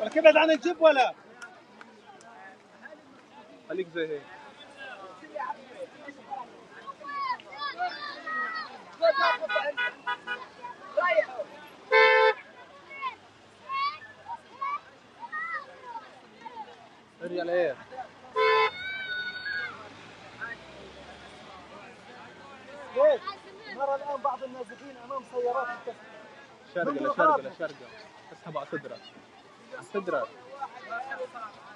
ولك ابعد عن الجيب ولا خليك زي هيك. ارجع لهيك. ليش؟ نرى الآن بعض النازحين أمام سيارات شرقة لشرقة اسحب على صدرك على صدرك.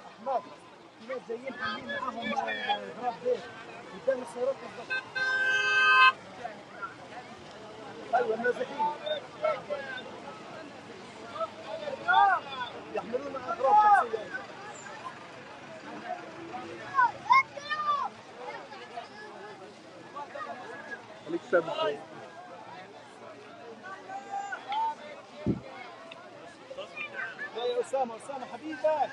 أحمد في ناس جايين حاملين معاهم غراب بيت قدام السيارات بالضبط. أيوة النازحين يحملون أغراض شخصية. خليك ثابت. يا أسامة حبيبك.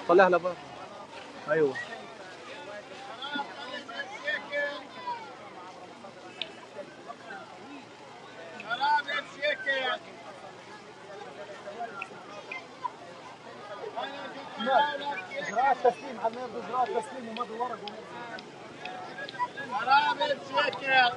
طلعها لبر. ايوه اجراءات تسليم على الناس، اجراءات تسليم ومضوا ورق حرامي بشيكل.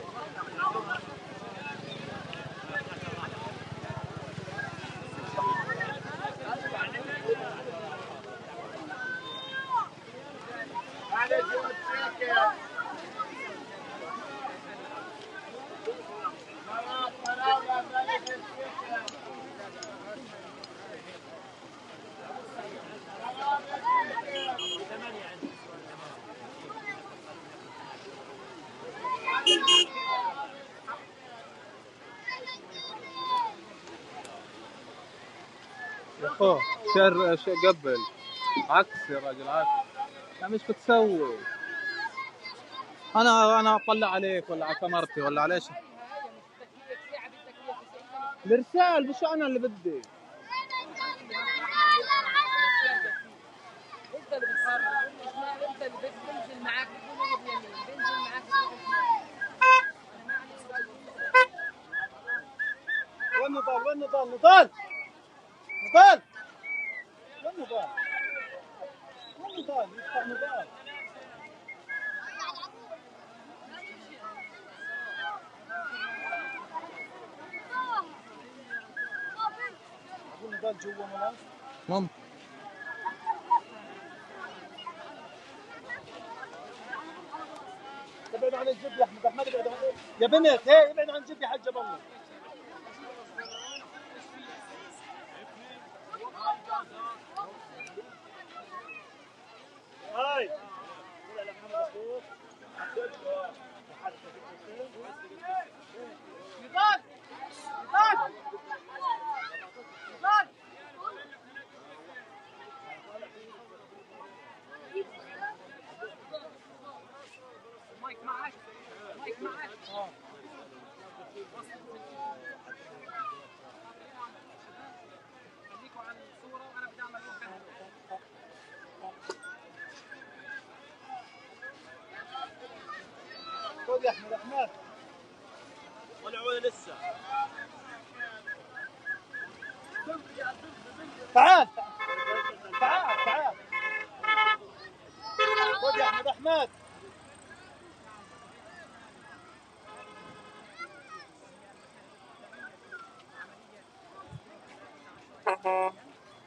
يا اخو شر قبل عكس يا راجل عكس. يعني ايش بتسوي؟ انا اطلع عليك ولا على كاميرتي ولا على ايش؟ الارسال مش انا اللي بدي. انت اللي بتقرر، انت اللي بتنزل معاك بيقولوا بيمين، بنزل معاك وين نضال؟ وين نضال؟ نضال نضال وين نضال؟ وين نضال؟ يدفع نضال. أقول نضال جوا ملاش؟ ممكن. ابعد عن الجب يا احمد. احمد ابعد عن يا بنت. هي ابعد عن الجب يا حجه بالله. هاي مايك معك. مايك معك. خليكوا على الصورة وأنا بدي أعمل مكالمة. خذ يا أحمد. أحمد طلعوا لسه. تعال تعال تعال. خذ يا أحمد. أحمد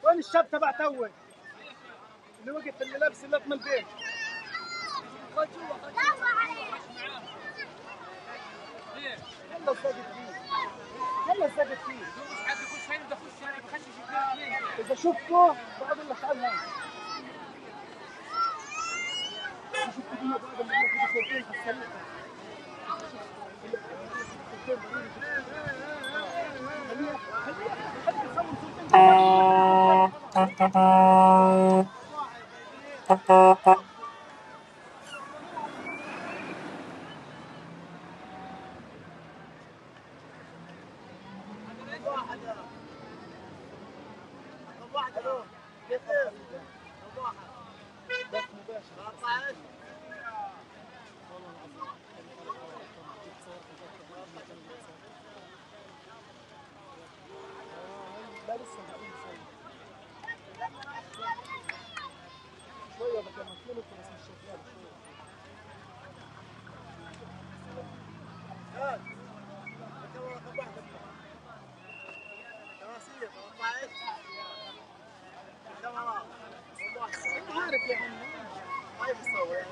وين الشاب تبع توي اللي وقف اللي لابس اللطمه البيت؟ خد جوا خد هلا ساقط فيه. هلا ساقط فيه. مش حد يخش هنا. بدي اخش هنا بخشش اثنين. اذا شفته بقول لك تعال هون. شفت فيه بعد ما ياخذ صورتين في السريع. شوية بدنا نطلب بس مش شغال شوية. عارف يا عم ما يصور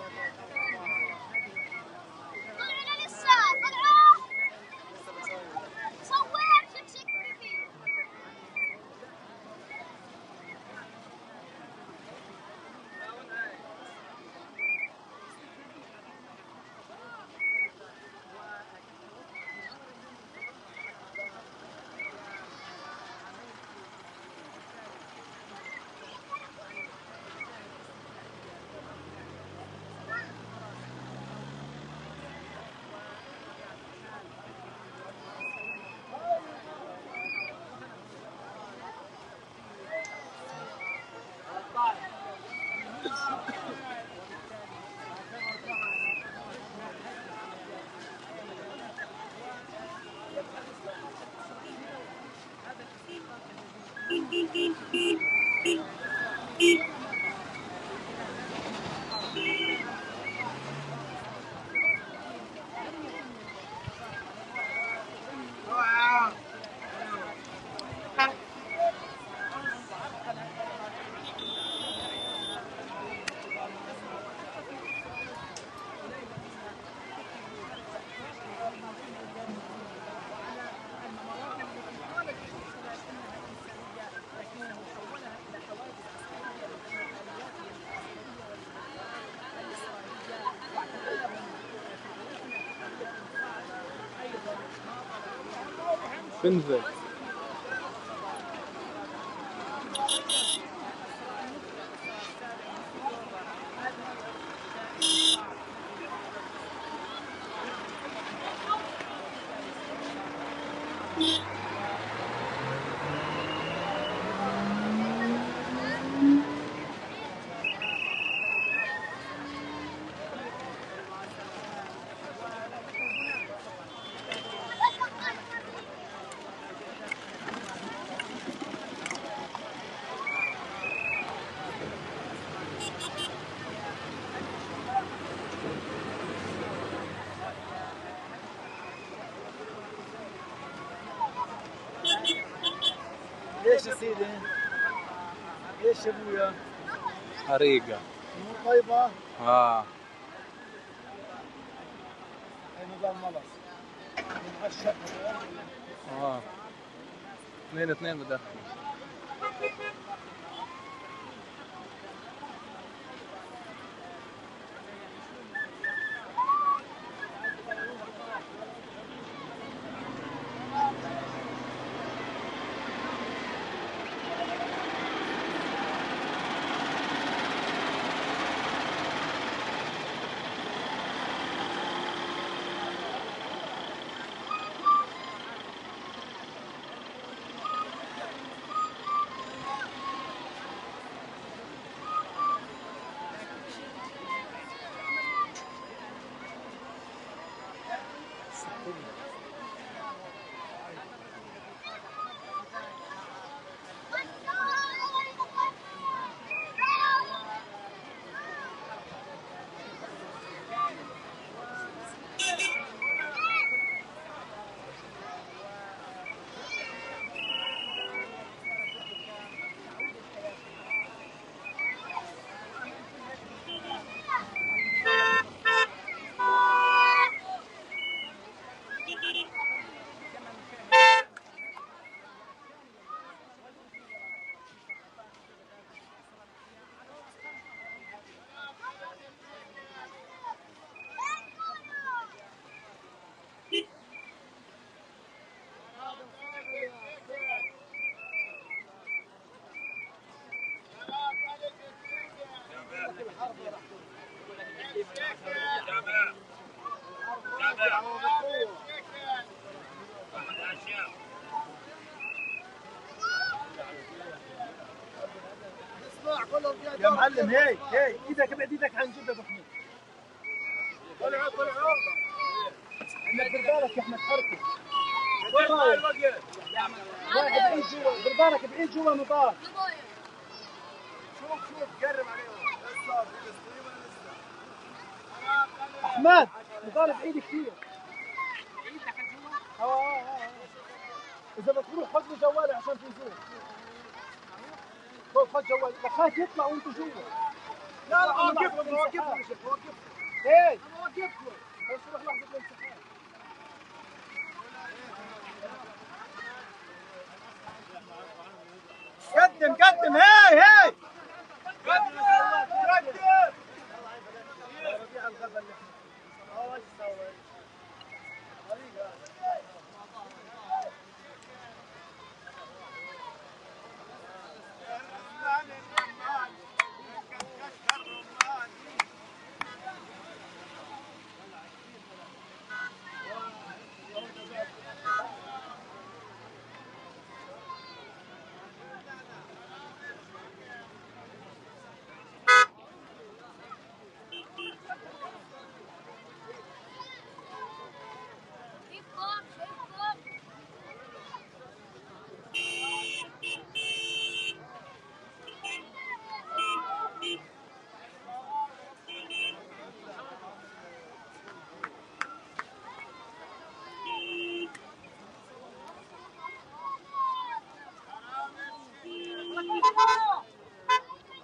انزل ليش يا سيدي؟ ليش يا ابويا؟ حريقة مو طيبة؟ هي نظام ملص مغشق 2 بدخل يا معلم هيك ايدك ابعد ايدك عن جد ضخمه. طلعوا انك دير بالك يا احمد حركه. واحد بعيد جوا، دير بالك بعيد جوا مطار. شوف قرب عليهم. احمد مطار بعيد كثير. بعيد دخل جوا؟ اذا بتروح خذ لي جوالي عشان تنزل. خذ جوالي، خايف يطلع وانتوا جوا. لا وقفهم يا شيخ وقفهم. ايه وقفهم. بس روح لحظة الانسحاب. قدم هاي قدم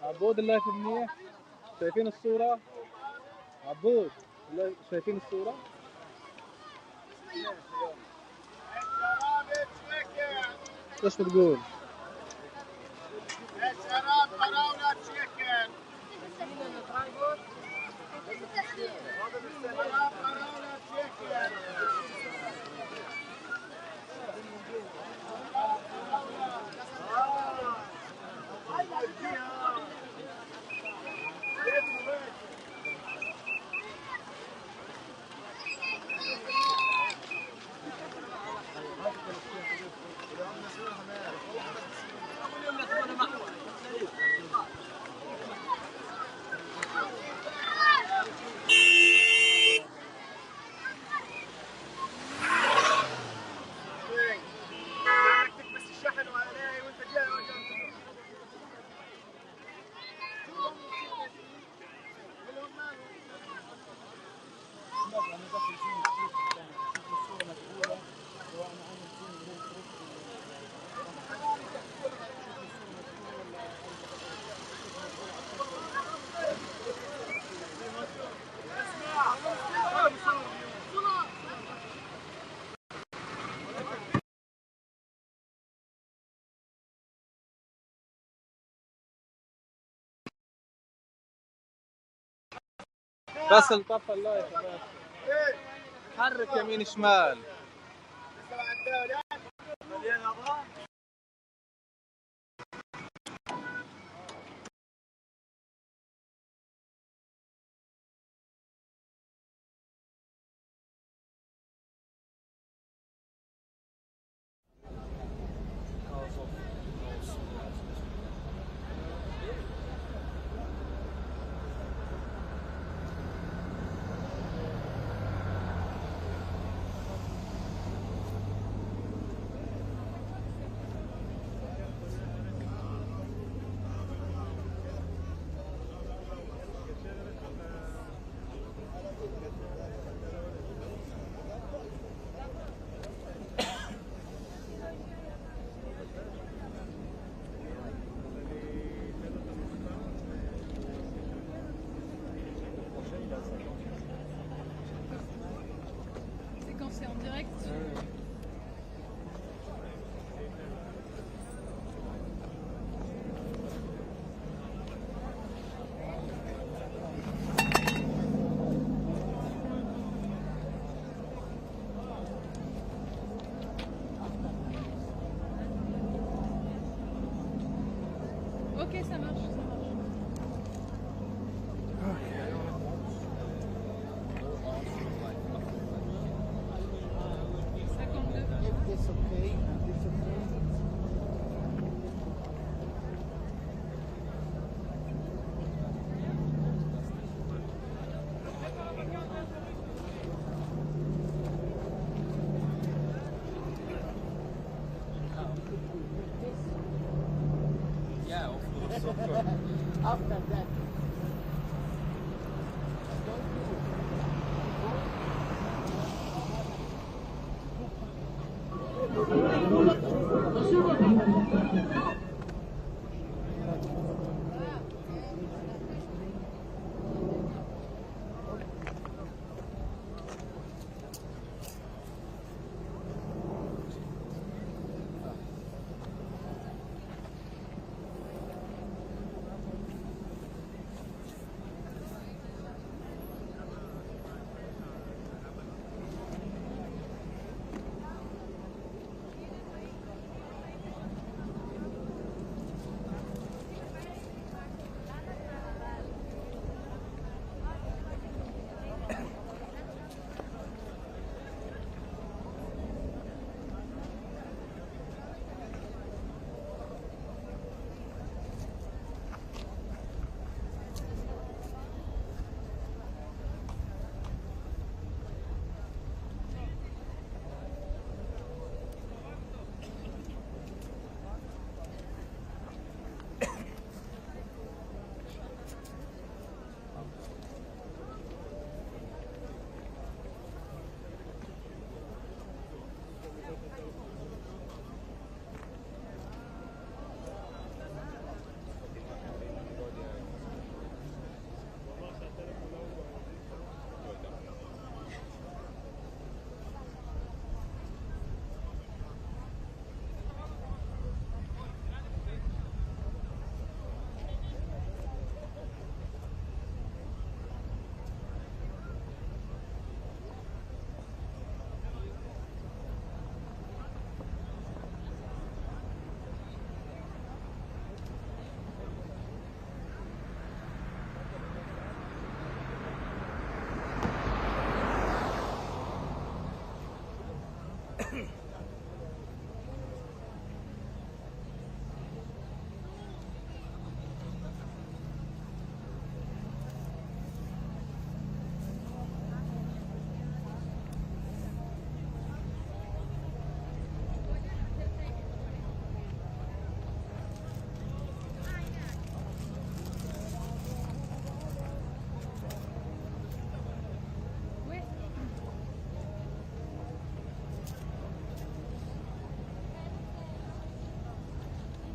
عبود اللايف منيح. شايفين الصورة؟ عبود شايفين الصورة؟ ايش بتقول؟ بس الطفل اللايف بس. حرك يمين شمال. C'est en direct. Ok, ça marche, ça marche.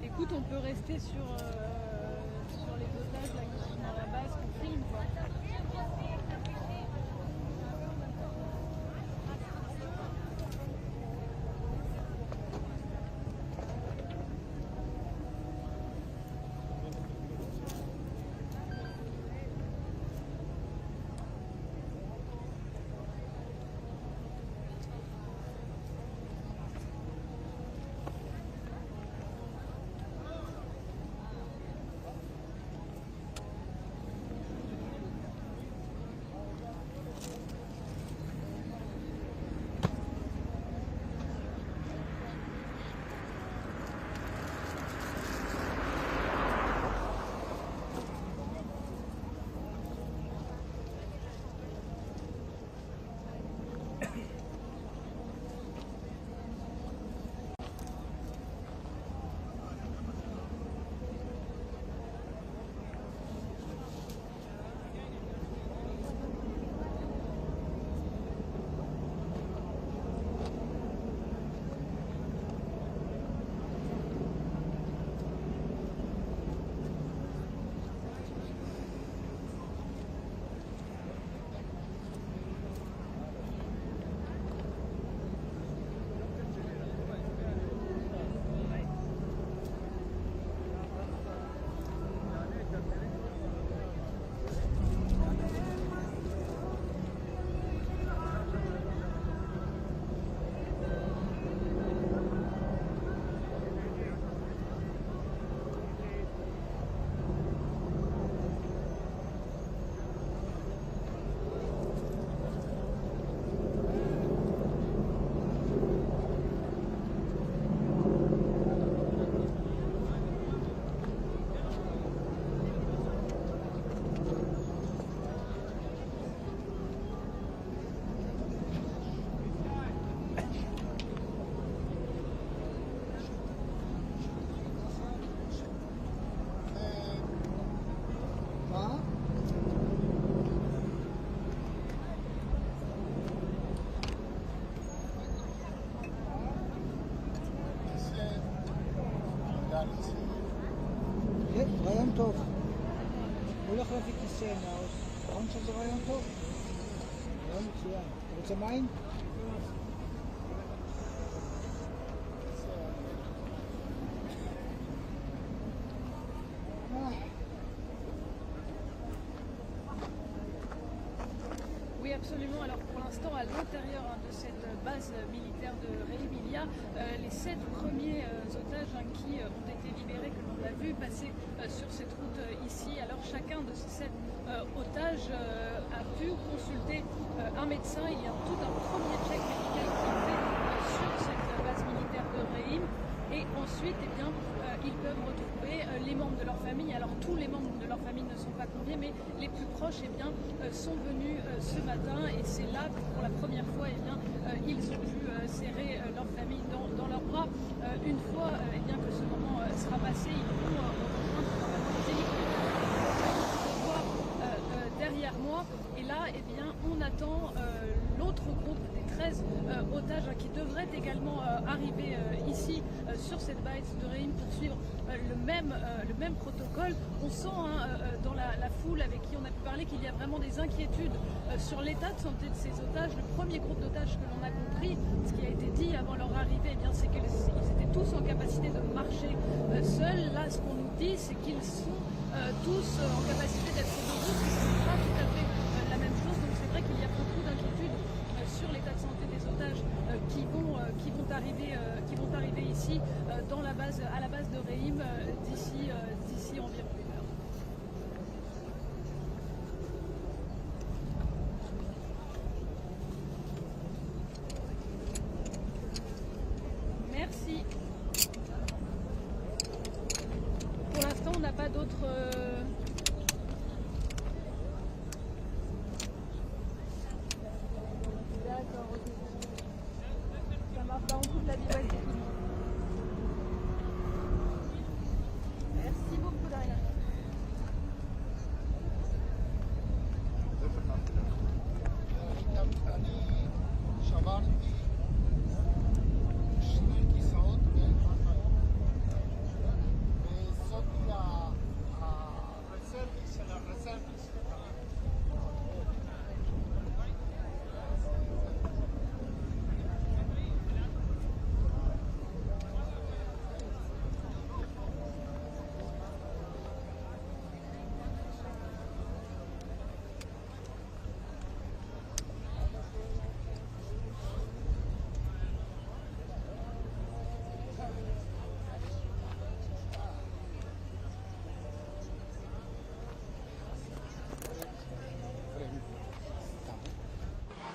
Écoute, on peut rester sur les otages là, qui sont dans la base, qu'on filme quoi. החלפי כיסא נכון שזה רעיון טוב? רעיון מצוין. אתה רוצה מים? Oui, absolument. Alors pour l'instant, à l'intérieur de cette base militaire de Reim, il y a les 7 premiers otages qui ont été libérés, que l'on a vu passer sur cette route ici. Alors chacun de ces 7 otages a pu consulter un médecin. Il y a tout un premier check médical qui est fait sur cette base militaire de Reim. Et ensuite, eh bien, ils peuvent retrouver les membres de leur famille. Alors tous les membres de leur famille ne sont pas conviés, mais les plus proches eh bien, sont venus ce matin. Et c'est là que pour la première fois, eh bien, ils ont pu serrer leur famille dans leurs bras. Une fois eh bien, que ce moment sera passé, ils vont rejoindre les hélicoptères qu'on voit derrière moi. Et là, eh bien, on attend l'autre groupe des 13 otages qui devraient également arriver ici sur cette base de Reim pour suivre le même protocole. On sent dans la foule avec qui on a pu parler qu'il y a vraiment des inquiétudes sur l'état de santé de ces otages. Le premier groupe d'otages que l'on a compris, ce qui a été dit avant leur arrivée, eh bien, c'est qu'ils étaient tous en capacité de marcher seuls. Là, ce qu'on nous dit, c'est qu'ils sont tous en capacité d'être debout, ce qui n'est pas tout à fait la même chose. Donc c'est vrai qu'il y a beaucoup d'inquiétudes sur l'état de santé des otages qui vont arriver ici à la base de Reim d'ici environ une heure. Merci. Pour l'instant, on n'a pas d'autres... D'accord, ok. Ça marche pas, on coupe la vie. Merci beaucoup, Daria.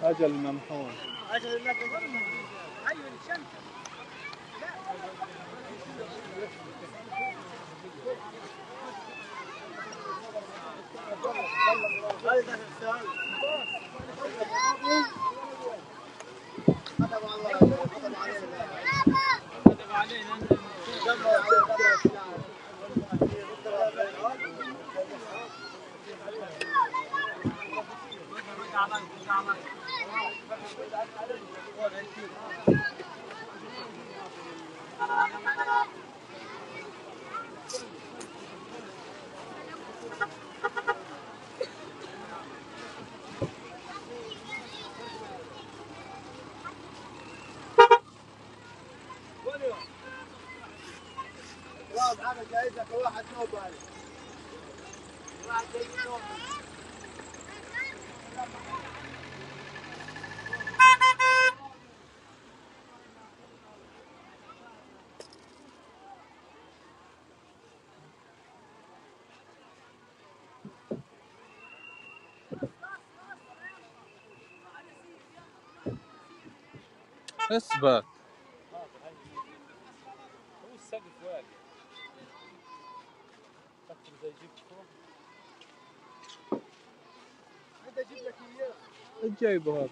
أجل ممحون. أجل ممحون. أيوة الشمس. واحد نوبل واحد جاي نوبل اثبت. هو السقف واقف فكر زي جبته هذا اجيب لك اياه جايبه هذا.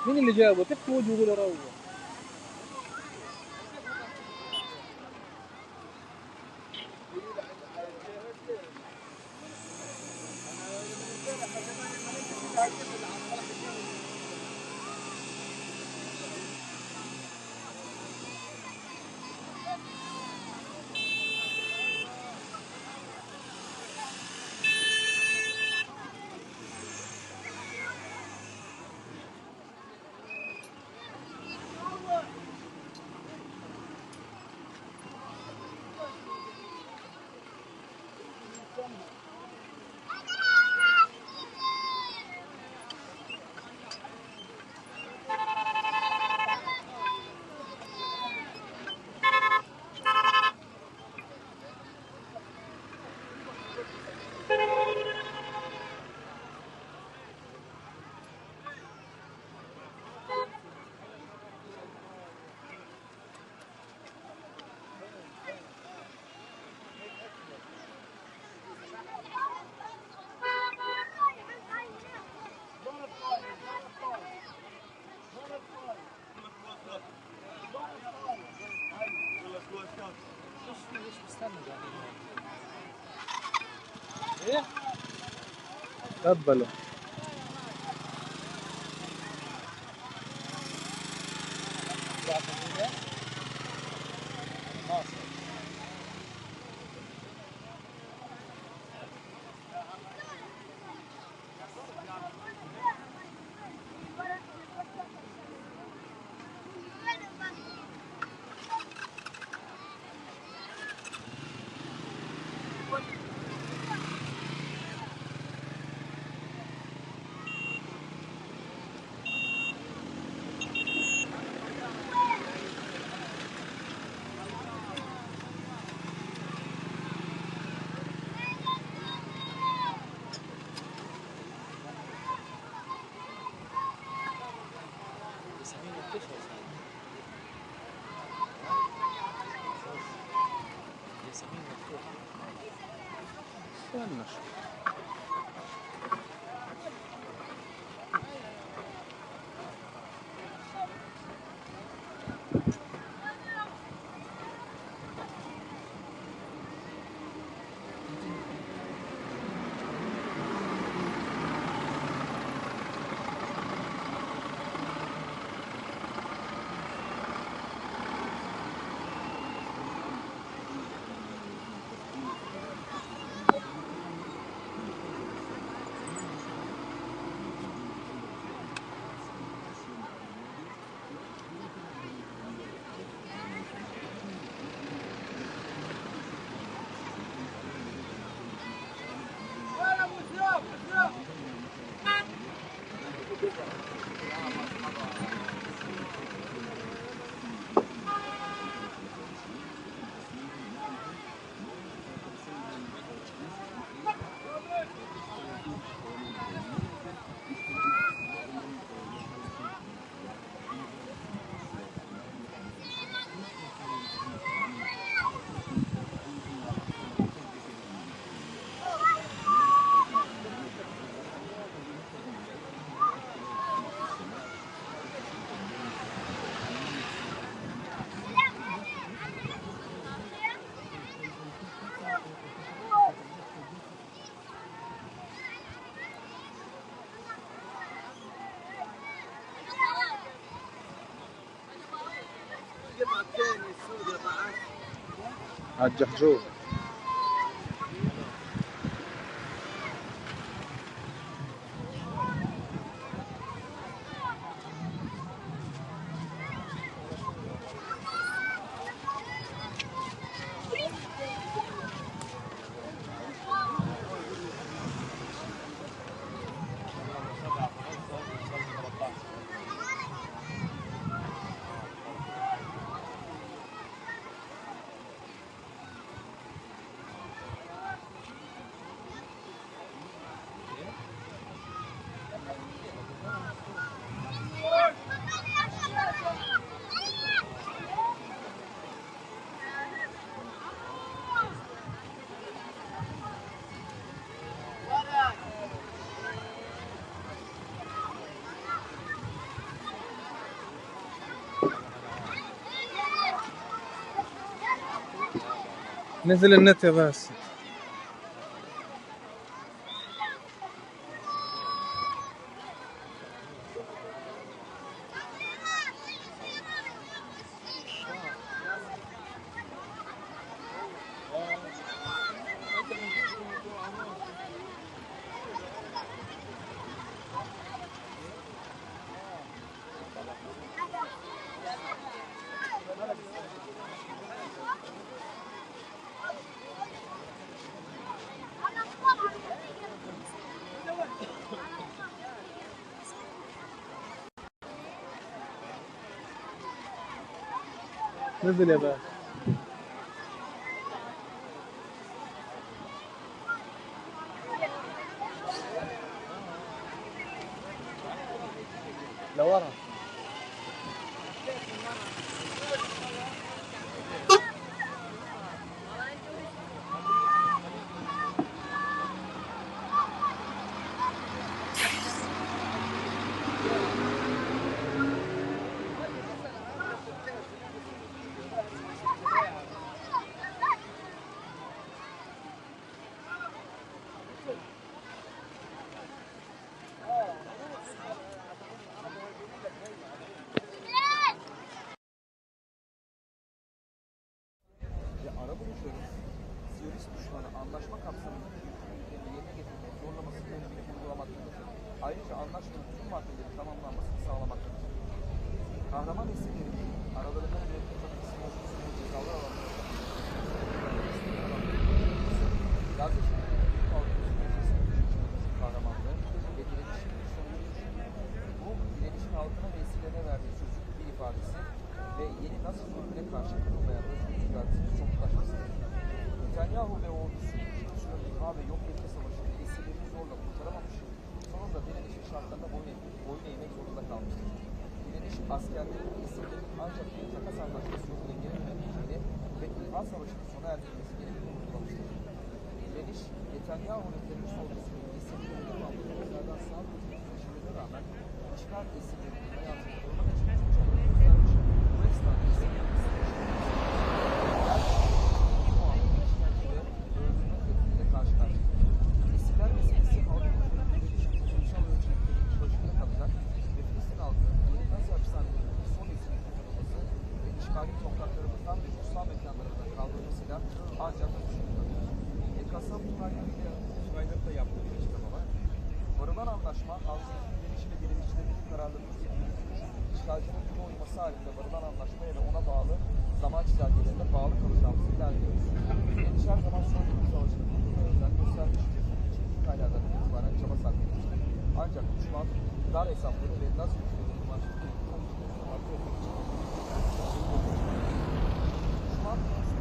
مين اللي جابه؟ تكفي وجهه ويقول روح. تقبلوا. الجحجوب. نزل النت يا بس. نزل يا باشا. لورا. Anlaşma kapsamındaki hükümlerini yerine getirmek zorlaması teşvik uygulamaktadır. Ayrıca anlaşmanın tüm maddeleri tamamlanmasını sağlamaktadır. Kahraman esirlerinin aralarında mürekkep kısmı cezalar alanında Gazze şehrindeki halkın kahramanlığı ve direnişin sonucudur. Bu direnişin halkına ve esirlerine verdiği sözlük bir ifadesi ve yeni Nazi zulmüne karşı kırılmayan özgürlük iradesinin somutlaşmasıdır. Netanyahu ve ordusu Kudüs'ün imha ve yok etme savaşında esirlerini zorla kurtaramamış, sonunda direnişin şartlarında boyun eğmek zorunda kalmıştır. Direniş askerlerin esirlerin ancak bir takas anlaşması yoluyla geri dönebileceğini ve imha savaşının sona erdirilmesi gerektiğini vurgulamıştır. Direniş, Netanyahu'nun terörist ordusunun esirlerin yapılanlardan sağlıklı taşılarına rağmen işgal esirlerinin hayatını korumak için tüm çabaları göstermiş, bu esnada esirlerin esirler meselesi halkın ulusal ölçekleri başında kalacak ve Filistin halkının yeni Nazi hapishanelerinin son esirinin kurtarılması ve işgali topraklarımızdan ve kutsal mekanlarından kaldırılmasıyla ancak düşünülmüyor. Kasım Tugay'ların da yaptığı bir açıklama var. Varılan anlaşma halkın direnişi ve direnişçilerin kararlarını yürütülmüş, işgalcinin buna uyması halinde varılan anlaşma ile ona bağlı zaman çizelgelerine bağlı kalacağımızı ilerliyoruz. Direniş her zaman son yılın savaşının kurtulmalarından göstermiş aylardan itibaren çaba sarf etmiştir. Ancak düşman, dar hesapları ve Nazi hükümetinin manşetli kontrol etmek için düşman,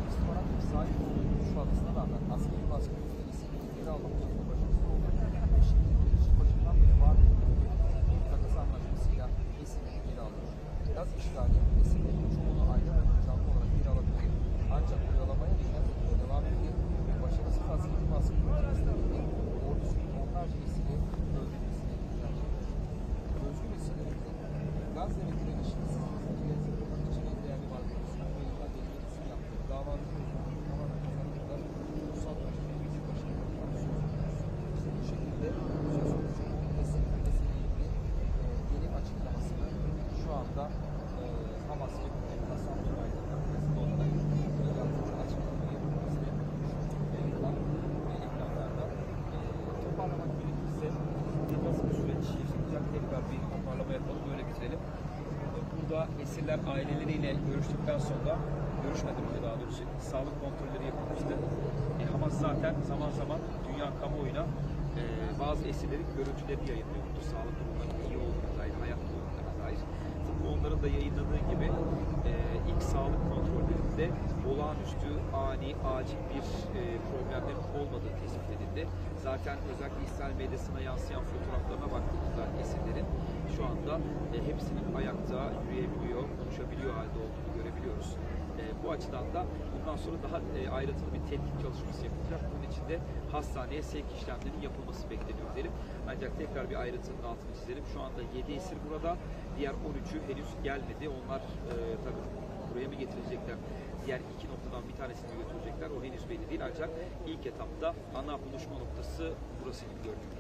istihbarat ve sahip olduğu güç fazlasına rağmen askeri baskının esirliğini geri almak için başarısız oldu ve şimdi direnişin başından beri var bir takas anlaşmasıyla esirliğini geri alıyor. Gaz işgali esirliğinin çoğunu aylar önce canlı olarak geri alabilir. Ancak oyalamaya devam ediyor ve başarısız askeri baskının ötesinde ordusunun onlarca esiri öldürmesine gidecek. Özgür esirlerin Gazze ve direnişini sınırlıcıya zırhlımak için en değerli varlıkları sunma yıllar belirlemesini yaptığı davanın özgürlüğünü tamamen kazanırlar. Ulusal ölçekleri başına bırakmak söz. Bu şekilde söz konusu bu esirlemesiyle ilgili yeni açıklamasını şu anda Hamas ve Hasan Bey'den arasında olarak yazdığı açıklamayı yapılmasını yayınlar ve ekranlarda toparlamak gerekirse nasıl bir süreç yaşanacak tekrar bir toparlama yapalım, böyle bitirelim. Burada esirler aileleriyle görüştükten sonra, görüşmeden önce daha doğrusu sağlık kontrolleri yapılmıştı. Hamas zaten zaman zaman dünya kamuoyuna bazı esirlerin görüntülerini yayınlıyordu. Sağlık durumlarının iyi olduğuna dair, hayat durumlarına dair. Onların da yayınladığı gibi ilk sağlık kontrollerinde olağanüstü, ani, acil bir problemlerin olmadığı tespit edildi. Zaten özellikle İsrail medyasına yansıyan fotoğraflarına baktığımızda esirlerin şu anda hepsinin ayakta yürüyebiliyor, konuşabiliyor halde olduğunu görebiliyoruz. Bu açıdan da bundan sonra daha ayrıntılı bir tetkik çalışması yapılacak. Bunun için de hastaneye sevk işlemlerinin yapılması bekleniyor derim. Ancak tekrar bir ayrıntının altını çizelim. Şu anda 7 esir burada. Diğer 13'ü henüz gelmedi. Onlar tabii buraya mı getirecekler? diğer iki noktadan bir tanesini götürecekler. O henüz belli değil ancak ilk etapta ana buluşma noktası burası gibi görünüyor.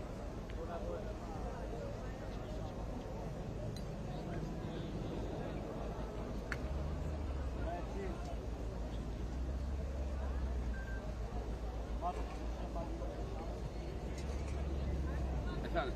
Efendim?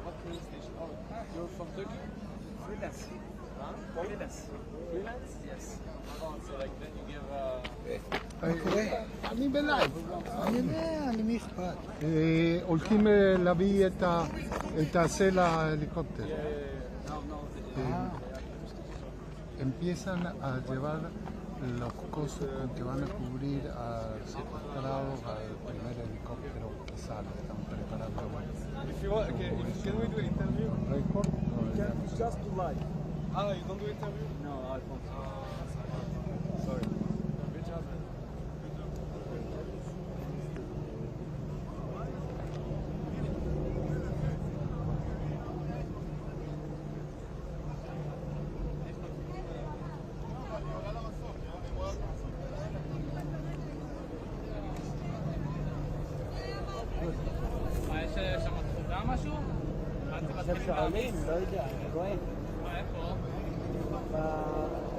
What police station? Oh, you're from Turkey? Freelance. Huh? Freelance. Freelance? Yes. Oh, so like then you give אני בלייב, אני יודע, אני מי אכפת. הולכים להביא את הסל ההליקופטר. Empiezan a llevar los cosos que van a cubrir a secuestrados al primer helicóptero que sale. Están preparando. If you want, okay, can we do an interview? Record? Just do live. You don't do interview? No, I don't. Sorry. Good job, man. יש שם תחוזה משהו? עכשיו שואלים, לא יודע, אני רואה. איפה? אתה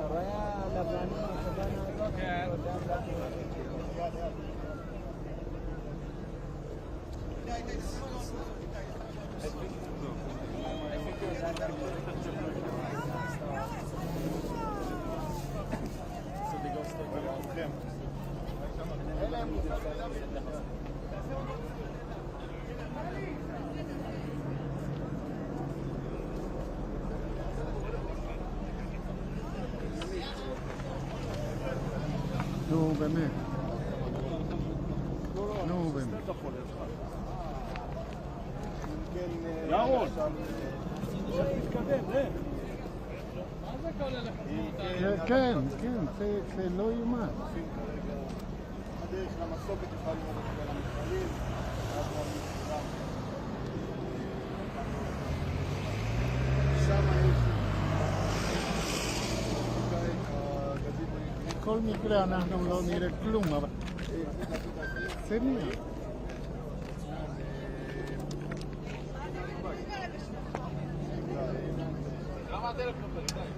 רואה הלבנים, הכוונה הזאת? כן. נו באמת. נו באמת. ירון! מה זה כל אלה? כן, כן, זה לא יאומן. הדרך למסוקת יכולה לראות את המפעלים, שם יש בכל מקרה אנחנו לא נראה כלום, אבל זה נראה. למה הטלפון בינתיים?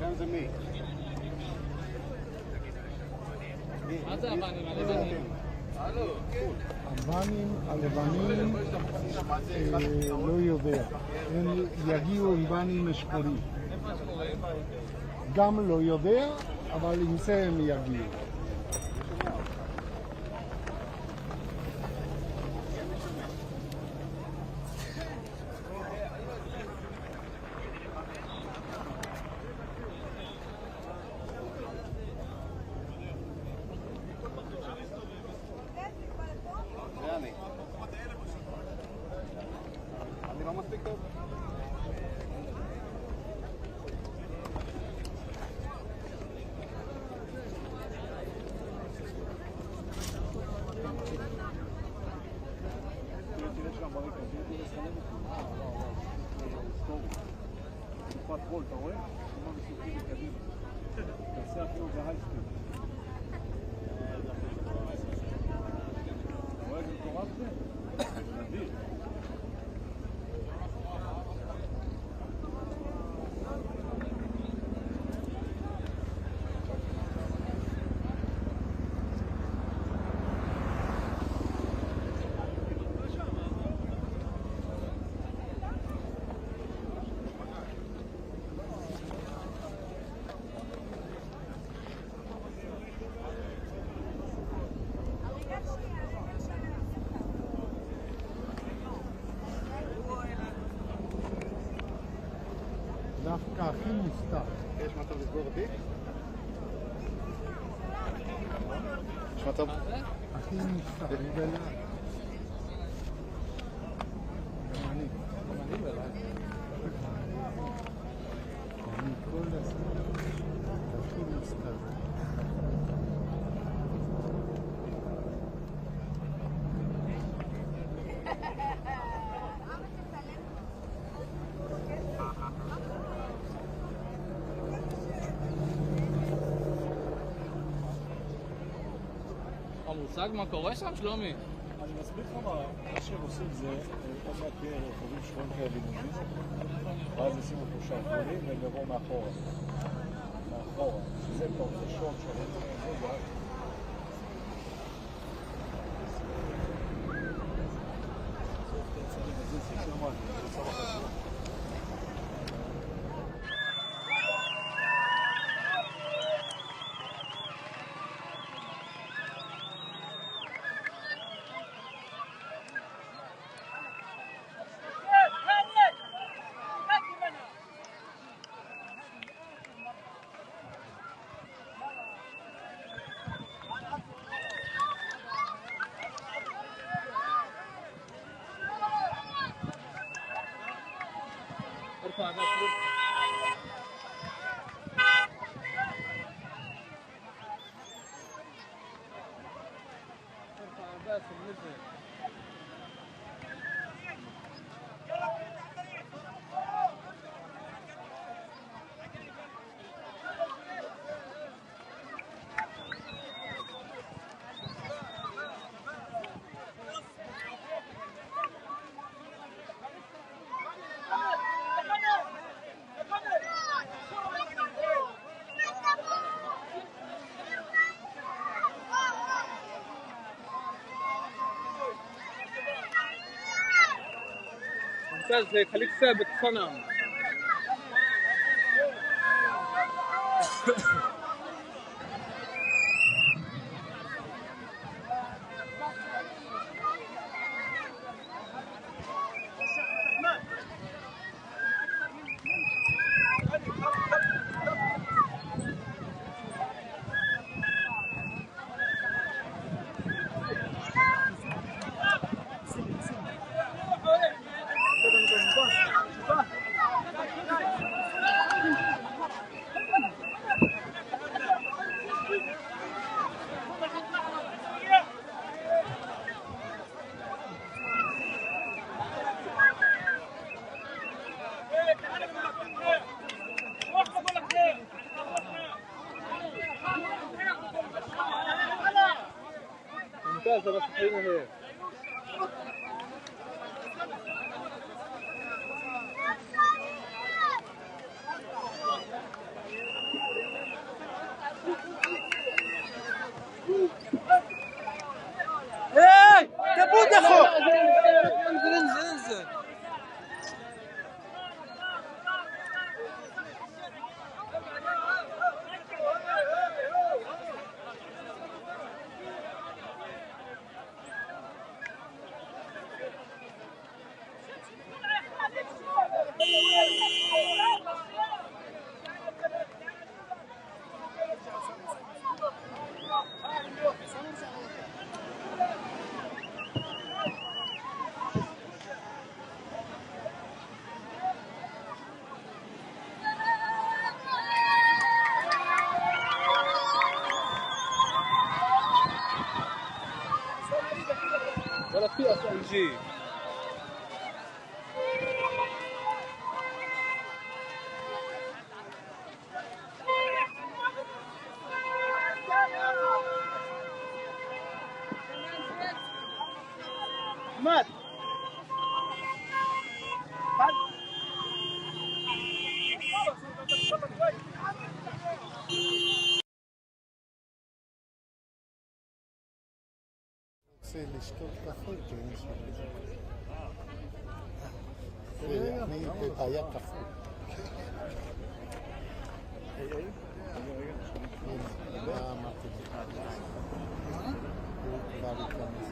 כאן זה מי? מה זה הבנים הלבנים? הבנים הלבנים לא יודע, הם יגיעו עם בנים שחורים. גם לא יודע, אבל עם זה הם יגיעו. אני לא מספיק טוב? תראה שם ברקע, תראה לסלם אותי. תקופת חול, אתה רואה? כמה מסוכים מקדימה. תעשה אפילו בהייספיד. אתה רואה איזה מטורף זה? נדיר. דווקא הכי מוסתר. יש מצב לסגור אותי? יש מצב? הכי מוסתר, אני בלעד. אני כל הזמן הכי מוסתר. המושג מה קורה שם, שלומי? אני מסביר לך מה שהם עושים זה, עוד מעט תהיה רכבים שחורים כאלה לימודים, ואז ישימו פה שרפונים והם יבואו מאחורה. שזה כבר זה שוק שלהם, זה רק. ممتاز، خليك ثابت صنم. ممتازة بس خلينا هيك. ايه تبوك يا اخو انزل انزل انزل ولا في اصلا جي مات רוצה לשתות קפה, כי אין שם. אני בבעיה קפה. זה אמרתי לך. הוא כבר ייכנס.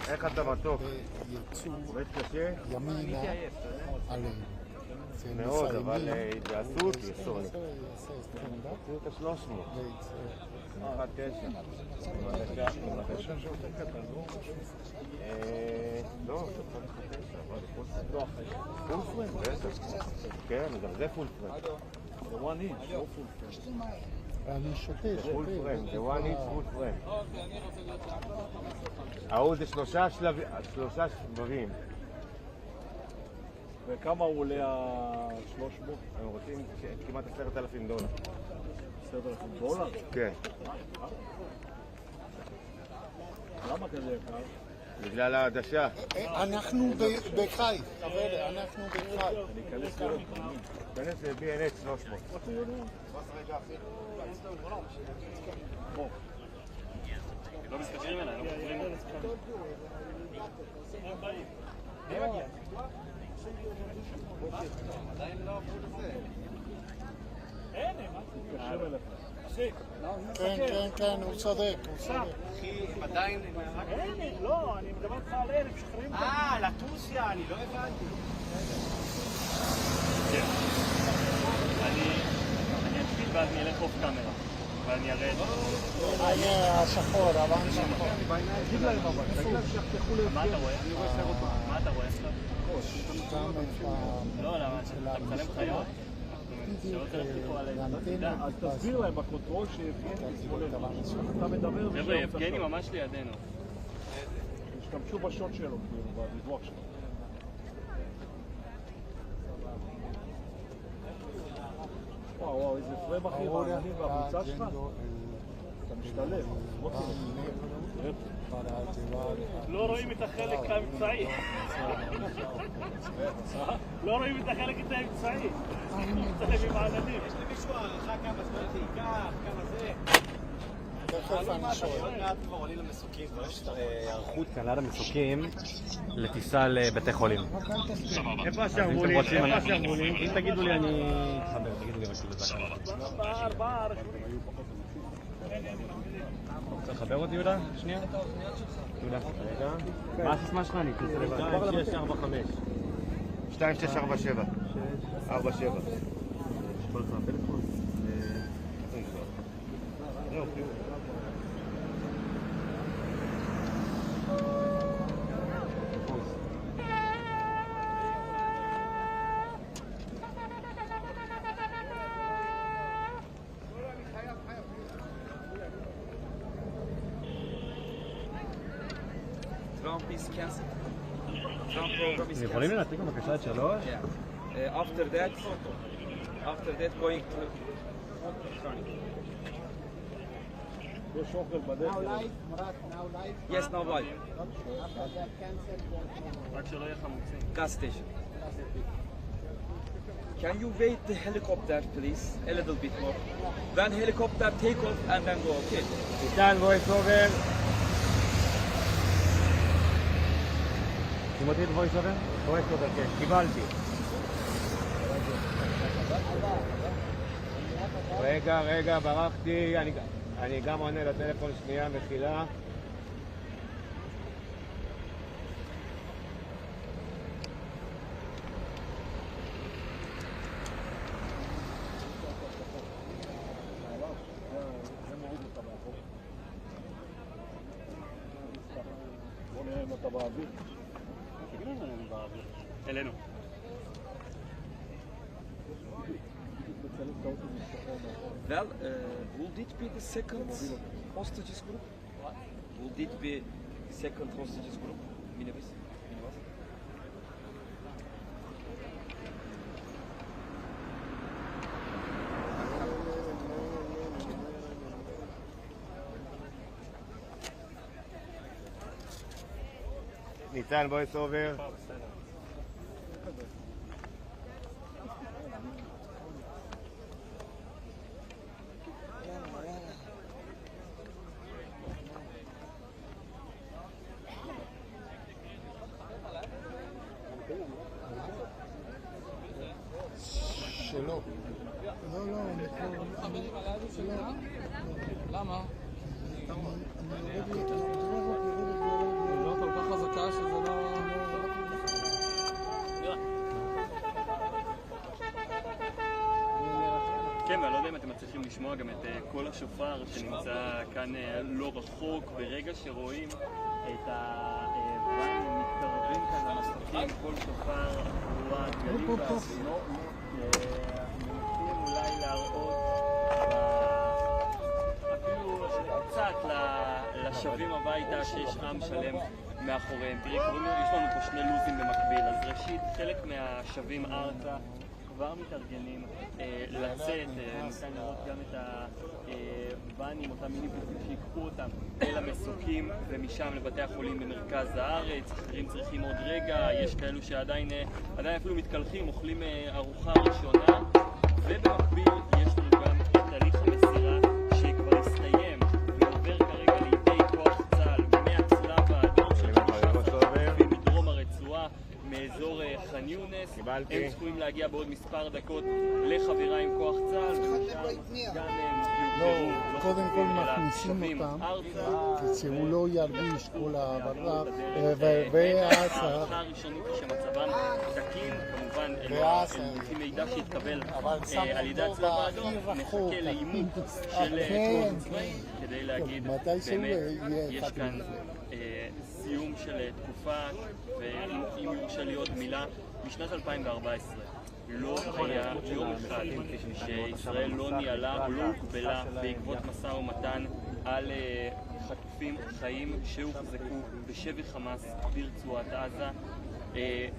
איך אתה מתוק? ויצאו עובד קשה? ימינה עלינו. מאוד, אבל התגייסות יסוד. יעשה סטנדאפ תראו את 300. ויצא. 1-9. לא, פול פריים, בטח. כן, גם זה פול פריים. זה 1 inch, לא פול פריים. אני שותה. פול פריים, זה 1 inch פול פריים. ההוא זה 3 שבבים. וכמה הוא עולה ה-300? הם רוצים כמעט $10,000. $10,000? כן. למה כזה יקר? בגלל העדשה. אנחנו בחי, אנחנו בחי. אני אכנס לראות. כנס ל-B&H 300. לא מסתכלים אליי, לא חוזרים אליי. עדיין לא עברו לזה. מתקשר אליך. כן, הוא צודק. אחי, הם עדיין... לא, אני מדבר איתך על אלה, משחררים. לטוסיה, אני לא הבנתי. אני אתחיל ואז נלך אוף קאמרה. ואני אראה את זה. השחור, הבן שחור. תגיד להם אבל, תגיד להם שיחתכו לי. מה אתה רואה? אני רואה סרט מה אתה רואה? לא, למה? אתה מצלם חיות? אז תסביר להם בקונטרול שיבגני שמאלנו. אתה מדבר חבר'ה, יבגני ממש לידינו. השתמשו בשוט שלו, כאילו, בדיווח שלו. וואו, איזה פרם הכי מעניינים והבוצה שלך. אתה משתלב. לא רואים את החלק האמצעי. לא רואים את החלק האמצעי. מצלם עם העננים. יש למישהו הערכה כמה זמן זה ייקח, כמה זה? תכף אני שואל. עוד מעט כבר עולים למסוקים, כבר יש היערכות כאן ליד המסוקים לטיסה לבתי חולים. איפה השרוולים? איפה השרוולים? אם תגידו לי אני אתחבר, תגידו לי רק לזה. רוצה לחבר אותי יהודה? שנייה? יהודה. רגע. מה הסיסמה שלך? אני 2645. 2647. 47. כל הזמן טלפון? הם יכולים להציג בבקשה את 3? After that going to... יש אוכל בדרך. Yes, now live. רק שלא יהיה חמוצים. Gas station. Can you wait the helicopter, please? A little bit more. When helicopter take off and then go, okay? ניתן voice over. שימותי את voice over? voice over, כן, קיבלתי. רגע, ברחתי. אני גם עונה לטלפון שנייה, מחילה. בוא נראה אם אתה באוויר. אלינו. Well, would it be the second hostages group? Would it be the second hostages group? Minibus? ניתן voice over. שלא. לא, אני פה... למה? כן, ואני לא יודע אם אתם מצליחים לשמוע גם את קול השופר שנמצא כאן לא רחוק, ברגע שרואים את הוואנים מתקרבים כאן למסכים, קול שופר, התרועה, דגלים והסינות, מנסים אולי להראות אפילו קצת לשבים הביתה שיש עם שלם מאחוריהם. תראי, יש לנו פה שני לוזים במקביל, אז ראשית, חלק מהשבים ארצה כבר מתארגנים לצאת, ניתן לראות גם את הוואנים, אותם מיניבוסים שיקחו אותם אל המסוקים ומשם לבתי החולים במרכז הארץ. אחרים צריכים עוד רגע, יש כאלו שעדיין אפילו מתקלחים, אוכלים ארוחה ראשונה, ובמקביל יש לנו גם את תהליך המסירה שכבר הסתיים ועובר כרגע לידי כוח צה"ל מהצלב האדום של 15 מדרום הרצועה מאזור ח'אן יונס. הם צפויים להגיע בעוד מספר דקות לחבירה עם כוח צה"ל, ומשם גם הם יוגדרו קודם כל מכניסים אותם שהוא לא ירגיש כל העברה ההערכה הראשונית היא שמצבם תקין, כמובן לפי מידע שהתקבל על ידי הצלב האדום, מחכה לאימות של כוח צבאי כדי להגיד באמת יש כאן סיום של תקופה. ואם יורשה לי עוד מילה, בשנת 2014 לא היה יום אחד שישראל לא ניהלה או לא הוגבלה בעקבות משא ומתן על חטופים חיים שהוחזקו בשבי חמאס ברצועת עזה.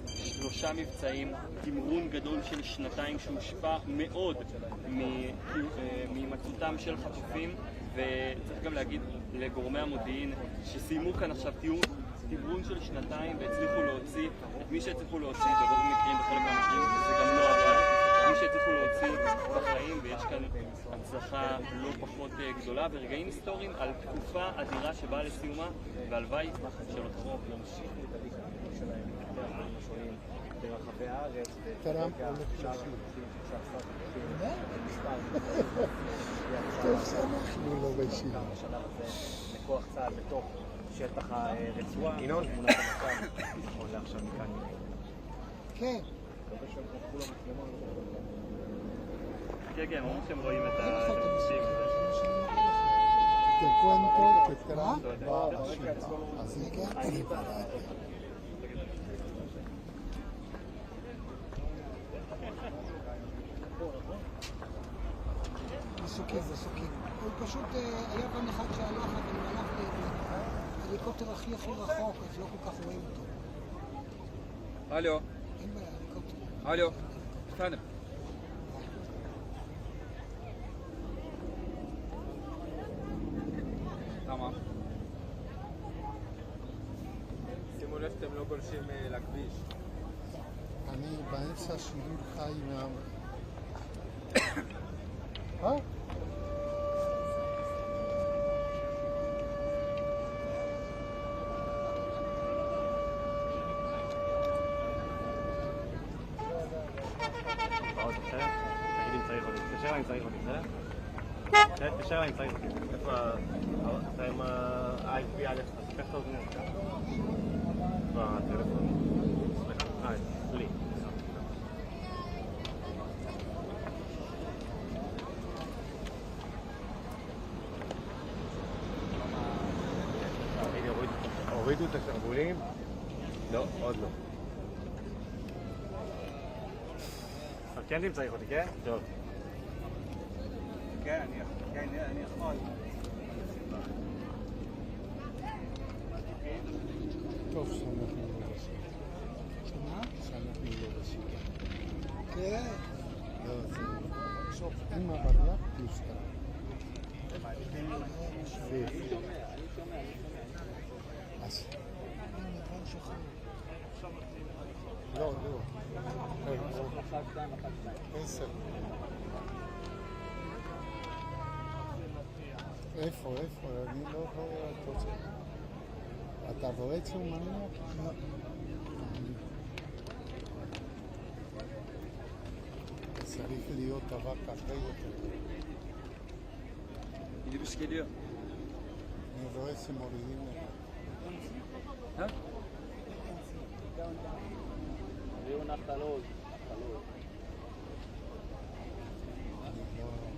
3 מבצעים, תמרון גדול של שנתיים שהושפע מאוד ממצאותם של חטופים, וצריך גם להגיד לגורמי המודיעין שסיימו כאן עכשיו תמרון של שנתיים והצליחו להוציא את מי שהצליחו להוציא, ברוב המקרים, בחלק מהמקרים זה גם לא עבד, מי שהצליחו להוציא בחיים, ויש כאן הצלחה לא פחות גדולה ורגעים היסטוריים על תקופה אדירה שבאה לסיומה, והלוואי של אותו להמשיך את הליך שלהם השונים ברחבי הארץ. טוב שאנחנו לא בישיבה. לכוח צה"ל בתוך שטח הרצועה, תמונת המצב, נכון לעכשיו מכאן. כן. כן, אומרים שהם רואים את המסים. Te cuento que Trump va a Washington, así que prepárate. זה סוקים. הוא פשוט, היה פעם אחד שהלך, אבל הוא הלך להליקופטר הכי רחוק, אז לא כל כך רואים אותו. Алло. אין בעיה, הליקופטר. Алло. Встанем. תמם. שימו לב שאתם לא גולשים לכביש. אני באמצע שידור חי תשאר אם צריך אותי, בסדר? תשאר אם צריך אותי. איפה אתה עם ה-IP עליך? אז תקח את האוזניות. בטלפון. לי. הורידו את השרוולים? לא, עוד לא. כן, אם צריך אותי, כן? טוב. כן, אני יכול. טוב שאנחנו לא בשיטה. שמה? שאנחנו לא בשיטה. כן. לא, זה... שוב, עם הבריאה פלוס קרה. אז... לא, לא. 10. איפה? אני לא רואה את זה. אתה רואה את זה מניאק? לא. צריך להיות אבק אחרי יותר. Il est plus qu'elle est. אני רואה שמורידים את זה. Leona Talol. אני לא...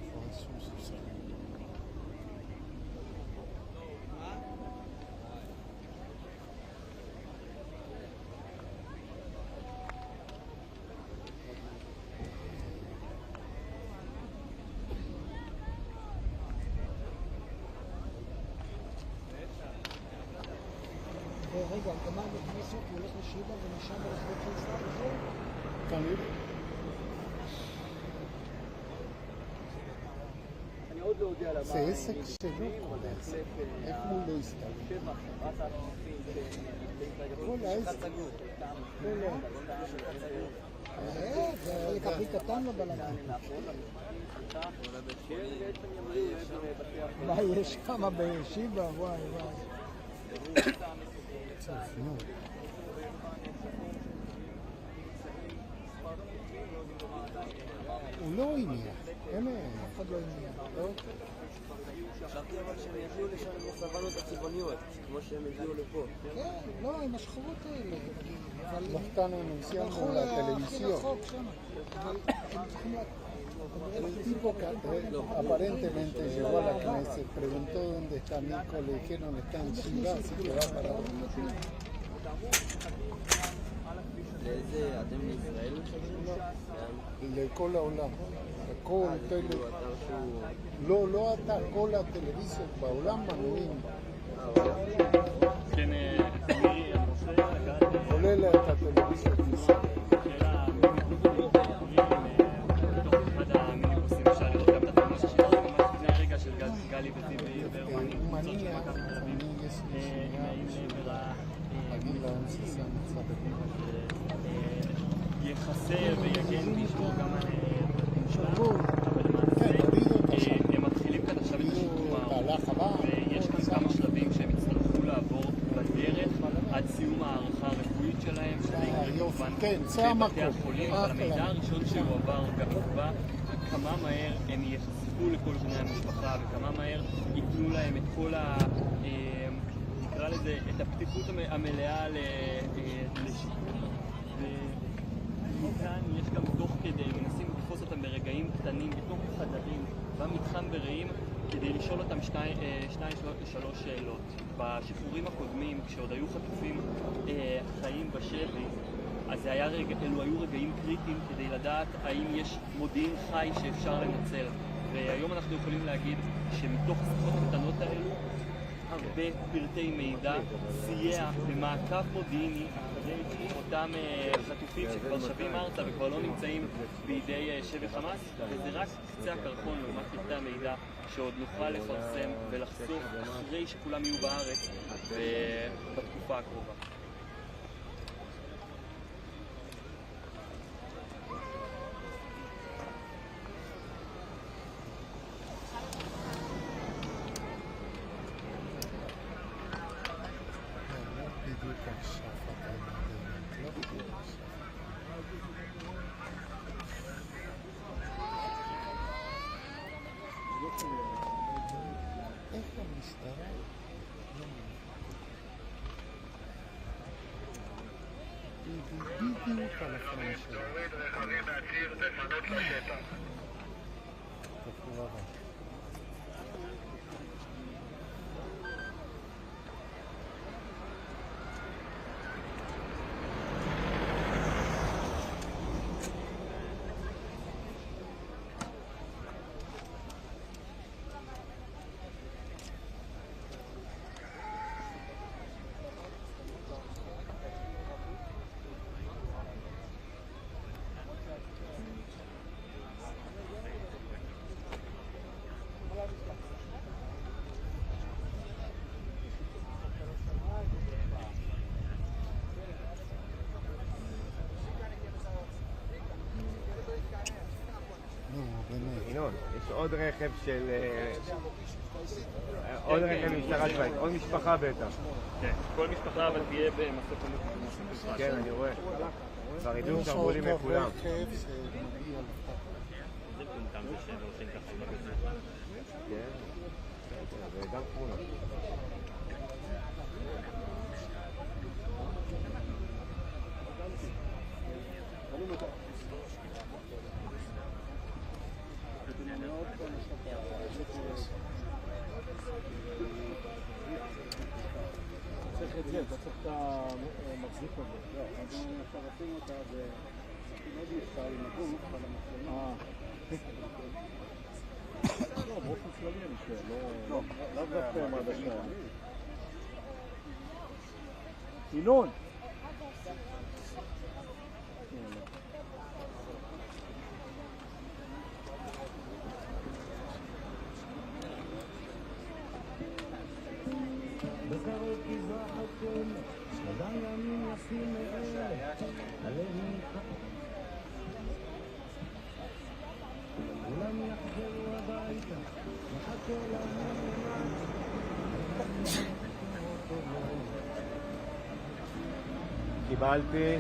רגע, גמר בכנסת, הוא הולך לשיבה ומשם הולך לישראל? כנראה. זה עסק שלו כל העסק. איך הוא לא יסתכל? כל העסק. זה חלק הכי קטן לבלגן. מה יש שם בשיבה? וואי וואי. הוא לא הניח. אף אחד לא הניח. חשבתי אבל שהם יגיעו לשם עם הסבנות הצבעוניות, כמו שהם הגיעו לפה. כן, לא, עם השחורות האלה. Bastano anunciando en la televisión. El tipo que aparentemente llegó a la Knesecie, preguntó dónde está Nico, le dijeron está en Shiva, así que va para donde quiera. לאיזה, אתם לישראל? לכל העולם. לא אתה, כל הטלוויזיות בעולם מנויים. כן, כולל את הטלוויזיות בישראל. יחסה ויגן וישמור גם על משלם, אבל למעשה הם מתחילים כאן עכשיו את השיקום ויש כאן כמה שלבים שהם יצטרכו לעבור בדרך עד סיום הערכה הרפואית שלהם, שזה יקרה כמובן בבתי החולים, אבל המידע הראשון שהועבר גם נקבע כמה מהר הם יחשפו לכל בני המשפחה וכמה מהר ייתנו להם את כל נקרא לזה, את הפתיחות המלאה לשיקום. וכאן יש גם תוך כדי, מנסים לתפוס אותם ברגעים קטנים, בתוך חדרים, במתחם ברעים, כדי לשאול אותם 2-3 שאלות. בשחרורים הקודמים, כשעוד היו חטופים חיים בשבי, אז אלו היו רגעים קריטיים כדי לדעת האם יש מודיעין חי שאפשר לנצל. והיום אנחנו יכולים להגיד שמתוך השיחות הקטנות האלו, הרבה פרטי מידע סייע במעקב מודיעיני אותם חטופים שכבר שבים ארצה וכבר לא נמצאים בידי שבי חמאס, וזה רק קצה הקרחון לעומת פרטי המידע שעוד נוכל לפרסם ולחשוף אחרי שכולם יהיו בארץ בתקופה הקרובה. בדיוק על הפריים שלו. תפור הבא. יש עוד רכב של... עוד רכב משטרה צבאית, עוד משפחה בטח. כן, כל משפחה אבל תהיה במסוף המקום. כן, אני רואה. כבר ידעו שאמרו לי מכולם. זה פונטם זה שהם הולכים ככה עם הגזים. כן, זה גם תמונה. צריך את זה, אתה צריך את המחזיק הזה. אז שרפים אותה מאוד יפה עם הגוף על המצלמה. לא, באופן כללי אני שואל, לא דווקא עם העדשה. ינון. קיבלתי.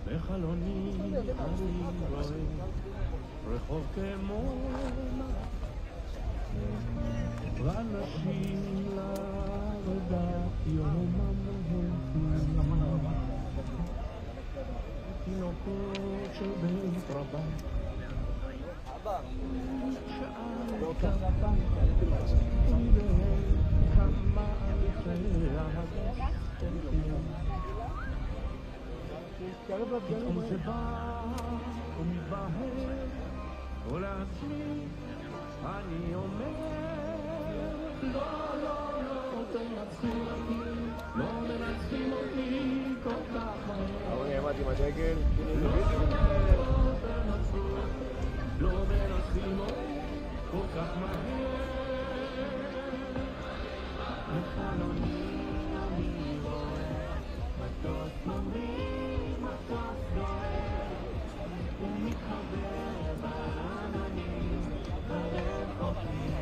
בחלוני אני רואה רחוב כמו ואנשים לעבודה יומם הולכים תינוקות של בית רבה שאל כמה כמה הליכי פתאום זה בא ומתבהר ולעצמי אני אומר לא, לא, לא תנצחים אותי לא מנצחים אותי כל כך מהר אחד עם הדגל. לא מנסים כל כך מהר לחלוני אני רואה מטוס ממריא, מטוס דוהר ומתחבר בעננים הרחוקים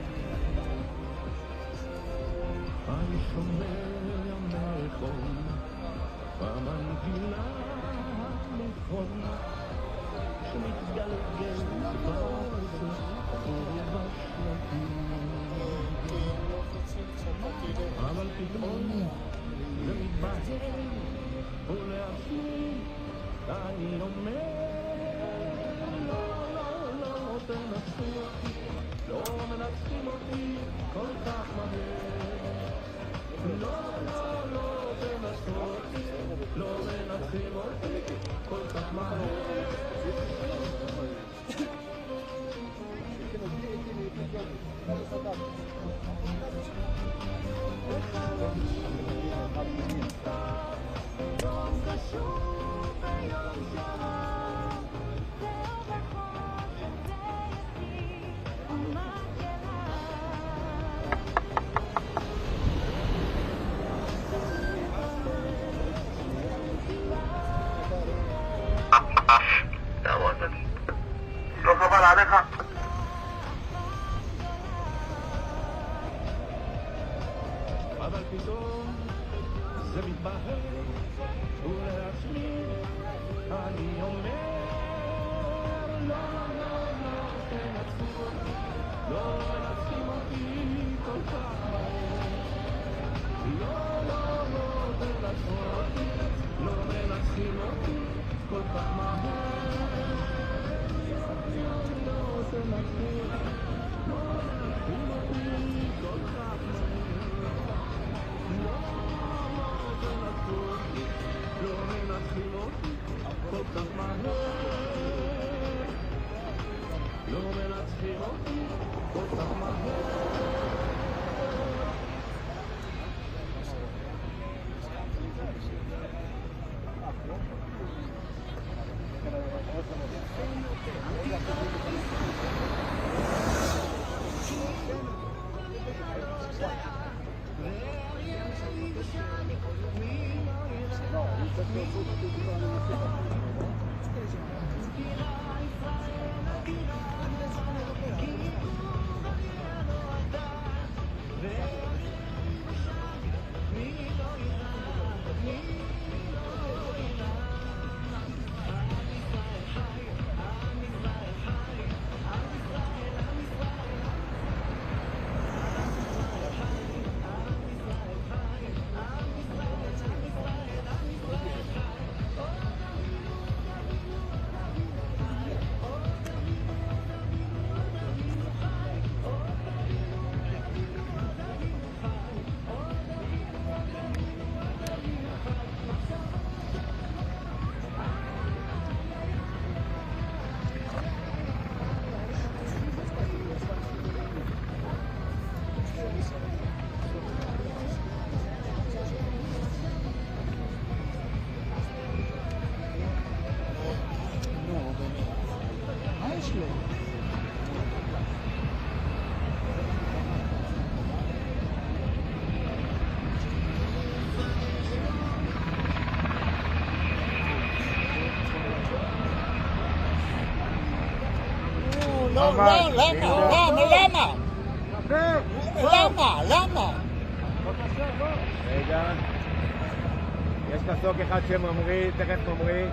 אני שומע מהרחוב במנגינה המכון שמתגלגל בארץ ובשלטים אבל פתאום זה מתבהר ולעצמי אני אומר לא תנסו אותי לא מנצחים אותי כל כך מהר לא תנסו אותי לא מנצחים אותי כל כך מהר לא חבל עליך? אבל פתאום זה מתבהר ולעצמי אני אומר לא תנצחו אותי לא מנצחים אותי כל כך מהר לא תנצחו אותי לא מנצחים אותי כל כך מהר לא תנצחו אותי לא מנצחים אותי כל כך לא מנצחים אותי כל כך מהר לא מנצחים אותי כל כך מהר למה? רגע, יש מסוק אחד שממריא, תכף ממריא.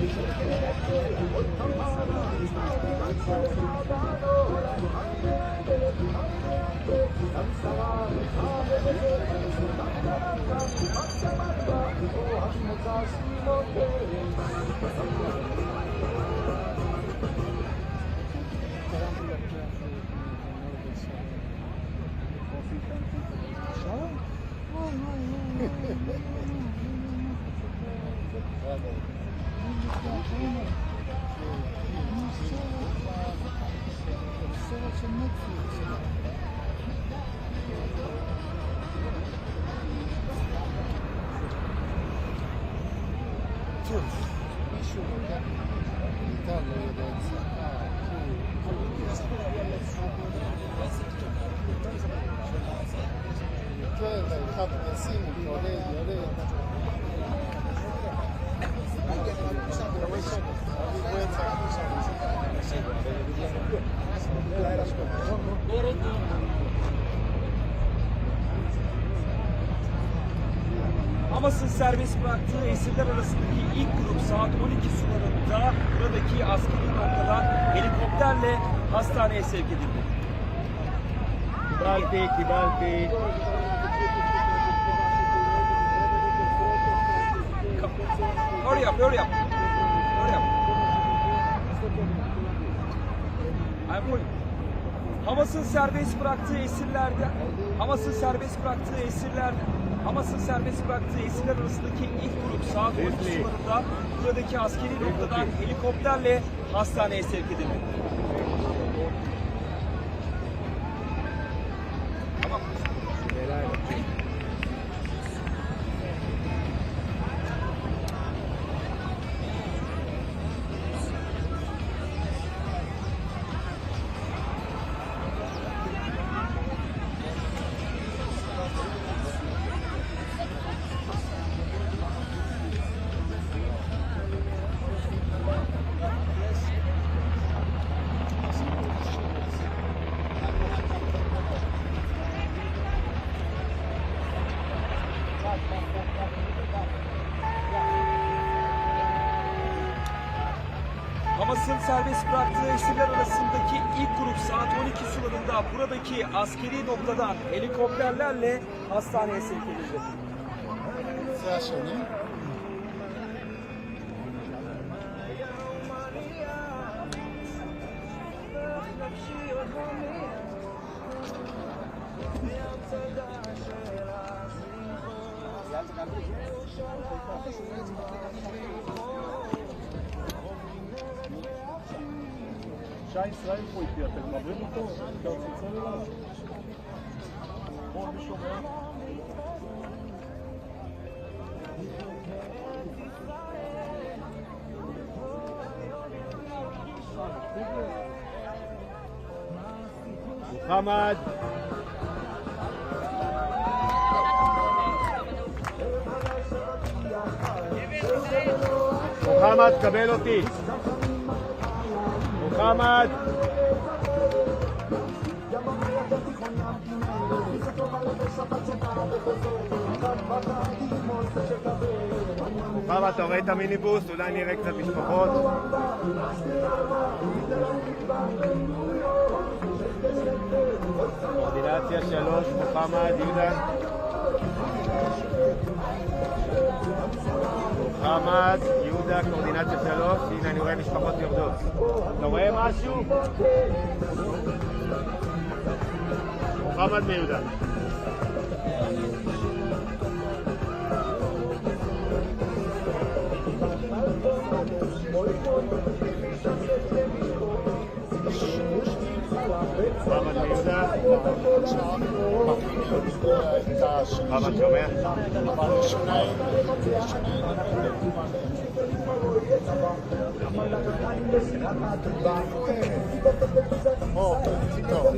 מישהו לוקח איתה לא יודע את זה. כן, אחד נשים, יורד. Hamas'ın serbest bıraktığı esirler arasındaki ilk grup saat 12 sularında buradaki askeri noktadan helikopterle hastaneye sevk edildi. קיבלתי. Hurry up. Hamas'ın serbest bıraktığı esirler arasındaki ilk grup saat 12 sularında buradaki askeri noktadan helikopterle hastaneye sevk edildi. Hamas'ın serbest bıraktığı esirler arasındaki ilk grup saat 12 sularında buradaki askeri noktadan helikopterlerle hastaneye sevk edildi. זה השני. שי ישראל פה איתי, אתם מדברים אותו? אפשר לצלצל אליו? בואו, מי שומע? מוחמד. מוחמד, קבל אותי. מוחמד. מוחמד, אתה רואה את המיניבוס? אולי נראה קצת משפחות. קואורדינציה 3, מוחמד, יהודה. מוחמד, יהודה, קואורדינציה 3, הנה אני רואה משפחות יורדות. אתה רואה משהו? מוחמד מיהודה. מוחמד מיהודה. מוחמד שומע? טוב.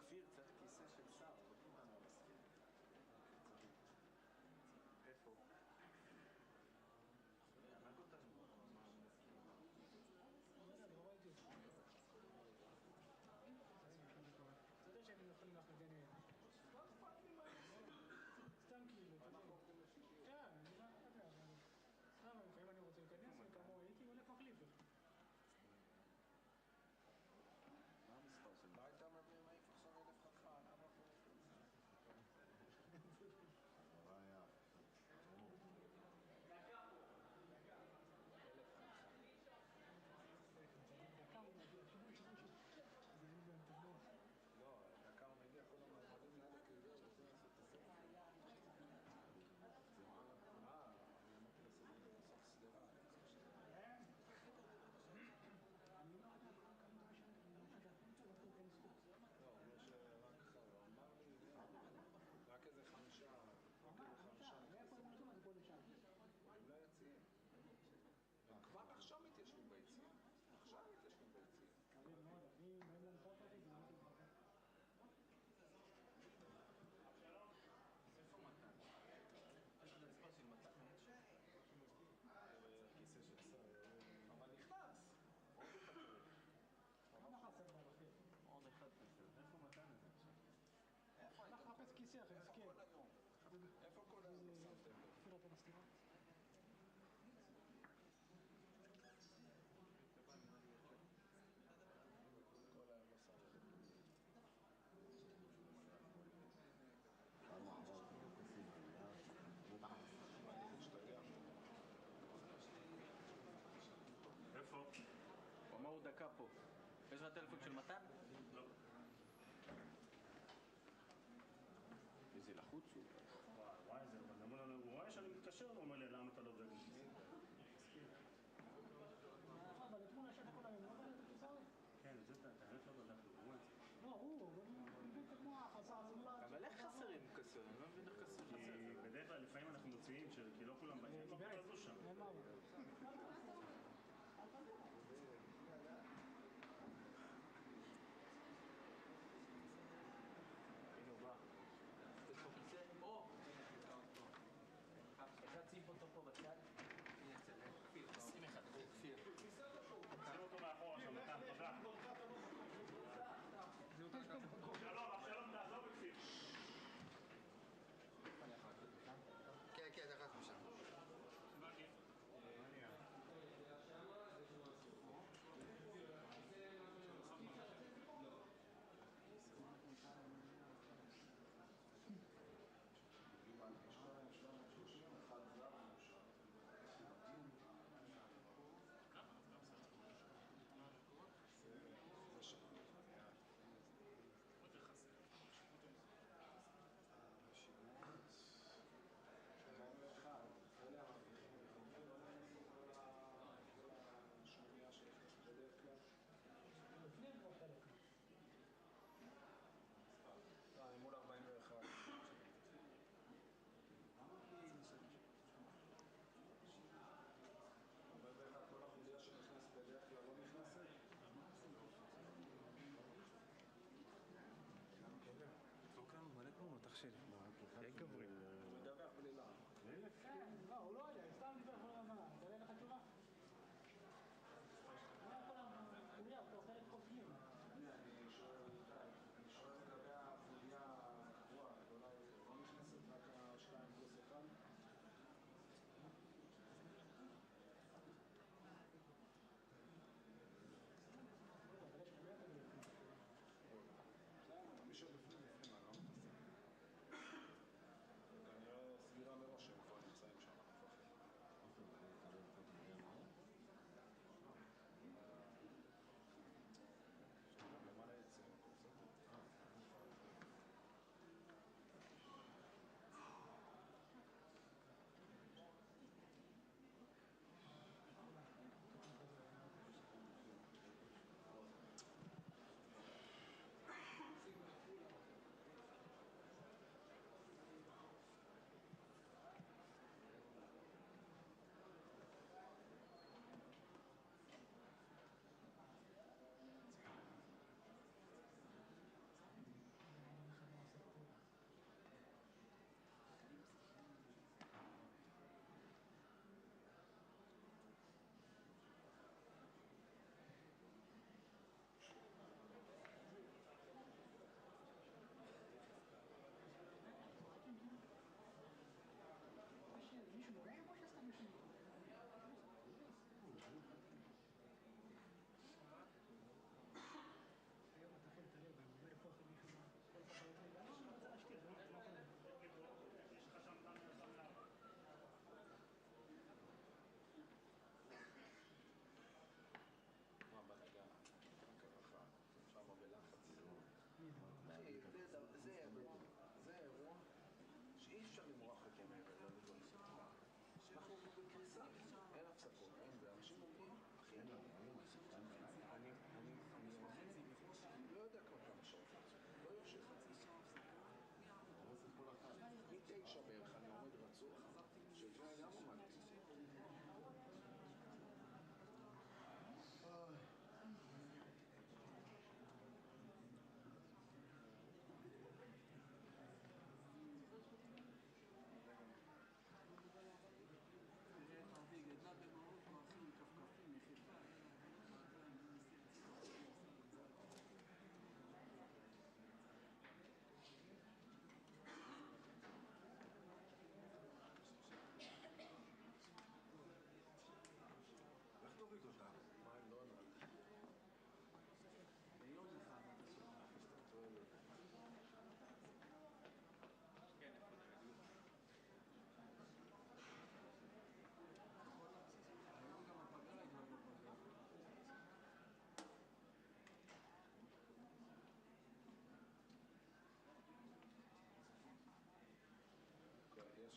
כפיר צריך כיסא של שר, לא כולנו מסכים. איפה? רק אותנו, מה מסכים? לא ראיתי את זה. אתה יודע שהם יכולים להחליט ביניהם. סתם כאילו, אתה יודע. כן, אני לא יודע, אבל... סתם, לפעמים אני רוצה להיכנס וכמו הייתי הולך מחליף. מה המספר של מה הייתה מבין מעיף עכשיו 1,000 חלפה? למה פה? בעיה. לא, דקה הוא מגיע, כל המעמדים לילה כאילו, רוצים לעשות את הסרט. זה מה? אני אמרתי לסרט, בסוף סדרה. לא, הוא אומר שרק חר, הוא אמר לי, רק איזה 5, אולי יציאים. כבר עכשיו מתיישבים ביציאים. עכשיו מתיישבים ביציאים. איפה מתן? יש את המספר של מתן, אין שם? כיסא של שר, אבל נכנס! עוד אחד צריך. עוד אחד חסר. איפה מתן הזה עכשיו? איפה היית? אנחנו נחפש כיסא אחר, איפה כל היום? איפה כל היום לא שמתם לו? אפילו אתה מסתירה. כל היום לא שמתם לו. איפה? הוא אמר הוא דקה פה. יש לך טלפון של מתן? לא. איזה לחוץ הוא. וואי, זה אמרו לנו, הוא רואה שאני מתקשר, הוא אומר לי, למה אתה לא דואג לי? אבל אתמול ישב כל היום, לא בא את הכיסא? כן, זה אתה האמת לא בדקנו, הוא את זה. לא, הוא כמו החסר, אבל איך חסרים כסר? אני לא מבין איך כסר חסר. כי בדרך כלל לפעמים אנחנו מוציאים, כי לא כולם באים, לא כולם עזו שם. אין מה הוא. הנה הוא בא. יש פה כיסא? או! אחד שים פה טוב.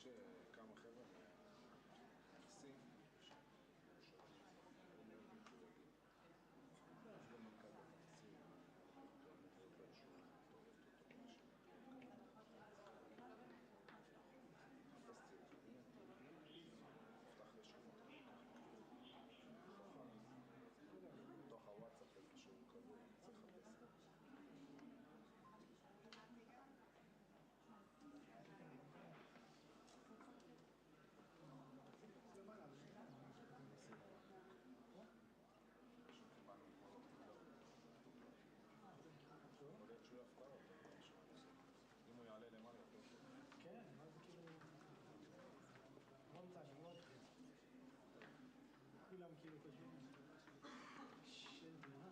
יש כמה חבר'ה מהנכסים בתוך הוואטסאפ איזשהו קבוע, צריך לחפש. אם הוא יעלה למעלה יותר טוב. כן, מה זה כאילו... לא מצא שם, לא התחיל. כולם כאילו כותבים של בנה,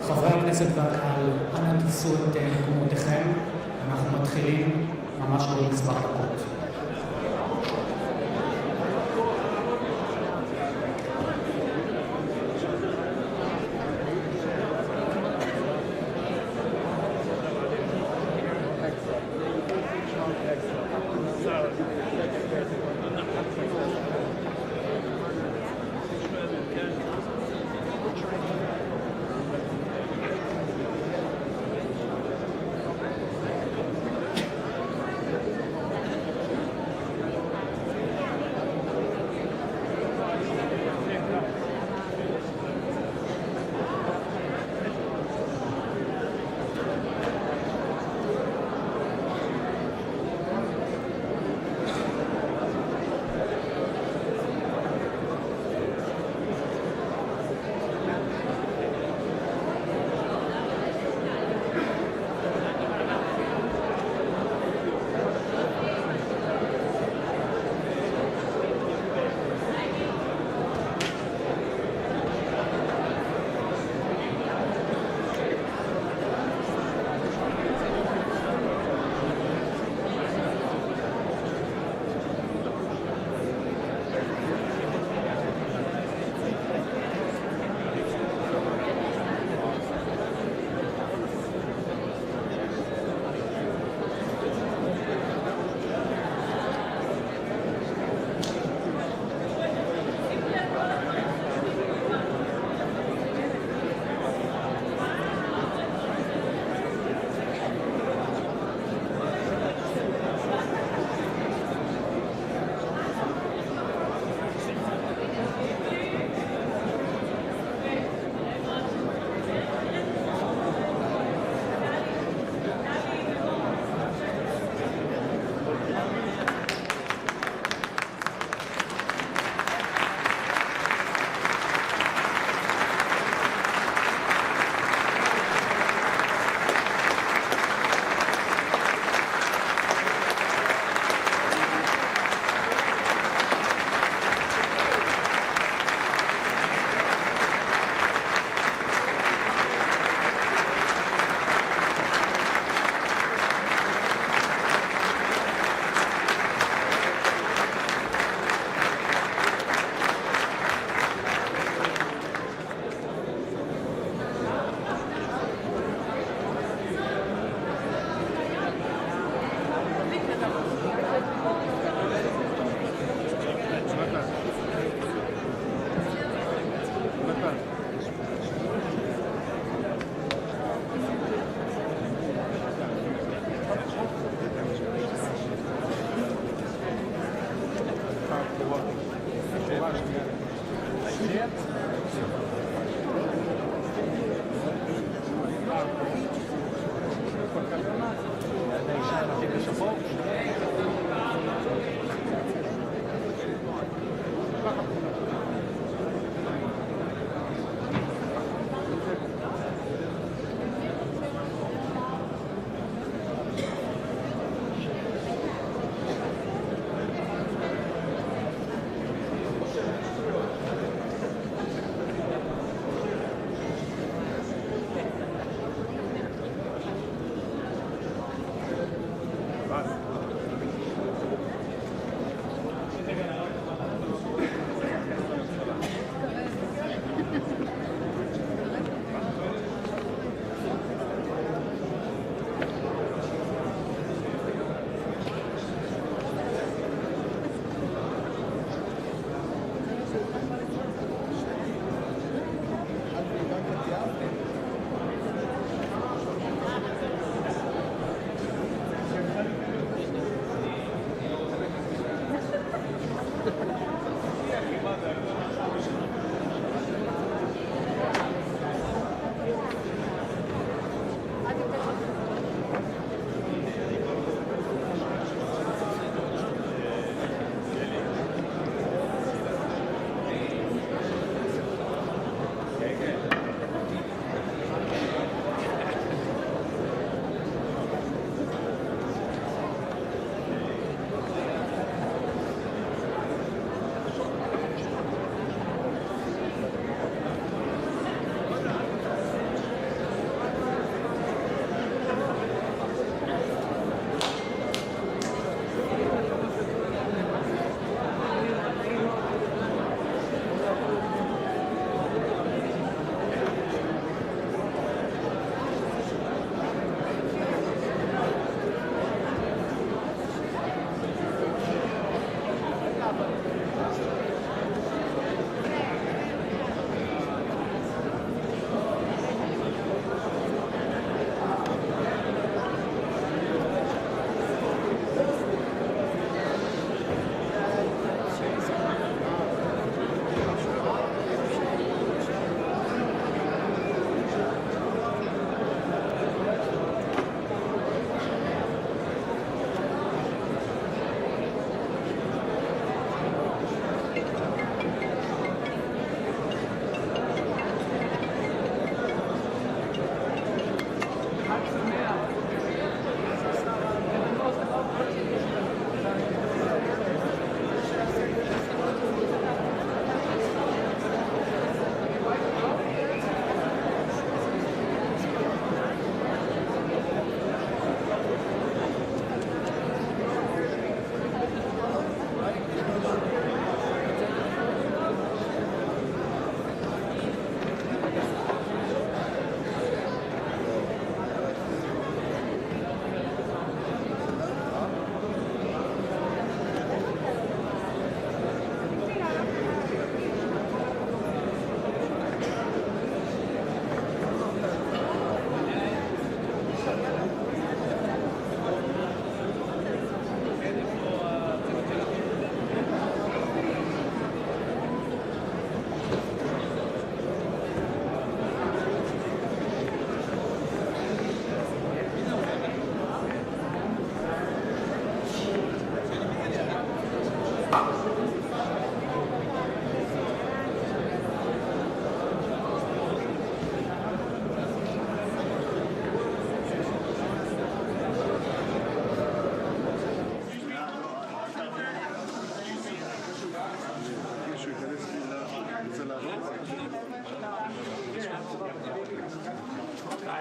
חברי הכנסת והקהל, אנא תפסו את מקומותיכם. אנחנו מתחילים ממש בעוד מספר דקות.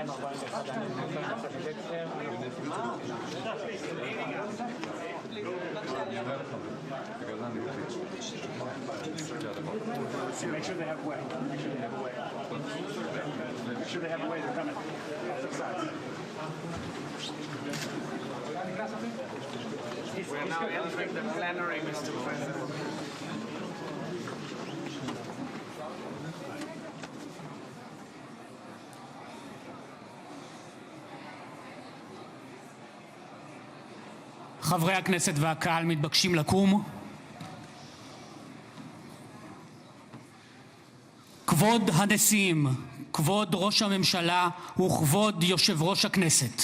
Make sure they have way. Make sure they have a way. Make sure they have a way. They're coming. Six sides. We are now entering the plenary, Mr. President. חברי הכנסת והקהל מתבקשים לקום. כבוד הנשיאים, כבוד ראש הממשלה וכבוד יושב ראש הכנסת.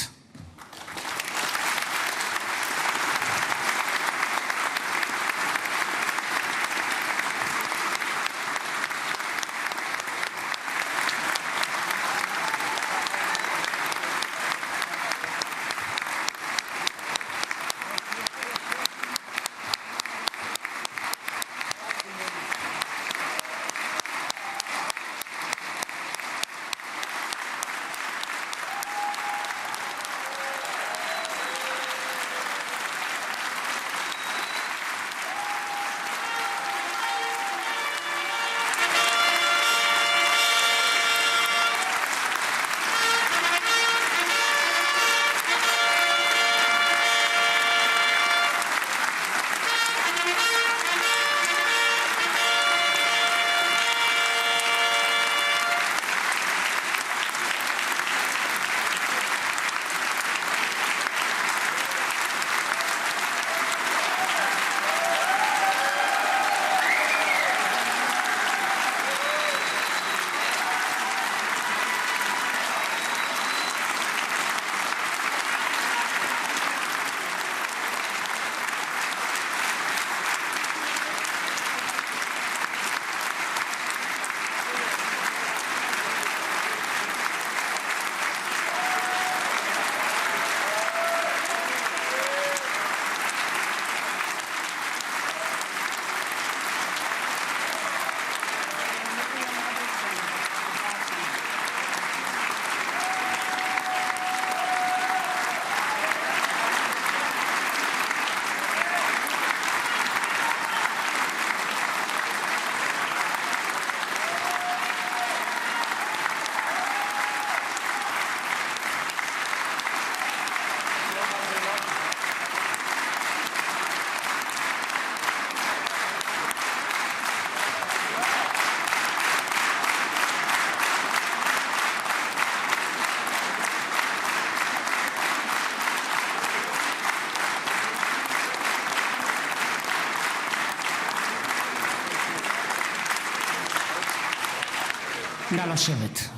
נא לשבת.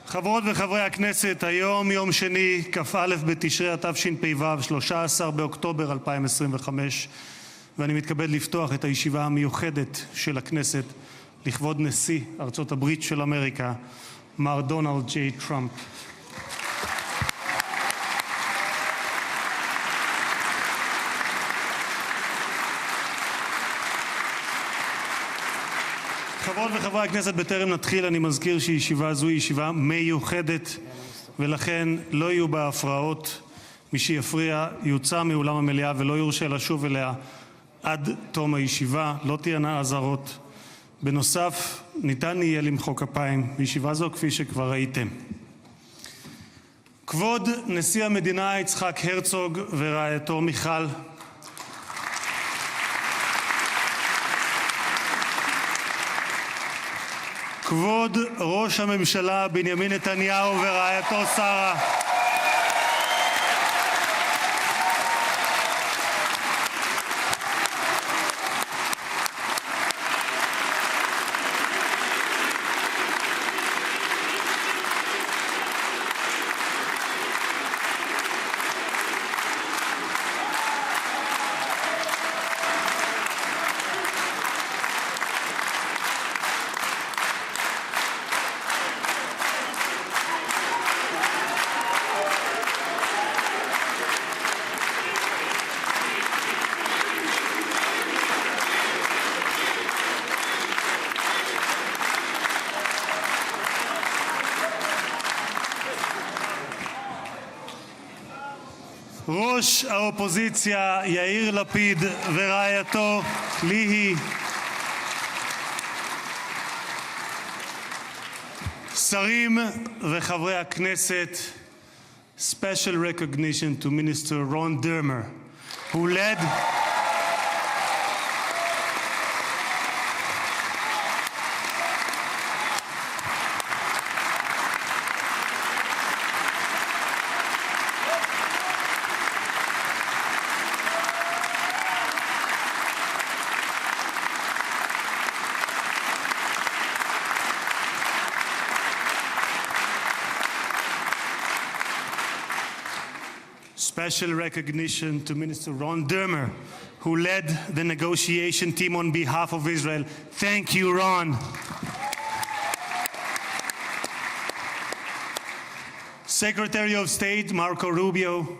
חברות וחברי הכנסת, היום יום שני, כ"א בתשרי התשפ"ו, 13 באוקטובר 2025, ואני מתכבד לפתוח את הישיבה המיוחדת של הכנסת לכבוד נשיא ארצות הברית של אמריקה, מר דונלד ג'יי טראמפ. חברות וחברי הכנסת, בטרם נתחיל אני מזכיר שישיבה זו היא ישיבה מיוחדת ולכן לא יהיו בה הפרעות. מי שיפריע יוצא מאולם המליאה ולא יורשה לשוב אליה עד תום הישיבה. לא תהיינה אזהרות. בנוסף, ניתן יהיה למחוא כפיים בישיבה זו כפי שכבר ראיתם. כבוד נשיא המדינה יצחק הרצוג ורעייתו מיכל, כבוד ראש הממשלה בנימין נתניהו ורעייתו שרה, ראש האופוזיציה יאיר לפיד ורעייתו ליהי, שרים וחברי הכנסת, special recognition to Minister Ron Dermer, who led special recognition to Minister Ron Dermer, who led the negotiation team on behalf of Israel. Thank you, Ron. Secretary of State Marco Rubio,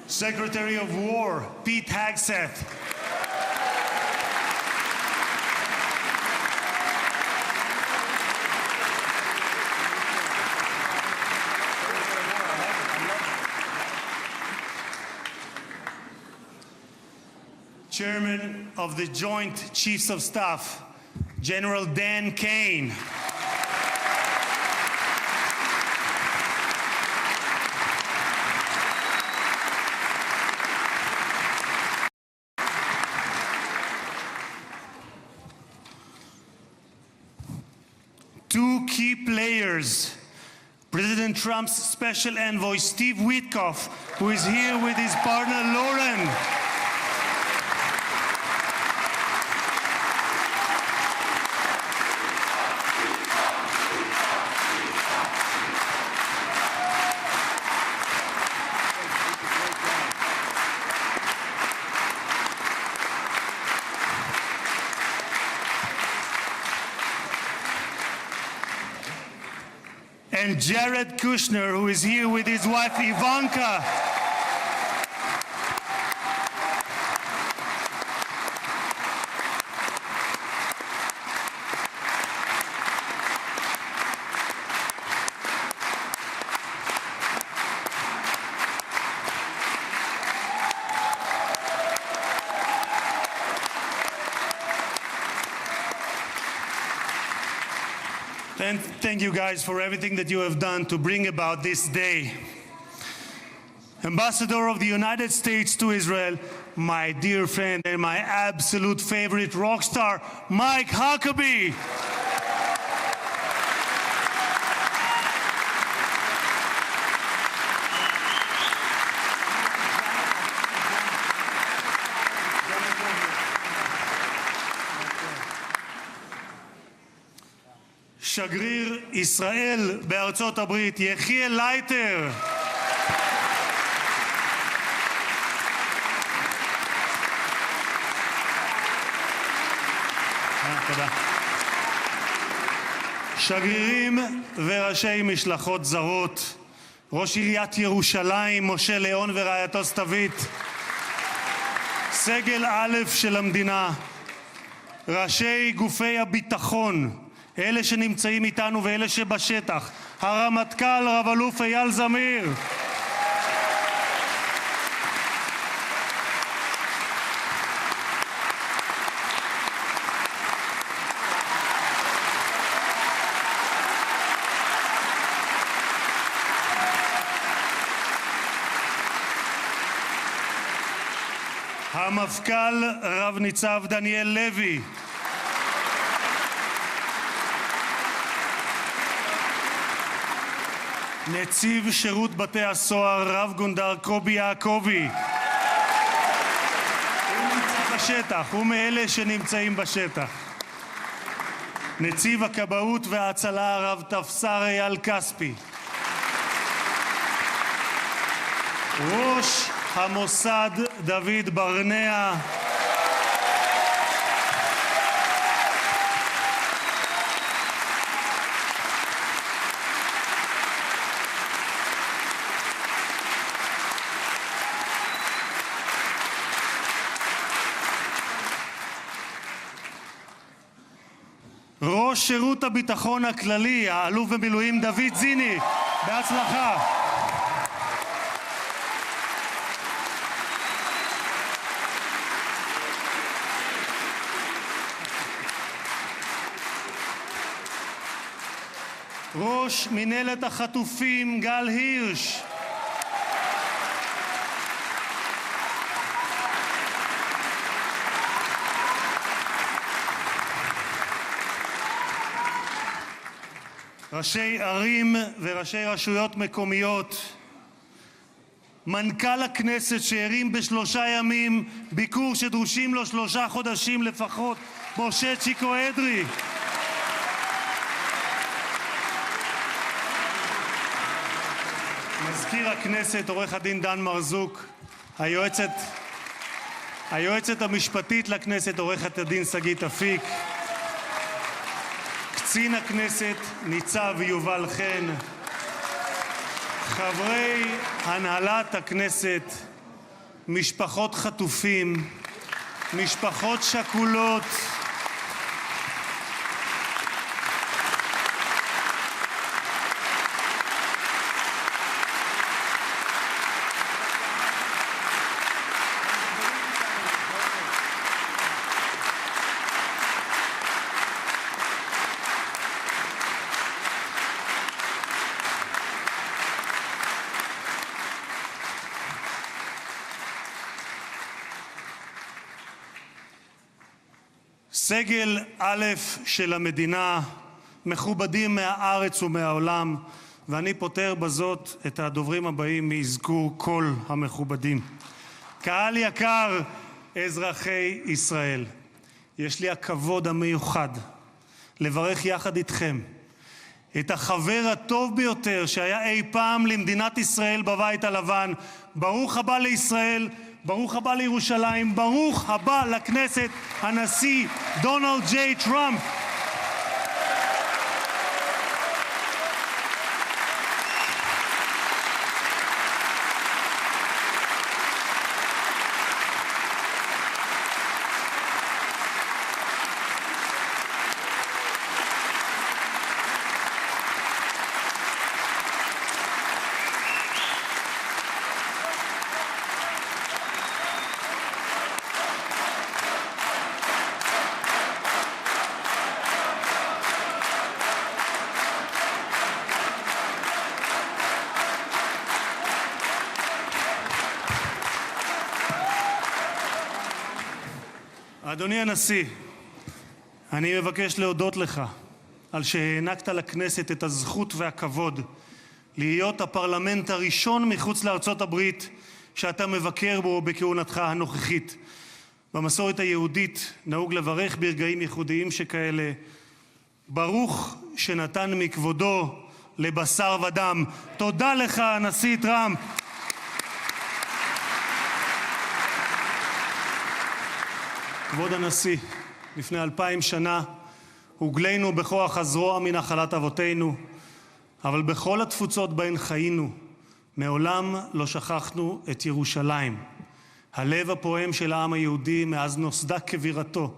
Secretary of War Pete Hegseth, Chairman of the Joint Chiefs of Staff General Dan Kane, two key players, President Trump's special envoy Steve Witkoff, who is here with his partner Lauren, and Jared Kushner, who is here with his wife Ivanka. And thank you guys for everything that you have done to bring about this day. Ambassador of the United States to Israel, my dear friend and my absolute favorite rock star, Mike Huckabee. שגריר ישראל בארצות הברית, יחיאל לייטר. תודה. שגרירים וראשי משלחות זרות, ראש עיריית ירושלים, משה ליאון ורעייתו סתווית, סגל א' של המדינה, ראשי גופי הביטחון, אלה שנמצאים איתנו ואלה שבשטח, הרמטכ"ל רב אלוף אייל זמיר, המפכ"ל רב ניצב דניאל לוי, נציב שירות בתי הסוהר רב גונדר קובי יעקבי, הוא נמצא בשטח, הוא מאלה שנמצאים בשטח, נציב הכבאות וההצלה רב תפסר אייל כספי, ראש המוסד דוד ברנע, ראש שירות הביטחון הכללי, האלוף במילואים דוד זיני, בהצלחה. ראש מנהלת החטופים גל הירש, ראשי ערים וראשי רשויות מקומיות, מנכ"ל הכנסת שהרים ב3 ימים ביקור שדרושים לו 3 חודשים לפחות, משה צ'יקו אדרי, מזכיר הכנסת עורך הדין דן מרזוק, היועצת המשפטית לכנסת עורכת הדין שגית אפיק, קצין הכנסת ניצב יובל חן, חברי הנהלת הכנסת, משפחות חטופים, משפחות שכולות, סגל א' של המדינה, מכובדים מהארץ ומהעולם, ואני פותר בזאת את הדוברים הבאים מאזכור כל המכובדים. קהל יקר, אזרחי ישראל, יש לי הכבוד המיוחד לברך יחד איתכם את החבר הטוב ביותר שהיה אי פעם למדינת ישראל בבית הלבן. ברוך הבא לישראל, ברוך הבא לירושלים, ברוך הבא לכנסת, הנשיא דונלד ג'יי טראמפ. אדוני הנשיא, אני מבקש להודות לך על שהענקת לכנסת את הזכות והכבוד להיות הפרלמנט הראשון מחוץ לארצות הברית שאתה מבקר בו בכהונתך הנוכחית. במסורת היהודית נהוג לברך ברגעים ייחודיים שכאלה, ברוך שנתן מכבודו לבשר ודם. תודה לך, הנשיא טראמפ. כבוד הנשיא, לפני 2000 שנה הוגלינו בכוח הזרוע מנחלת אבותינו, אבל בכל התפוצות בהן חיינו, מעולם לא שכחנו את ירושלים, הלב הפועם של העם היהודי מאז נוסדה כבירתו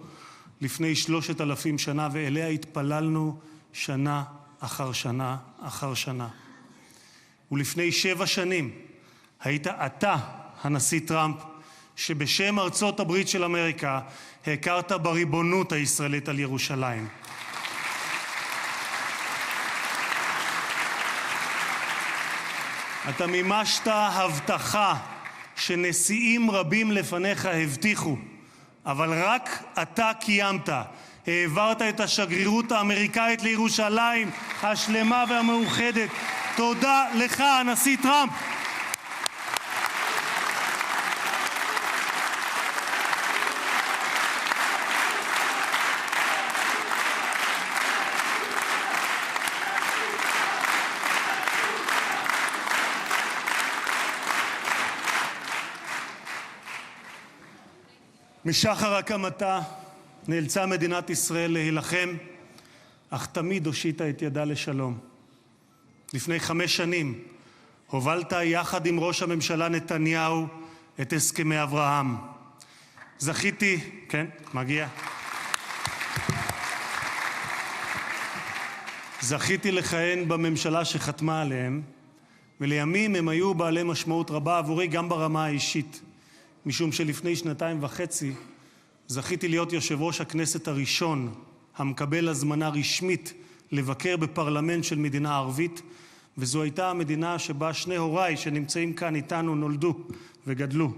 לפני 3,000 שנה, ואליה התפללנו שנה אחר שנה אחר שנה. ולפני 7 שנים היית אתה, הנשיא טראמפ, שבשם ארצות הברית של אמריקה הכרת בריבונות הישראלית על ירושלים. אתה מימשת הבטחה שנשיאים רבים לפניך הבטיחו, אבל רק אתה קיימת. העברת את השגרירות האמריקאית לירושלים השלמה והמאוחדת. תודה לך, הנשיא טראמפ. משחר הקמתה נאלצה מדינת ישראל להילחם, אך תמיד הושיטה את ידה לשלום. לפני 5 שנים הובלת יחד עם ראש הממשלה נתניהו את הסכמי אברהם. זכיתי, כן, מגיע. זכיתי לכהן בממשלה שחתמה עליהם, ולימים הם היו בעלי משמעות רבה עבורי גם ברמה האישית, משום שלפני 2.5 זכיתי להיות יושב ראש הכנסת הראשון המקבל הזמנה רשמית לבקר בפרלמנט של מדינה ערבית, וזו הייתה המדינה שבה שני הוריי שנמצאים כאן איתנו נולדו וגדלו,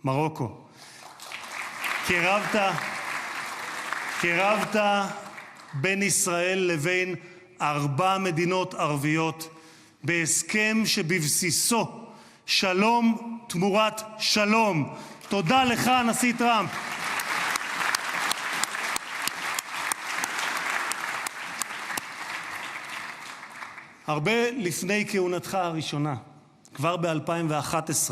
מרוקו. קרבת בין ישראל לבין 4 מדינות ערביות בהסכם שבבסיסו שלום תמורת שלום. תודה לך, הנשיא טראמפ. הרבה לפני כהונתך הראשונה, כבר ב-2011,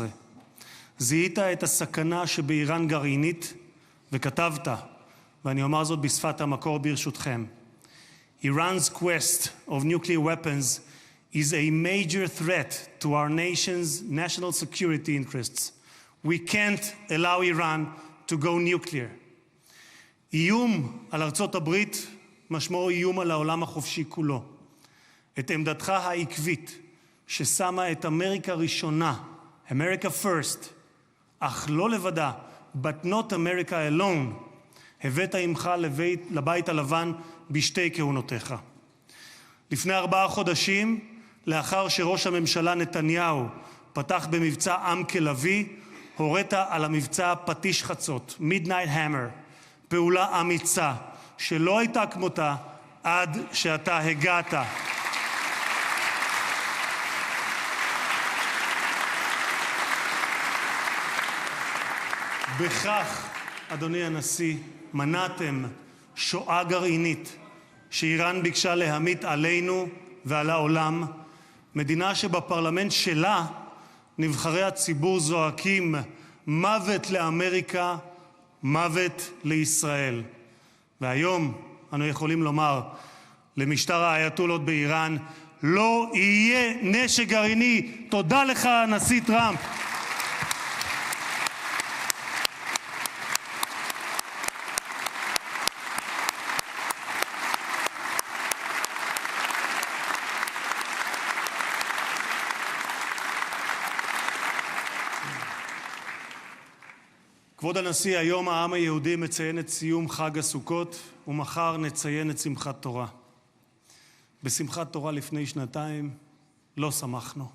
זיהית את הסכנה שבאיראן גרעינית וכתבת, ואני אומר זאת בשפת המקור ברשותכם. Iran's quest of nuclear weapons is a major threat to our nation's national security interests. We can't allow Iran to go nuclear. איום על ארצות הברית משמעו איום על העולם החופשי כולו. את עמדתך העקבית ששמה את אמריקה ראשונה, America first, אך לא לבדה, but not America alone, הבאת עמך לבית הלבן בשתי כהונותיך. לפני 4 חודשים, לאחר שראש הממשלה נתניהו פתח במבצע עם כלביא, הורית על המבצע פטיש חצות, Midnight Hammer, פעולה אמיצה שלא הייתה כמותה עד שאתה הגעת. בכך, אדוני הנשיא, מנעתם שואה גרעינית שאיראן ביקשה להמיט עלינו ועל העולם, מדינה שבפרלמנט שלה נבחרי הציבור זועקים מוות לאמריקה, מוות לישראל. והיום אנו יכולים לומר למשטר האייתולות באיראן, לא יהיה נשק גרעיני. תודה לך, הנשיא טראמפ. כבוד הנשיא, היום העם היהודי מציין את סיום חג הסוכות, ומחר נציין את שמחת תורה. בשמחת תורה לפני 2 לא שמחנו.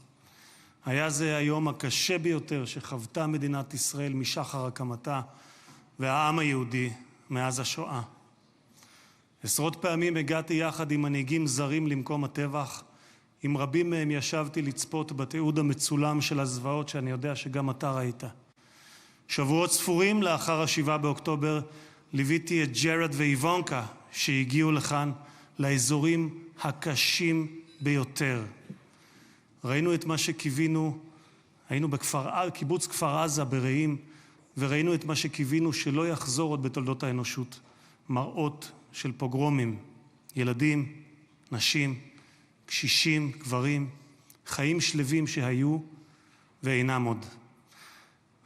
היה זה היום הקשה ביותר שחוותה מדינת ישראל משחר הקמתה, והעם היהודי מאז השואה. עשרות פעמים הגעתי יחד עם מנהיגים זרים למקום הטבח, עם רבים מהם ישבתי לצפות בתיעוד המצולם של הזוועות שאני יודע שגם אתה ראית. שבועות ספורים לאחר 7 באוקטובר ליוויתי את ג'רד ואיוונקה שהגיעו לכאן לאזורים הקשים ביותר. ראינו את מה שקיווינו, היינו קיבוץ כפר עזה ברעים, וראינו את מה שקיווינו שלא יחזור עוד בתולדות האנושות. מראות של פוגרומים, ילדים, נשים, קשישים, גברים, חיים שלווים שהיו ואינם עוד.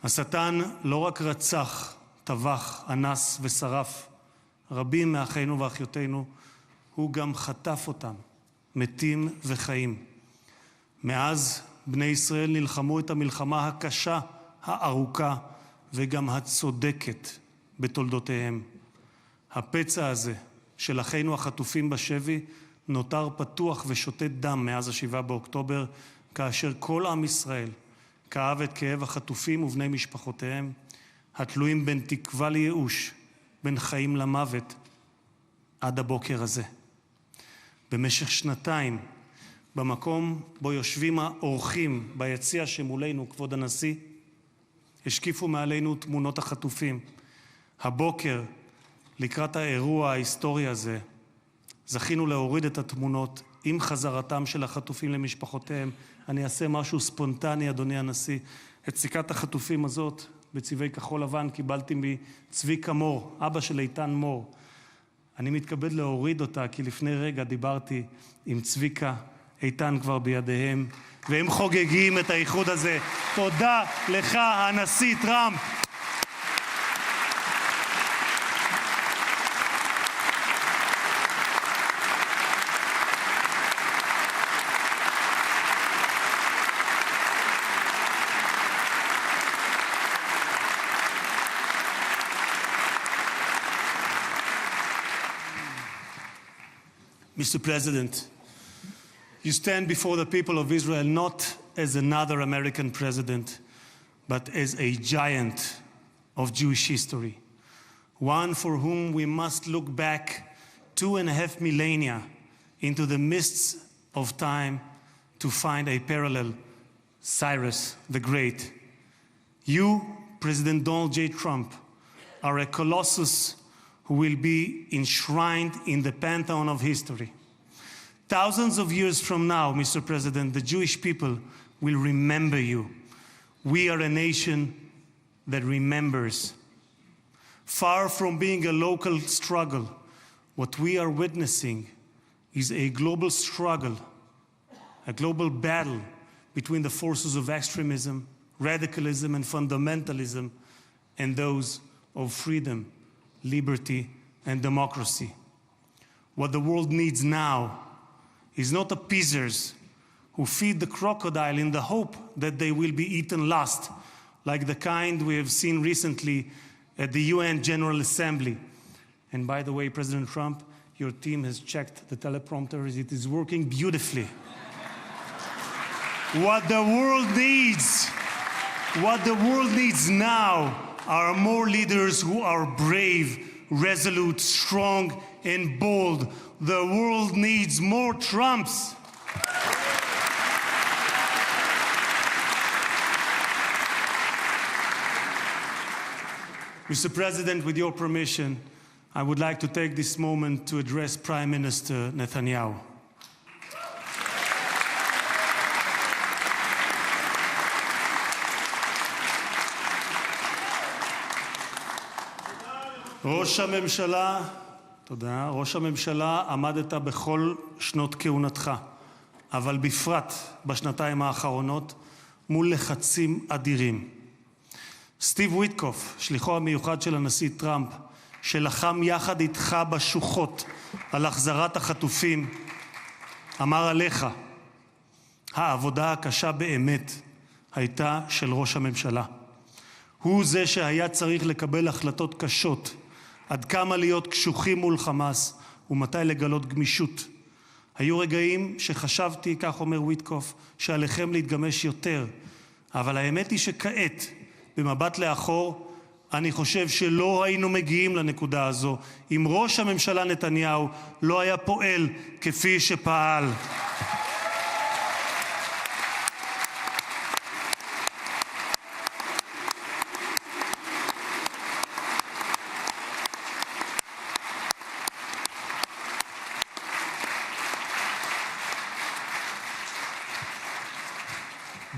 השטן לא רק רצח, טבח, אנס ושרף רבים מאחינו ואחיותינו, הוא גם חטף אותם, מתים וחיים. מאז בני ישראל נלחמו את המלחמה הקשה, הארוכה וגם הצודקת בתולדותיהם. הפצע הזה של אחינו החטופים בשבי נותר פתוח ושותת דם מאז 7 באוקטובר, כאשר כל עם ישראל כאב את כאב החטופים ובני משפחותיהם, התלויים בין תקווה לייאוש, בין חיים למוות, עד הבוקר הזה. במשך 2, במקום בו יושבים האורחים ביציע שמולנו, כבוד הנשיא, השקיפו מעלינו תמונות החטופים. הבוקר, לקראת האירוע ההיסטורי הזה, זכינו להוריד את התמונות עם חזרתם של החטופים למשפחותיהם. אני אעשה משהו ספונטני, אדוני הנשיא. את סיכת החטופים הזאת, בצבעי כחול לבן, קיבלתי מצביקה מור, אבא של איתן מור. אני מתכבד להוריד אותה, כי לפני רגע דיברתי עם צביקה, איתן כבר בידיהם, והם חוגגים את האיחוד הזה. תודה לך, הנשיא טראמפ. Mr. President, you stand before the people of Israel not as another American president, but as a giant of Jewish history, one for whom we must look back 2.5 millennia into the mists of time to find a parallel, Cyrus the Great. You, President Donald J. Trump, are a colossus who will be enshrined in the pantheon of history. Thousands of years from now, Mr. President, the Jewish people will remember you. We are a nation that remembers. Far from being a local struggle, what we are witnessing is a global struggle, a global battle between the forces of extremism, radicalism, and fundamentalism, and those of freedom, liberty, and democracy. What the world needs now is not appeasers who feed the crocodile in the hope that they will be eaten last, like the kind we have seen recently at the UN General Assembly. And by the way, President Trump, your team has checked the teleprompter. It is working beautifully. What the world needs now are more leaders who are brave, resolute, strong, and bold. The world needs more Trumps. Mr. President, with your permission, I would like to take this moment to address Prime Minister Netanyahu. ראש הממשלה, עמדת בכל שנות כהונתך, אבל בפרט בשנתיים האחרונות מול לחצים אדירים. סטיב ויטקוף, שליחו המיוחד של הנשיא טראמפ, שלחם יחד איתך בשוחות על החזרת החטופים, אמר עליך, העבודה הקשה באמת הייתה של ראש הממשלה. הוא זה שהיה צריך לקבל החלטות קשות, עד כמה להיות קשוחים מול חמאס ומתי לגלות גמישות. היו רגעים שחשבתי, כך אומר ויטקוף, שעליכם להתגמש יותר, אבל האמת היא שכעת, במבט לאחור, אני חושב שלא היינו מגיעים לנקודה הזו אם ראש הממשלה נתניהו לא היה פועל כפי שפעל.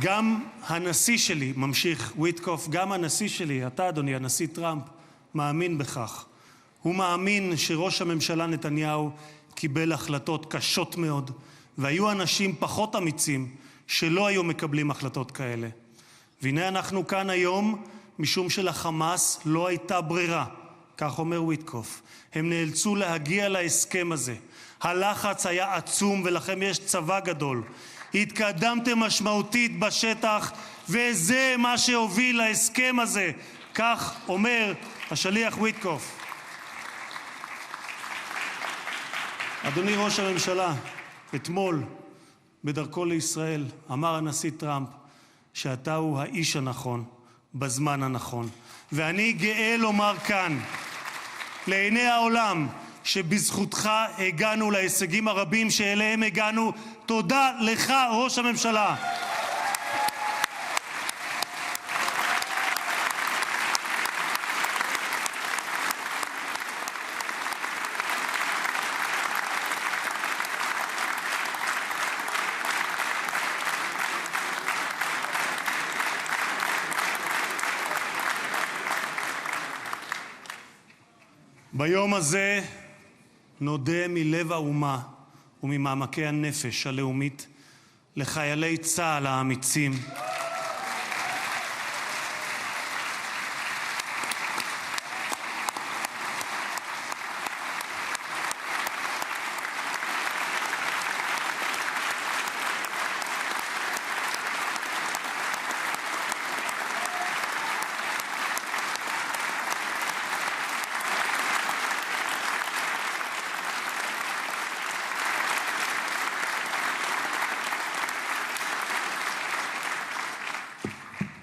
גם הנשיא שלי, ממשיך ויטקוף, גם הנשיא שלי, אתה אדוני, הנשיא טראמפ, מאמין בכך. הוא מאמין שראש הממשלה נתניהו קיבל החלטות קשות מאוד, והיו אנשים פחות אמיצים שלא היו מקבלים החלטות כאלה. והנה אנחנו כאן היום, משום שלחמאס לא הייתה ברירה, כך אומר ויטקוף. הם נאלצו להגיע להסכם הזה. הלחץ היה עצום ולכם יש צבא גדול. התקדמתם משמעותית בשטח, וזה מה שהוביל להסכם הזה. כך אומר השליח ויטקוף. אדוני ראש הממשלה, אתמול בדרכו לישראל אמר הנשיא טראמפ שאתה הוא האיש הנכון בזמן הנכון. ואני גאה לומר כאן לעיני העולם שבזכותך הגענו להישגים הרבים שאליהם הגענו. תודה לך, ראש הממשלה. ביום הזה נודה מלב האומה וממעמקי הנפש הלאומית לחיילי צה"ל האמיצים,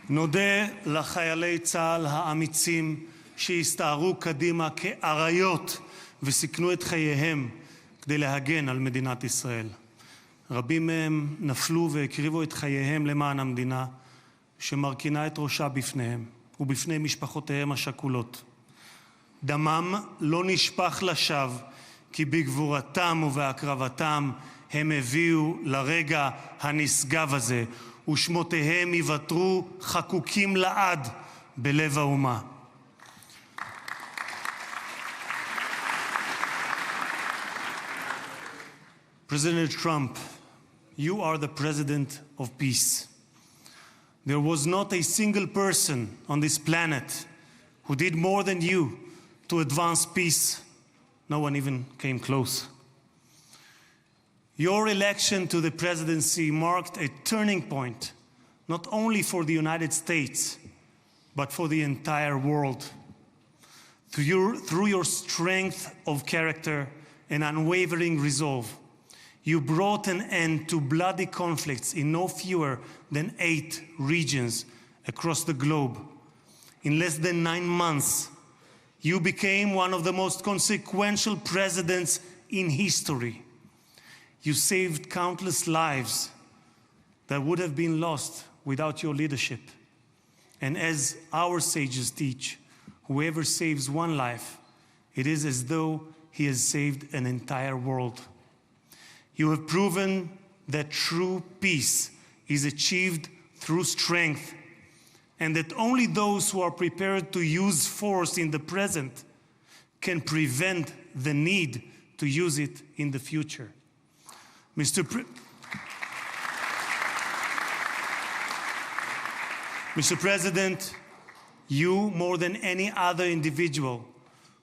נודה לחיילי צה"ל האמיצים שהסתערו קדימה כאריות וסיכנו את חייהם כדי להגן על מדינת ישראל. רבים מהם נפלו והקריבו את חייהם למען המדינה שמרכינה את ראשה בפניהם ובפני משפחותיהם השכולות. דמם לא נשפך לשווא, כי בגבורתם ובהקרבתם הם הביאו לרגע הנשגב הזה, ושמותיהם יוותרו חקוקים לעד בלב האומה. President Trump, you are the president of peace. There was not a single person on this planet who did more than you to advance peace. No one even came close. Your election to the presidency marked a turning point, not only for the United States, but for the entire world. Through your strength of character and unwavering resolve, you brought an end to bloody conflicts in no fewer than 8 regions across the globe. In less than 9 months, you became one of the most consequential presidents in history. You saved countless lives that would have been lost without your leadership. And as our sages teach, whoever saves one life, it is as though he has saved an entire world. You have proven that true peace is achieved through strength, and that only those who are prepared to use force in the present can prevent the need to use it in the future. Mr. President, you, more than any other individual,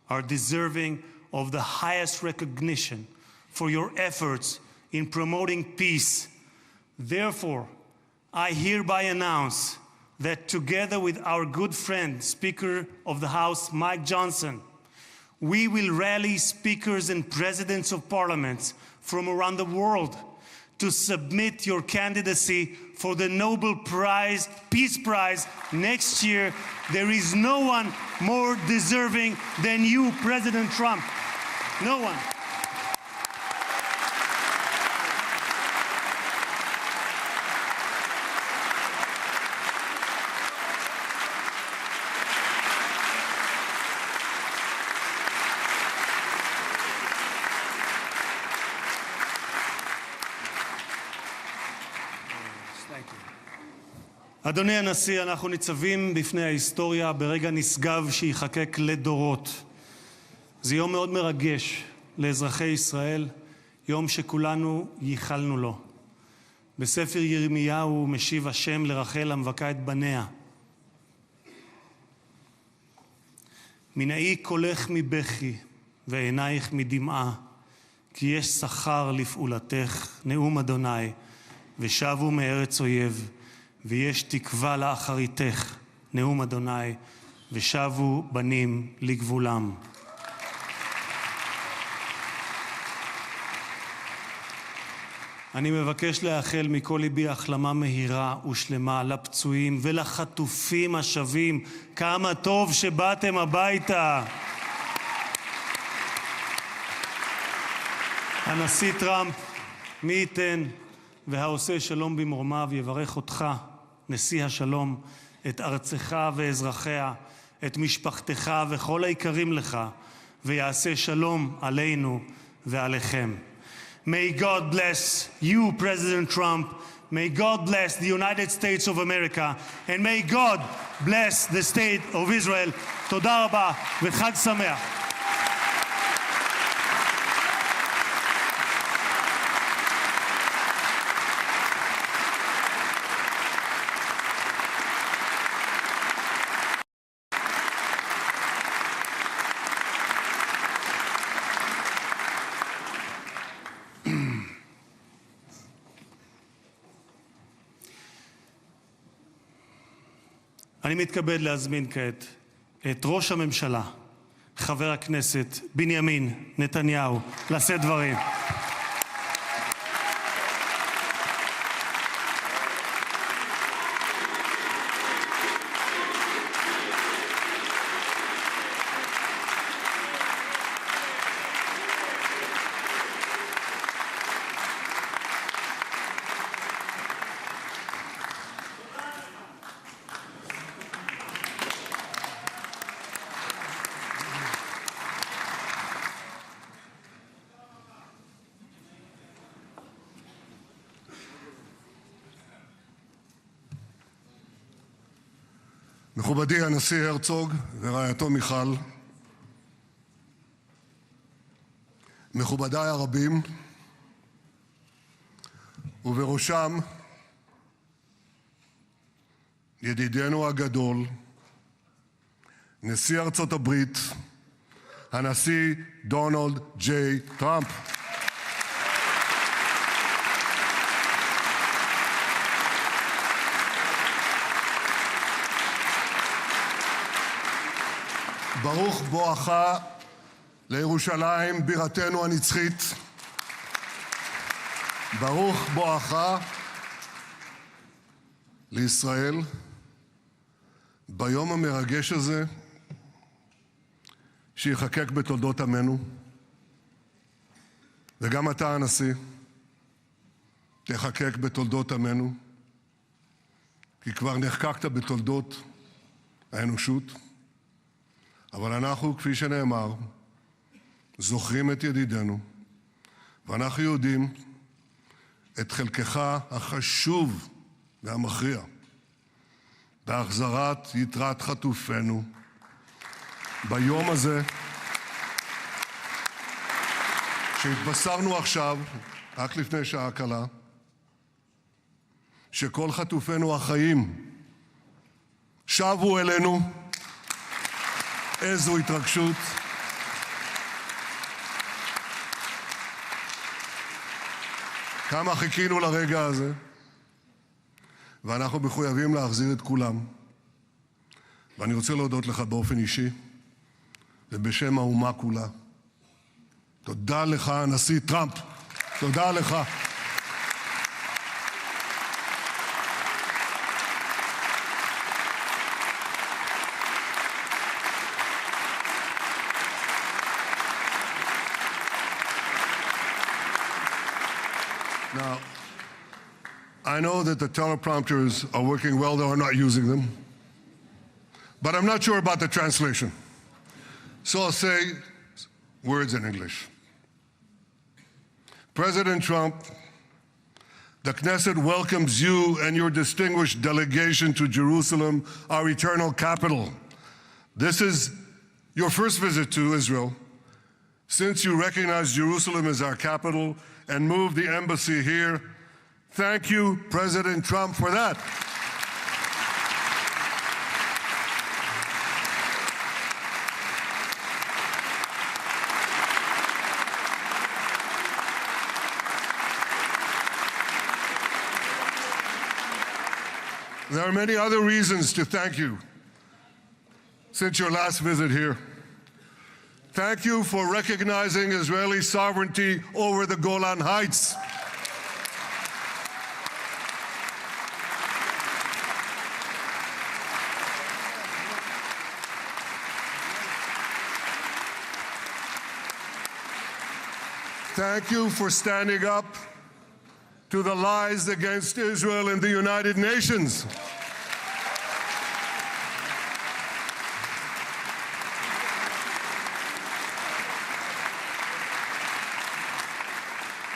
are deserving of the highest recognition for your efforts in promoting peace. Therefore, I hereby announce that together with our good friend, Speaker of the House, Mike Johnson, we will rally speakers and presidents of parliaments from around the world to submit your candidacy for the Nobel Prize, Peace Prize next year. There is no one more deserving than you, President Trump. No one. אדוני הנשיא, אנחנו ניצבים בפני ההיסטוריה ברגע נשגב שיחקק לדורות. זה יום מאוד מרגש לאזרחי ישראל, יום שכולנו ייחלנו לו. בספר ירמיהו משיב השם לרחל המבכה את בניה. מנעי קולך מבכי ועינייך מדמעה, כי יש שכר לפעולתך, נאום אדוני, ושבו מארץ אויב. ויש תקווה לאחריתך, נאום אדוני, ושבו בנים לגבולם. אני מבקש לאחל מכל ליבי החלמה מהירה ושלמה לפצועים ולחטופים השבים. כמה טוב שבאתם הביתה. הנשיא טראמפ, מי ייתן והעושה שלום במרומיו יברך אותך, נשיא השלום, את ארצך ואזרחיה, את משפחתך וכל היקרים לך, ויעשה שלום עלינו ועליכם. May God bless you, President Trump. May God bless the United States of America. And may God bless the state of Israel. תודה רבה וחג שמח. אני מתכבד להזמין כעת את ראש הממשלה, חבר הכנסת בנימין נתניהו, לשאת דברים. מכובדי הנשיא הרצוג ורעייתו מיכל, מכובדיי הרבים, ובראשם ידידנו הגדול, נשיא ארצות הברית, הנשיא דונלד ג'יי טראמפ. ברוך בואך לירושלים בירתנו הנצחית. ברוך בואך לישראל ביום המרגש הזה שיחקק בתולדות עמנו. וגם אתה הנשיא תחקק בתולדות עמנו, כי כבר נחקקת בתולדות האנושות. אבל אנחנו, כפי שנאמר, זוכרים את ידידנו, ואנחנו יודעים את חלקך החשוב והמכריע בהחזרת יתרת חטופינו ביום הזה שהתבשרנו עכשיו, רק לפני שעה קלה, שכל חטופינו החיים שבו אלינו. איזו התרגשות. כמה חיכינו לרגע הזה, ואנחנו מחויבים להחזיר את כולם. ואני רוצה להודות לך באופן אישי ובשם האומה כולה. תודה לך, הנשיא טראמפ. תודה לך. Now, I know that the teleprompters are working well, though I'm not using them. But I'm not sure about the translation. So I'll say words in English. President Trump, the Knesset welcomes you and your distinguished delegation to Jerusalem, our eternal capital. This is your first visit to Israel since you recognize Jerusalem as our capital and moved the embassy here. Thank you, President Trump, for that. There are many other reasons to thank you since your last visit here. Thank you for recognizing Israeli sovereignty over the Golan Heights. Thank you for standing up to the lies against Israel in the United Nations.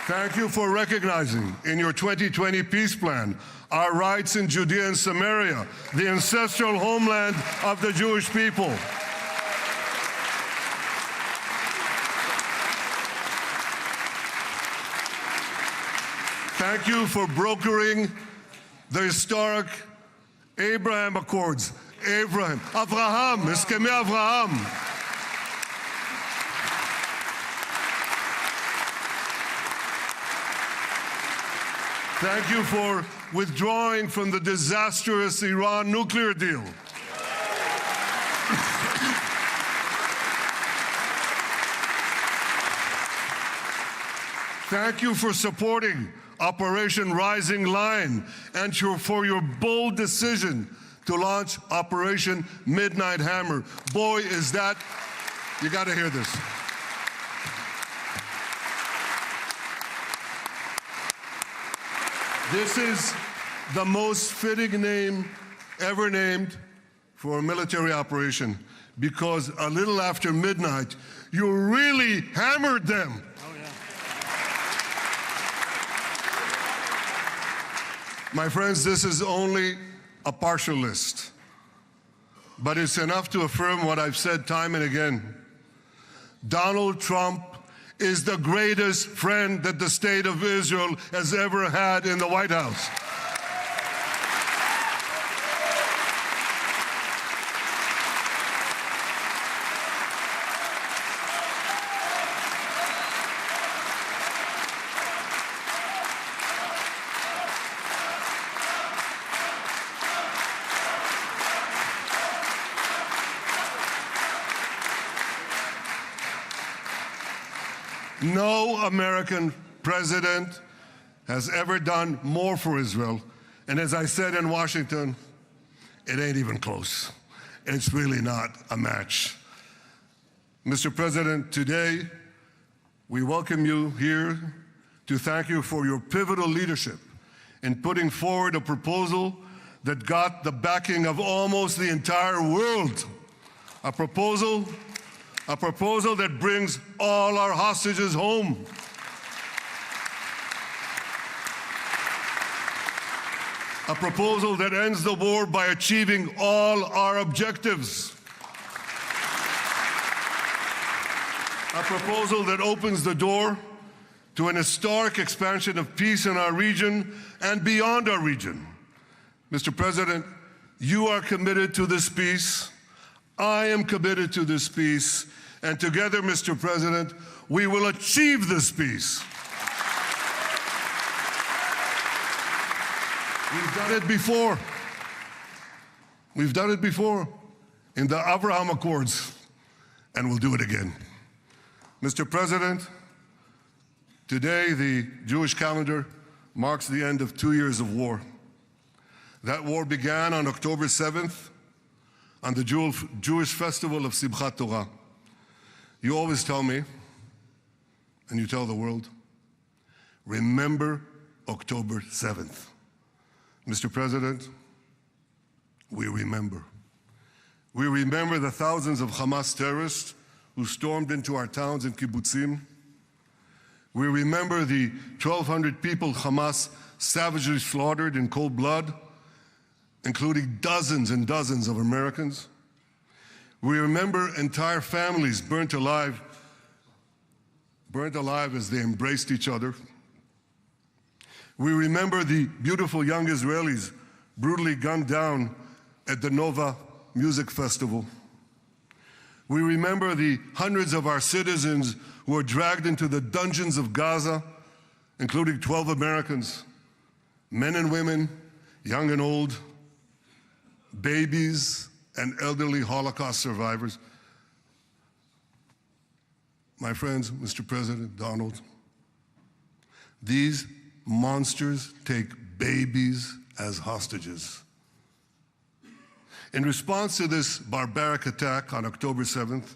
Thank you for recognizing in your 2020 peace plan our rights in Judea and Samaria, the ancestral homeland of the Jewish people. Thank you for brokering the historic Abraham Accords. Abraham, Eskhemei Avraham. Thank you for withdrawing from the disastrous Iran nuclear deal. Thank you for supporting Operation Rising Lion and for your bold decision to launch Operation Midnight Hammer. Boy, is that, you got to hear this. This is the most fitting name ever named for a military operation, because a little after midnight, you really hammered them. My friends, this is only a partial list but it's enough to affirm what I've said time and again. Donald Trump is the greatest friend that the state of Israel has ever had in the White House. No American president has ever done more for Israel. And as I said in Washington, it ain't even close. It's really not a match. Mr. President, today we welcome you here to thank you for your pivotal leadership in putting forward a proposal that got the backing of almost the entire world. A proposal that brings all our hostages home. A proposal that ends the war by achieving all our objectives. A proposal that opens the door to an historic expansion of peace in our region and beyond our region. Mr. President, you are committed to this peace. I am committed to this peace. And together, Mr. President, we will achieve this peace. We've done it before. We've done it before in the Abraham Accords, and we'll do it again. Mr. President, today the Jewish calendar marks the end of 2 years of war. That war began on October 7th on the Jewish festival of Simchat Torah. You always tell me, and you tell the world, remember October 7th. Mr. President, we remember. We remember the thousands of Hamas terrorists who stormed into our towns and kibbutzim. We remember the 1,200 people Hamas savagely slaughtered in cold blood, including dozens and dozens of Americans. We remember entire families burnt alive as they embraced each other. We remember the beautiful young Israelis brutally gunned down at the Nova Music Festival. We remember the hundreds of our citizens who were dragged into the dungeons of Gaza, including 12 Americans, men and women, young and old, babies and elderly Holocaust survivors. My friends, Mr. President, Donald, these monsters take babies as hostages. In response to this barbaric attack on October 7th,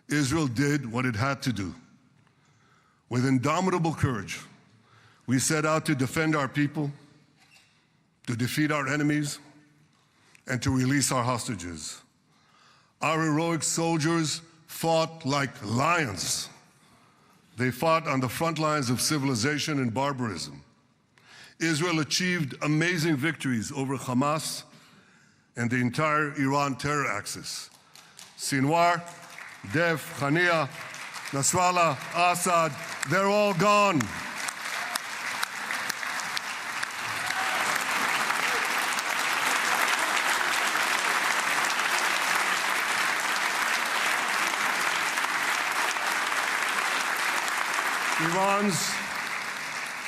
Israel did what it had to do. With indomitable courage, we set out to defend our people, to defeat our enemies, and to release our hostages. Our heroic soldiers fought like lions. They fought on the front lines of civilization and barbarism. Israel achieved amazing victories over Hamas and the entire Iran terror axis. Sinwar, Dev, Hania, Nasrallah, Assad, they're all gone.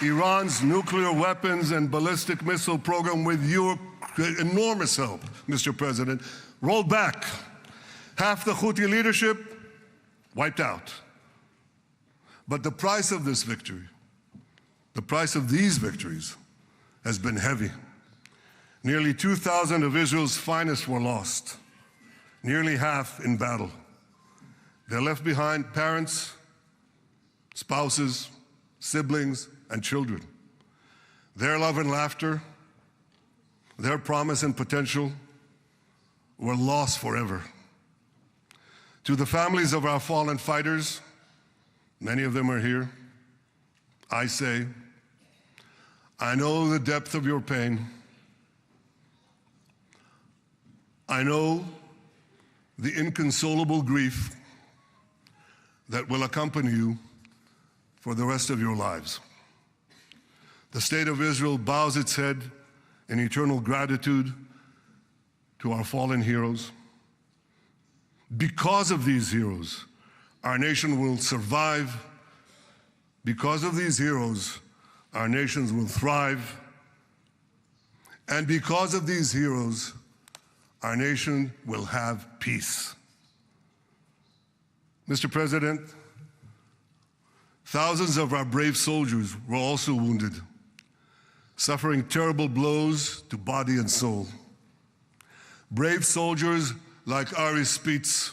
Iran's nuclear weapons and ballistic missile program, with your enormous help, Mr. President, rolled back. Half the Houthi leadership wiped out. But the price of this victory, the price of these victories, has been heavy. Nearly 2,000 of Israel's finest were lost, nearly half in battle. They left behind parents, spouses, siblings, and children. Their love and laughter, their promise and potential were lost forever. To the families of our fallen fighters, many of them are here, I say, I know the depth of your pain. I know the inconsolable grief that will accompany you for the rest of your lives. The state of Israel bows its head in eternal gratitude to our fallen heroes. Because of these heroes, our nation will survive. Because of these heroes, our nations will thrive. And because of these heroes, our nation will have peace. Mr. President, thousands of our brave soldiers were also wounded, suffering terrible blows to body and soul. Brave soldiers like Ari Spitz.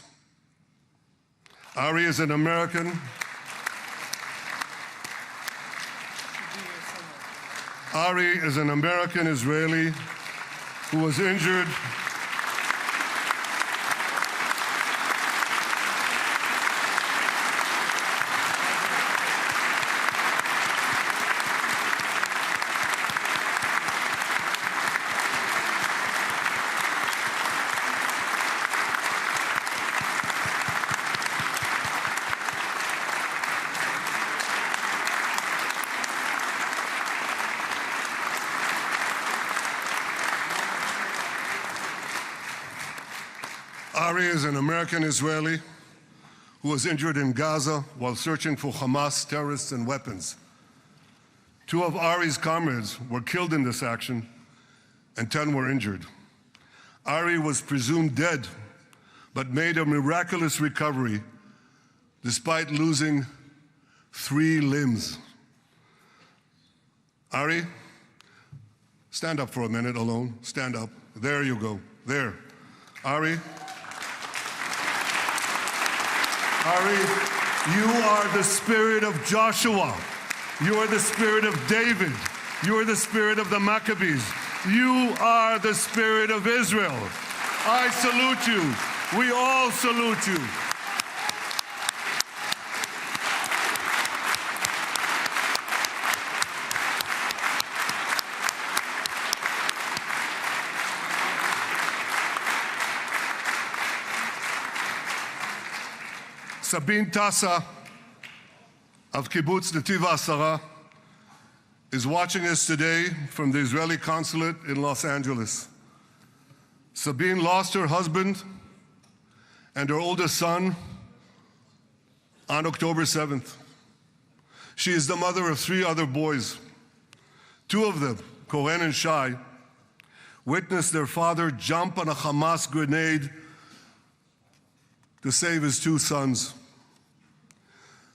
Ari is an American. Ari is an American Israeli who was injured Ari is an American Israeli who was injured in Gaza while searching for Hamas terrorists and weapons. 2 of Ari's comrades were killed in this action and 10 were injured. Ari was presumed dead, but made a miraculous recovery despite losing 3 limbs. Ari, stand up for a minute alone. Stand up. There you go. There. Ari, you are the spirit of Joshua. You are the spirit of David. You are the spirit of the Maccabees. You are the spirit of Israel. I salute you. We all salute you. Sabine Tassa of Kibbutz Netiv HaAsara is watching us today from the Israeli consulate in Los Angeles. Sabine lost her husband and her oldest son on October 7th. She is the mother of 3 other boys. 2 of them, Kohen and Shai, witnessed their father jump on a Hamas grenade to save his 2 sons.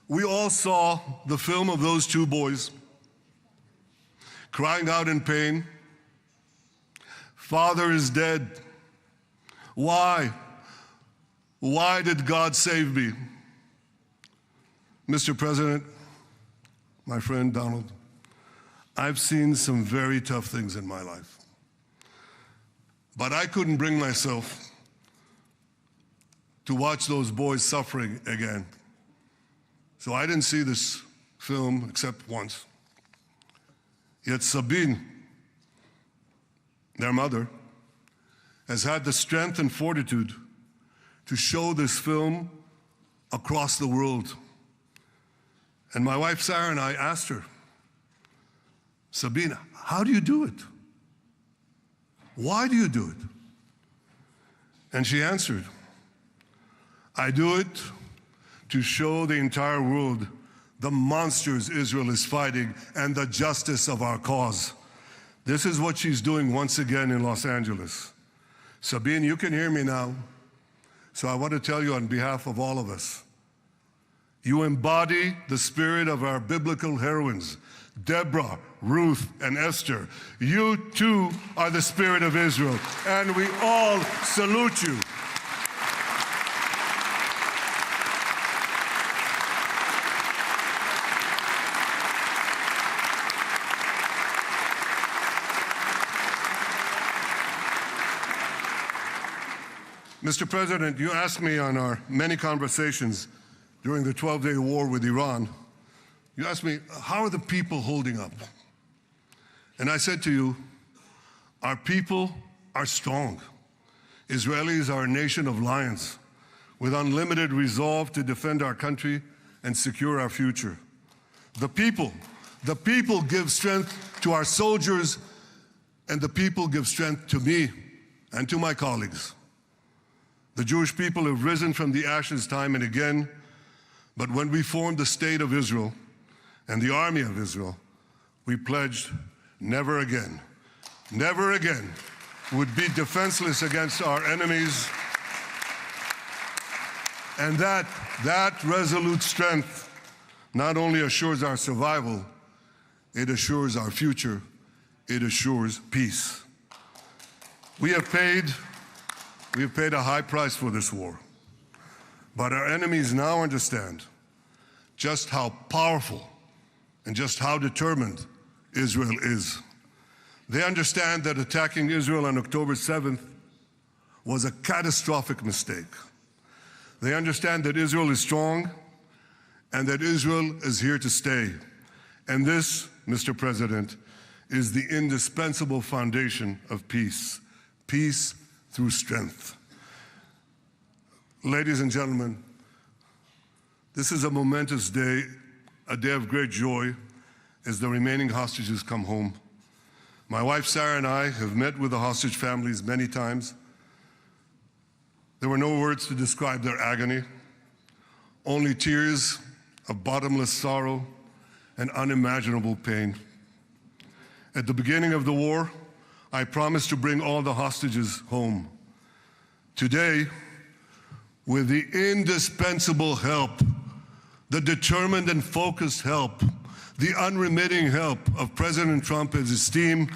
We all saw the film of those 2 boys crying out in pain, "Father is dead. Why? Why did God save me?" Mr. President, my friend Donald, I've seen some very tough things in my life, but I couldn't bring myself to watch those boys suffering again. So I didn't see this film except once. Yet Sabine, their mother, has had the strength and fortitude to show this film across the world. And my wife Sarah and I asked her, "Sabine, how do you do it? Why do you do it?" And she answered, "I do it to show the entire world the monsters Israel is fighting and the justice of our cause." This is what she's doing once again in Los Angeles. Sabine, you can hear me now, so I want to tell you on behalf of all of us, you embody the spirit of our biblical heroines, Deborah, Ruth, and Esther. You too are the spirit of Israel, and we all salute you. Mr. President, you asked me on our many conversations during the 12-day war with Iran, you asked me, how are the people holding up? And I said to you, our people are strong. Israelis are a nation of lions with unlimited resolve to defend our country and secure our future. The people give strength to our soldiers, and the people give strength to me and to my colleagues. The Jewish people have risen from the ashes time and again, but when we formed the State of Israel and the Army of Israel, we pledged never again would be defenseless against our enemies. And that resolute strength not only assures our survival, it assures our future, it assures peace. We have paid a high price for this war, but our enemies now understand just how powerful and just how determined Israel is. They understand that attacking Israel on October 7th was a catastrophic mistake. They understand that Israel is strong and that Israel is here to stay. And this, Mr. President, is the indispensable foundation of peace. Peace through strength. Ladies and gentlemen, this is a momentous day, a day of great joy as the remaining hostages come home. My wife Sarah and I have met with the hostage families many times. There were no words to describe their agony, only tears of bottomless sorrow and unimaginable pain. At the beginning of the war, I promised to bring all the hostages home. Today, with the indispensable help, the determined and focused help, the unremitting help of President Trump and his team,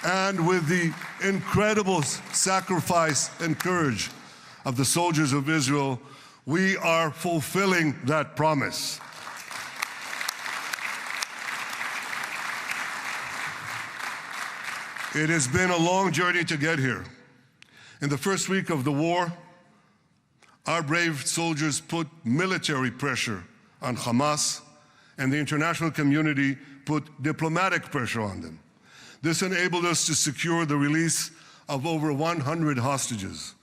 and with the incredible sacrifice and courage of the soldiers of Israel, we are fulfilling that promise. It has been a long journey to get here. In the first week of the war, our brave soldiers put military pressure on Hamas, and the international community put diplomatic pressure on them. This enabled us to secure the release of over 100 hostages.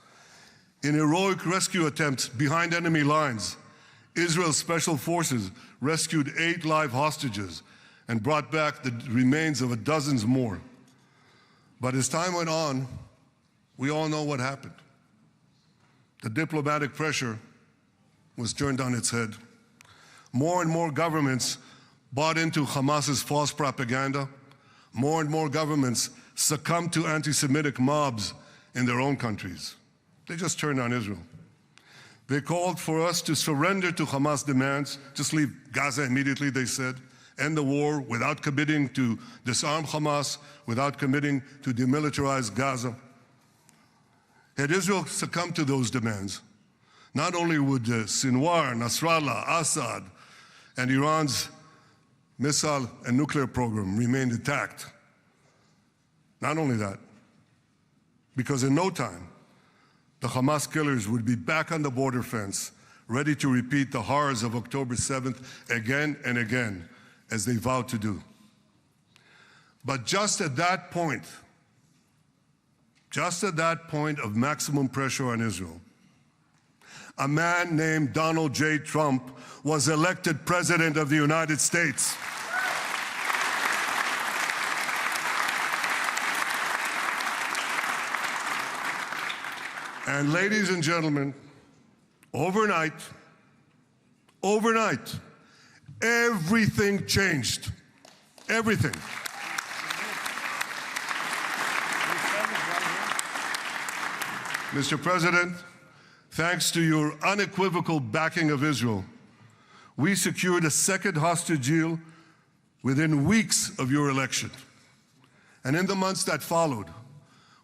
In heroic rescue attempts behind enemy lines, Israel's special forces rescued 8 live hostages and brought back the remains of dozens more. But as time went on, we all know what happened. The diplomatic pressure was turned on its head. More and more governments bought into Hamas's false propaganda. More and more governments succumbed to anti-Semitic mobs in their own countries. They just turned on Israel. They called for us to surrender to Hamas demands, just leave Gaza immediately, they said, end the war without committing to disarm Hamas, without committing to demilitarize Gaza. Had Israel succumbed to those demands, not only would Sinwar, Nasrallah, Assad, and Iran's missile and nuclear program remain intact. Not only that, because in no time, the Hamas killers would be back on the border fence, ready to repeat the horrors of October 7th again and again, as they vowed to do. But just at that point of maximum pressure on Israel, a man named Donald J. Trump was elected President of the United States. And ladies and gentlemen, overnight, everything changed. Everything. Mr. President, thanks to your unequivocal backing of Israel, we secured a second hostage deal within weeks of your election. And in the months that followed,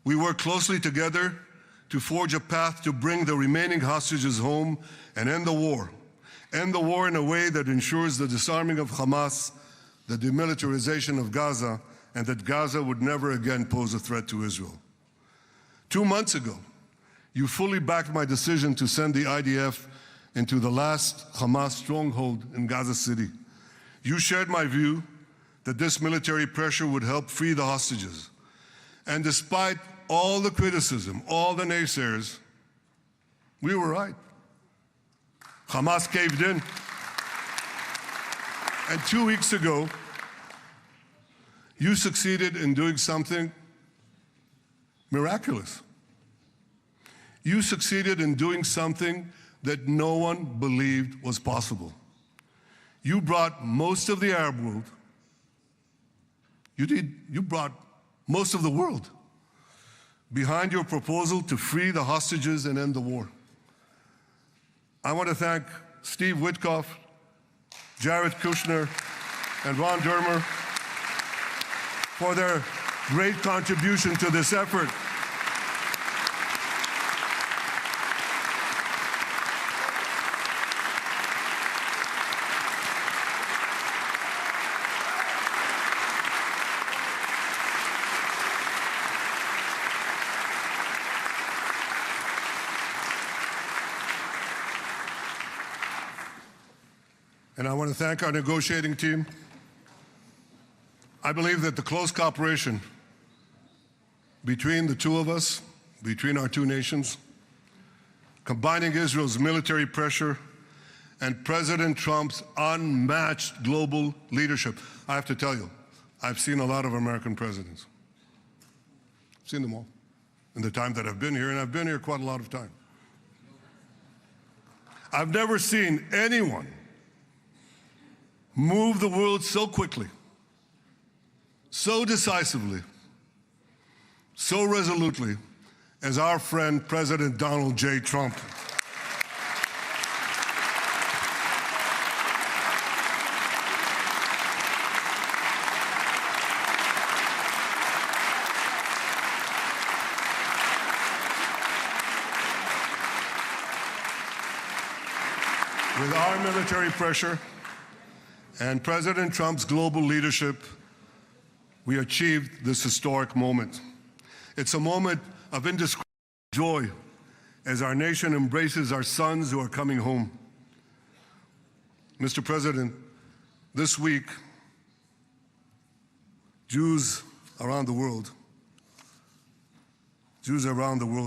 we worked closely together to forge a path to bring the remaining hostages home and end the war. End the war in a way that ensures the disarming of Hamas, the demilitarization of Gaza, and that Gaza would never again pose a threat to Israel. 2 months ago, you fully backed my decision to send the IDF into the last Hamas stronghold in Gaza City. You shared my view that this military pressure would help free the hostages. And despite all the criticism, all the naysayers, we were right. Hamas caved in. And 2 weeks ago, you succeeded in doing something miraculous. You succeeded in doing something that no one believed was possible. You brought most of the Arab world, you brought most of the world behind your proposal to free the hostages and end the war. I want to thank Steve Witkoff, Jared Kushner, and Ron Dermer for their great contribution to this effort. And I want to thank our negotiating team. I believe that the close cooperation between the two of us, between our two nations, combining Israel's military pressure and President Trump's unmatched global leadership. I have to tell you, I've seen a lot of American presidents. I've seen them all in the time that I've been here, and I've been here quite a lot of time. I've never seen anyone move the world so quickly, so decisively, so resolutely as our friend President Donald J. Trump. With our military pressure and President Trump's global leadership, we achieved this historic moment. It's a moment of indescribable joy as our nation embraces our sons who are coming home. Mr. President, this week, Jews around the world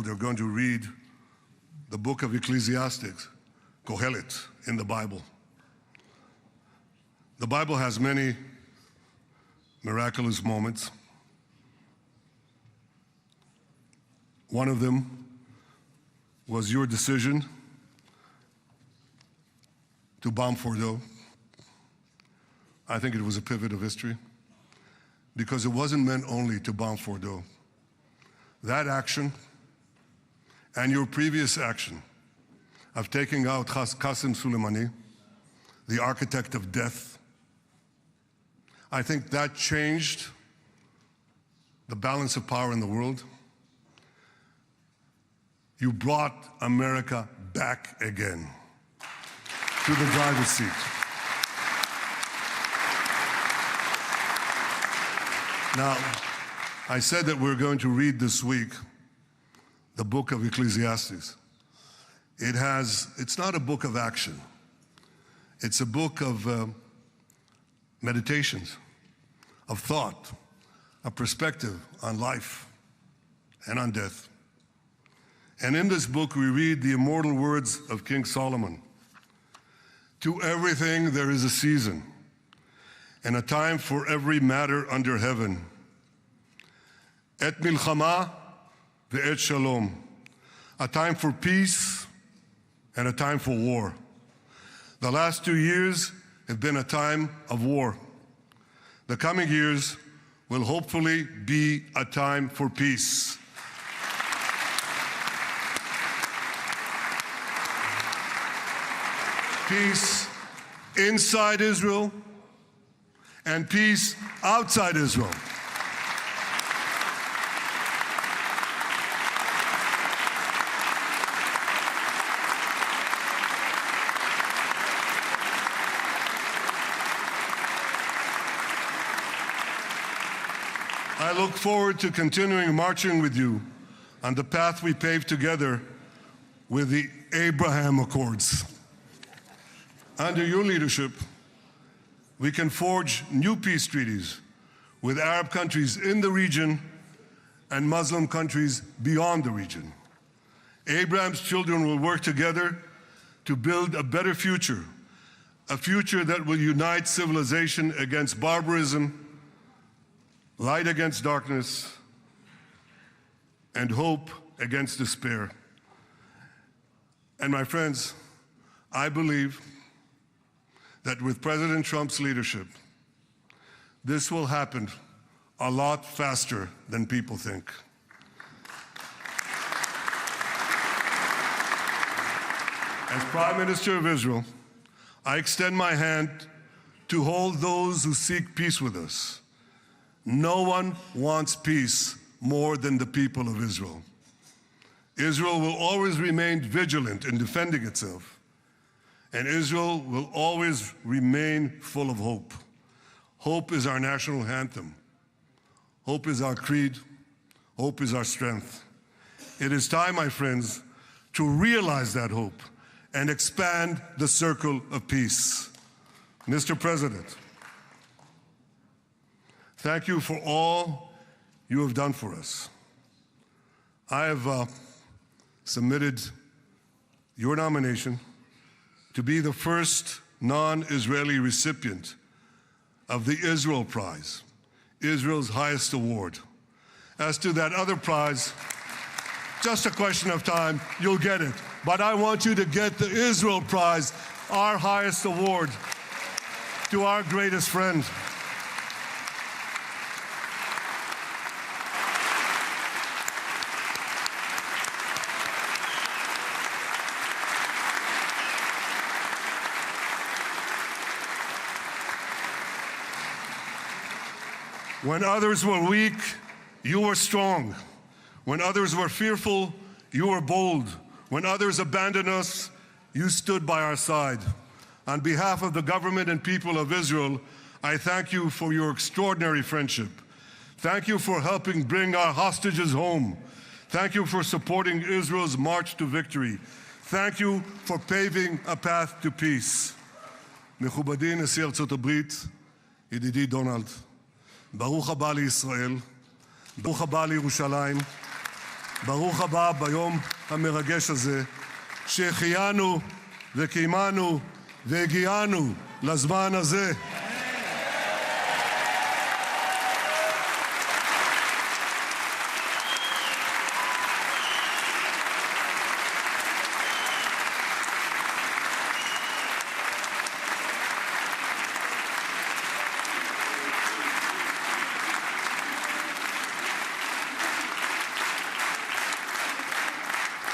are going to read the book of Ecclesiastes, Kohelet, in the Bible. The Bible has many miraculous moments. One of them was your decision to bomb Fordo. I think it was a pivot of history because it wasn't meant only to bomb Fordo. That action and your previous action of taking out Qasem Soleimani, the architect of death, I think that changed the balance of power in the world. You brought America back again to the driver's seat. Now, I said that we're going to read this week the book of Ecclesiastes. It's not a book of action. It's a book of meditations, of thought, a perspective on life and on death. And in this book, we read the immortal words of King Solomon. To everything there is a season, and a time for every matter under heaven. Et milchama ve'et shalom. A time for peace and a time for war. The last 2 years have been a time of war. The coming years will hopefully be a time for peace. Peace inside Israel and peace outside Israel. I look forward to continuing marching with you on the path we paved together with the Abraham Accords. Under your leadership, we can forge new peace treaties with Arab countries in the region and Muslim countries beyond the region. Abraham's children will work together to build a better future, a future that will unite civilization against barbarism, light against darkness, and hope against despair. And my friends, I believe that with President Trump's leadership, this will happen a lot faster than people think. As Prime Minister of Israel, I extend my hand to hold those who seek peace with us. No one wants peace more than the people of Israel. Israel will always remain vigilant in defending itself, and Israel will always remain full of hope. Hope is our national anthem. Hope is our creed. Hope is our strength. It is time, my friends, to realize that hope and expand the circle of peace. Mr. President, thank you for all you have done for us. I have submitted your nomination to be the first non-Israeli recipient of the Israel Prize, Israel's highest award. As to that other prize, just a question of time, you'll get it. But I want you to get the Israel Prize, our highest award, to our greatest friend. When others were weak, you were strong. When others were fearful, you were bold. When others abandoned us, you stood by our side. On behalf of the government and people of Israel, I thank you for your extraordinary friendship. Thank you for helping bring our hostages home. Thank you for supporting Israel's march to victory. Thank you for paving a path to peace. מכובדי נשיא ארצות הברית, ידידי דונלד, ברוך הבא לישראל, ברוך הבא לירושלים, ברוך הבא ביום המרגש הזה, שהחיינו וקיימנו והגיענו לזמן הזה.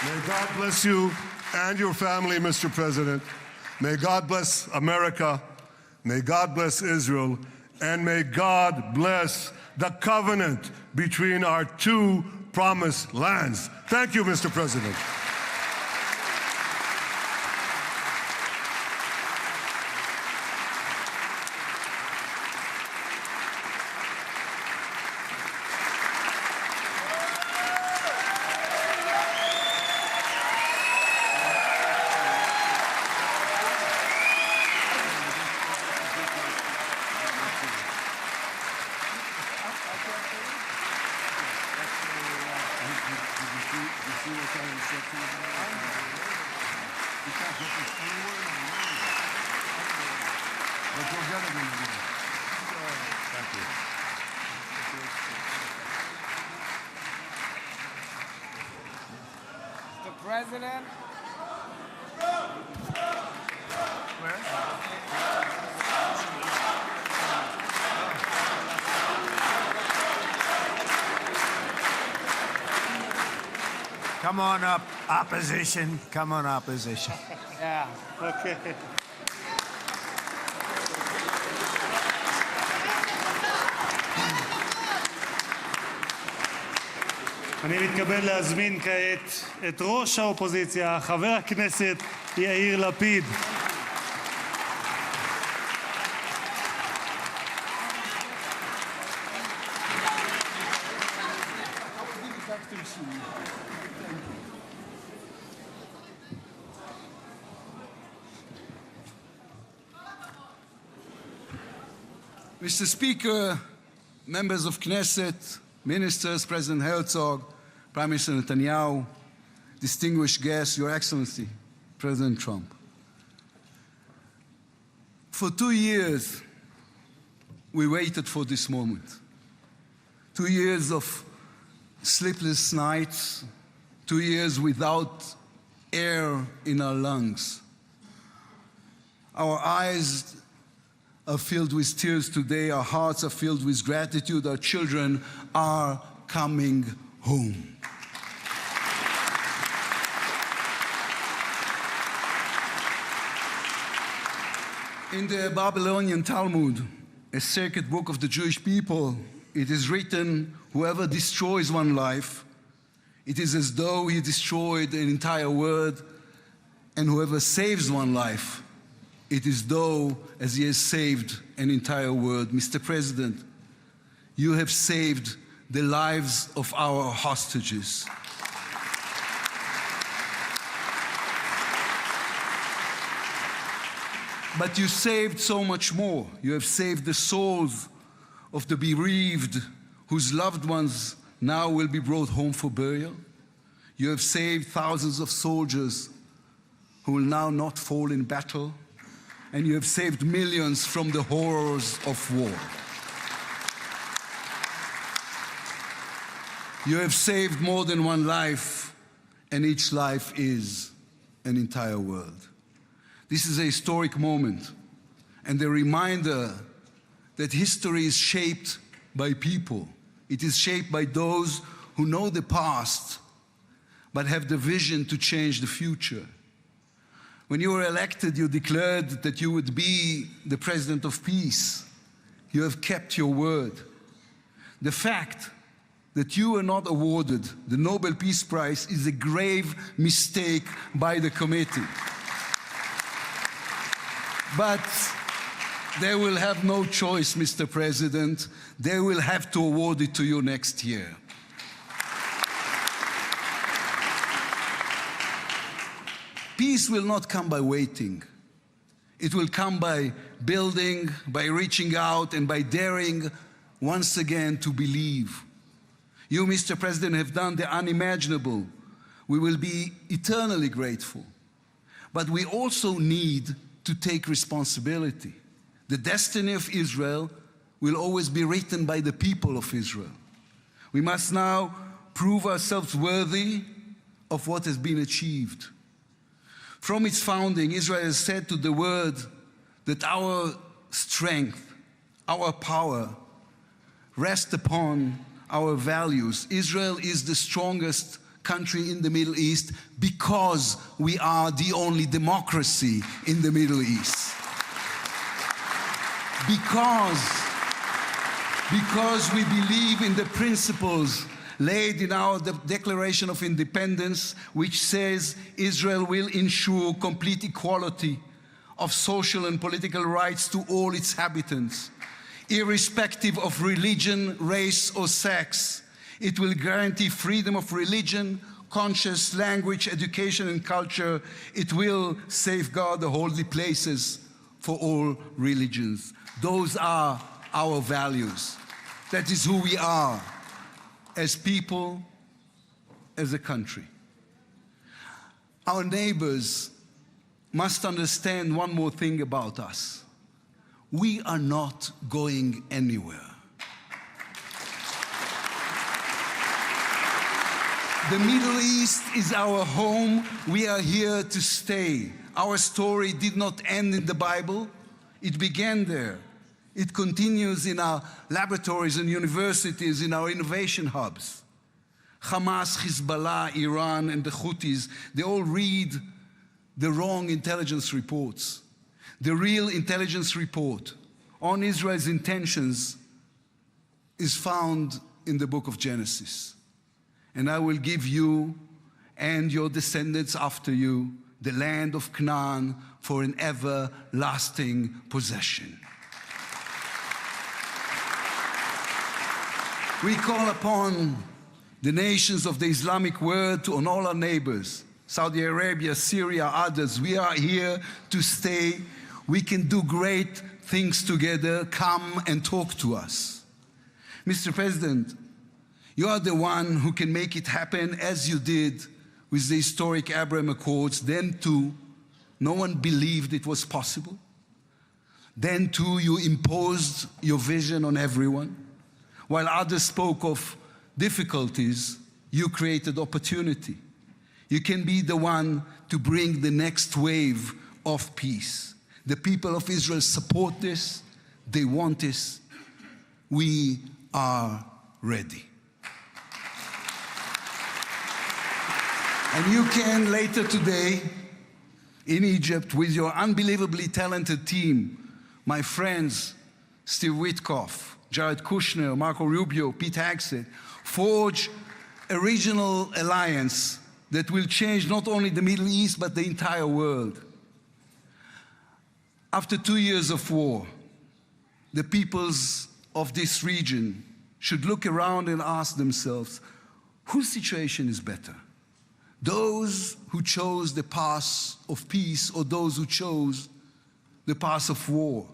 May God bless you and your family, Mr. President. May God bless America. May God bless Israel. And may God bless the covenant between our two promised lands. Thank you, Mr. President. President. Come on up, opposition. Come on, opposition. Yeah. Okay. אני מתכבד להזמין כעת את ראש האופוזיציה, חבר הכנסת יאיר לפיד. Mr. Speaker, members of Knesset, ministers, President Herzog, Prime Minister Netanyahu, distinguished guests, Your Excellency, President Trump. For 2 years, we waited for this moment. 2 years of sleepless nights, 2 years without air in our lungs. Our eyes are filled with tears today, our hearts are filled with gratitude, our children are coming home. In the Babylonian Talmud, a sacred book of the Jewish people, it is written, whoever destroys one life, it is as though he destroyed an entire world, and whoever saves one life, it is though as he has saved an entire world. Mr. President, you have saved the lives of our hostages. But you saved so much more. You have saved the souls of the bereaved whose loved ones now will be brought home for burial. You have saved thousands of soldiers who will now not fall in battle. And you have saved millions from the horrors of war. You have saved more than one life, and each life is an entire world. This is a historic moment, and a reminder that history is shaped by people. It is shaped by those who know the past, but have the vision to change the future. When you were elected, you declared that you would be the president of peace. You have kept your word. The fact that you were not awarded the Nobel Peace Prize is a grave mistake by the committee. But they will have no choice, Mr. President. They will have to award it to you next year. Peace will not come by waiting. It will come by building, by reaching out, and by daring once again to believe. You, Mr. President, have done the unimaginable. We will be eternally grateful. But we also need to take responsibility. The destiny of Israel will always be written by the people of Israel. We must now prove ourselves worthy of what has been achieved. From its founding, Israel has said to the world that our strength, our power, rest upon our values. Israel is the strongest country in the Middle East because we are the only democracy in the Middle East. Because we believe in the principles laid in our Declaration of Independence, which says Israel will ensure complete equality of social and political rights to all its inhabitants, irrespective of religion, race, or sex. It will guarantee freedom of religion, conscience, language, education, and culture. It will safeguard the holy places for all religions. Those are our values. That is who we are as people, as a country. Our neighbors must understand one more thing about us. We are not going anywhere. The Middle East is our home. We are here to stay. Our story did not end in the Bible. It began there. It continues in our laboratories and universities, in our innovation hubs. Hamas, Hezbollah, Iran, and the Houthis, they all read the wrong intelligence reports. The real intelligence report on Israel's intentions is found in the book of Genesis. And I will give you and your descendants after you the land of Canaan for an everlasting possession. We call upon the nations of the Islamic world and all our neighbors, Saudi Arabia, Syria, others. We are here to stay. We can do great things together. Come and talk to us. Mr. President, You are the one who can make it happen as you did with the historic Abraham Accords. Then too, no one believed it was possible. Then too, you imposed your vision on everyone. While others spoke of difficulties, you created opportunity. You can be the one to bring the next wave of peace. The people of Israel support this. They want this. We are ready. And you can later today in Egypt with your unbelievably talented team, my friends Steve Witkoff, Jared Kushner, Marco Rubio, Pete Hegseth, forge a regional alliance that will change not only the Middle East but the entire world. After 2 years of war, the peoples of this region should look around and ask themselves, whose situation is better? Those who chose the path of peace or those who chose the path of war?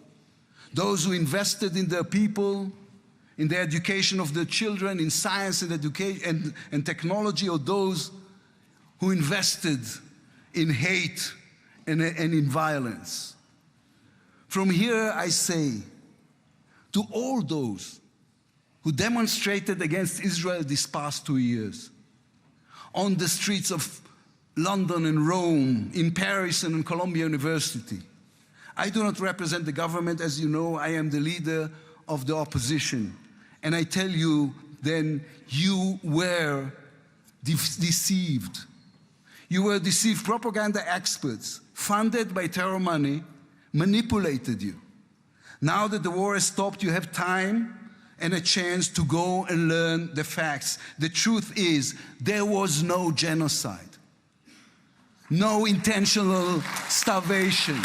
Those who invested in their people, in the education of their children, in science and education and technology, or those who invested in hate and in violence? From here I say to all those who demonstrated against Israel these past 2 years, on the streets of London and Rome, in Paris and in Columbia University. I do not represent the government. As you know, I am the leader of the opposition. And I tell you, then, you were deceived. You were deceived. Propaganda experts, funded by terror money, manipulated you. Now that the war has stopped, you have time and a chance to go and learn the facts. The truth is, there was no genocide, no intentional starvation.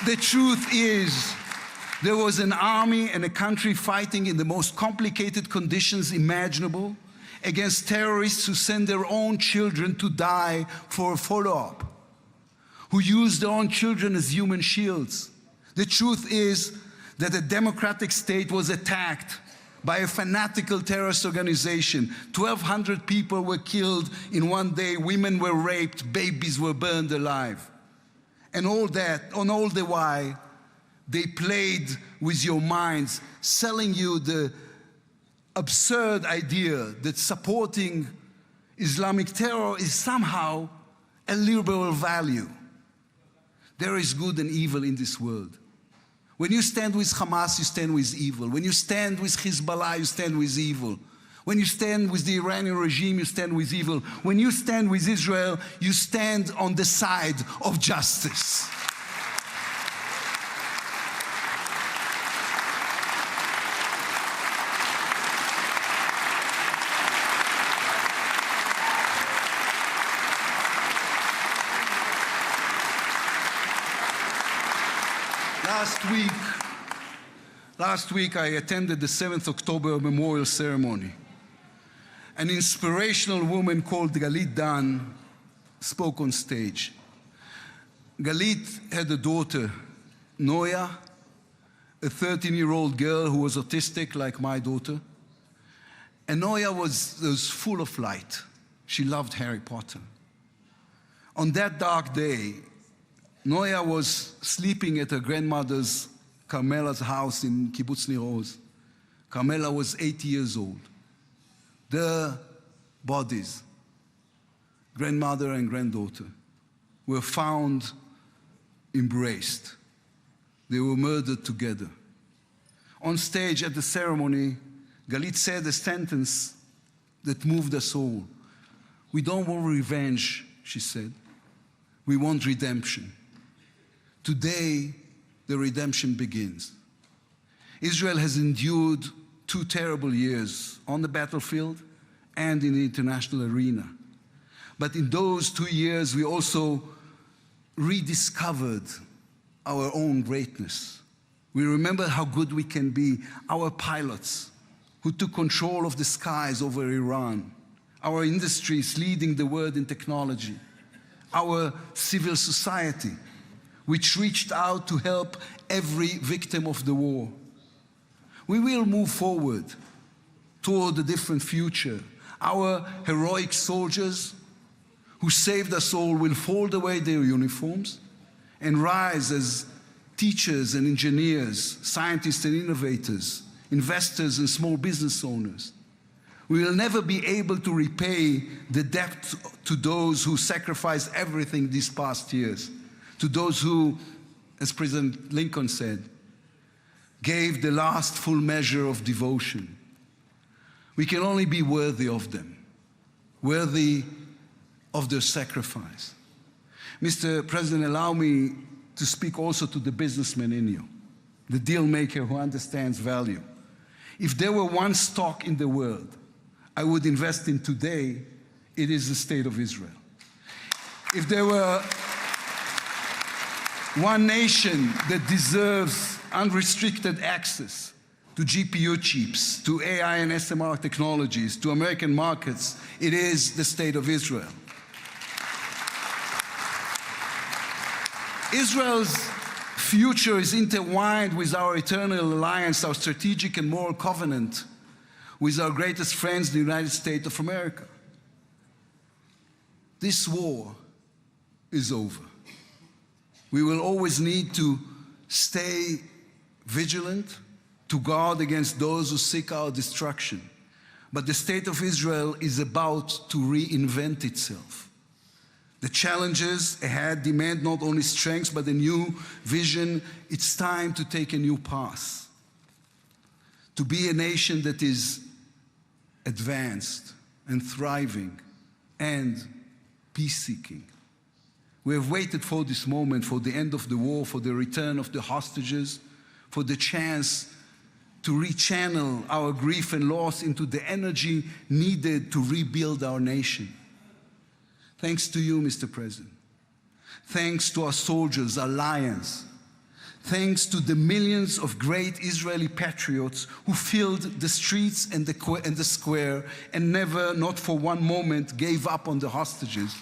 The truth is, there was an army and a country fighting in the most complicated conditions imaginable against terrorists who send their own children to die for a follow-up, who use their own children as human shields. The truth is that a democratic state was attacked by a fanatical terrorist organization. 1,200 people were killed in one day, women were raped, babies were burned alive. And all that, on all the while, they played with your minds, selling you the absurd idea that supporting Islamic terror is somehow a liberal value. There is good and evil in this world. When you stand with Hamas, you stand with evil. When you stand with Hezbollah, you stand with evil. When you stand with the Iranian regime, you stand with evil. When you stand with Israel, you stand on the side of justice. Last week I attended the 7th October memorial ceremony. An inspirational woman called Galit Dan spoke on stage. Galit had a daughter, Noya, a 13-year-old girl who was autistic like my daughter. And Noya was full of light. She loved Harry Potter. On that dark day, Noya was sleeping at her grandmother's, Carmela's house in Kibbutz Nir Oz. Carmela was 80 years old. Their bodies, grandmother and granddaughter, were found embraced. They were murdered together. On stage at the ceremony, Galit said a sentence that moved us all. We don't want revenge, she said. We want redemption. Today, the redemption begins. Israel has endured 2 terrible years on the battlefield and in the international arena. But in those 2 years, we also rediscovered our own greatness. We remember how good we can be. Our pilots who took control of the skies over Iran, our industries leading the world in technology, our civil society which reached out to help every victim of the war. We will move forward toward a different future. Our heroic soldiers who saved us all will fold away their uniforms and rise as teachers and engineers, scientists and innovators, investors and small business owners. We will never be able to repay the debt to those who sacrificed everything these past years, to those who, as President Lincoln said, gave the last full measure of devotion. We can only be worthy of them, worthy of their sacrifice. Mr. President, allow me to speak also to the businessman in you, the deal maker who understands value. If there were one stock in the world I would invest in today, it is the state of Israel. If there were one nation that deserves unrestricted access to GPU chips, to AI and SMR technologies, to American markets, it is the state of Israel. Israel's future is intertwined with our eternal alliance, our strategic and moral covenant with our greatest friends, the United States of America. This war is over. We will always need to stay vigilant, to guard against those who seek our destruction. But the state of Israel is about to reinvent itself. The challenges ahead demand not only strength, but a new vision. It's time to take a new path, to be a nation that is advanced and thriving and peace-seeking. We have waited for this moment, for the end of the war, for the return of the hostages, for the chance to rechannel our grief and loss into the energy needed to rebuild our nation. Thanks to you, Mr. President. Thanks to our soldiers, our lions. Thanks to the millions of great Israeli patriots who filled the streets and the square and never, not for one moment, gave up on the hostages.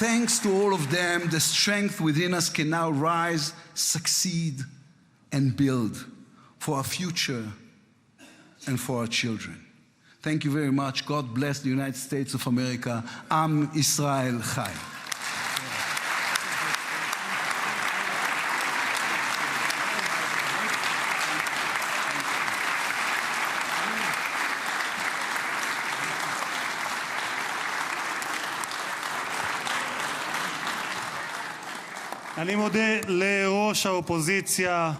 Thanks to all of them, the strength within us can now rise, succeed, and build for our future and for our children. Thank you very much. God bless the United States of America. Am Israel Chai. אני מודה לראש האופוזיציה.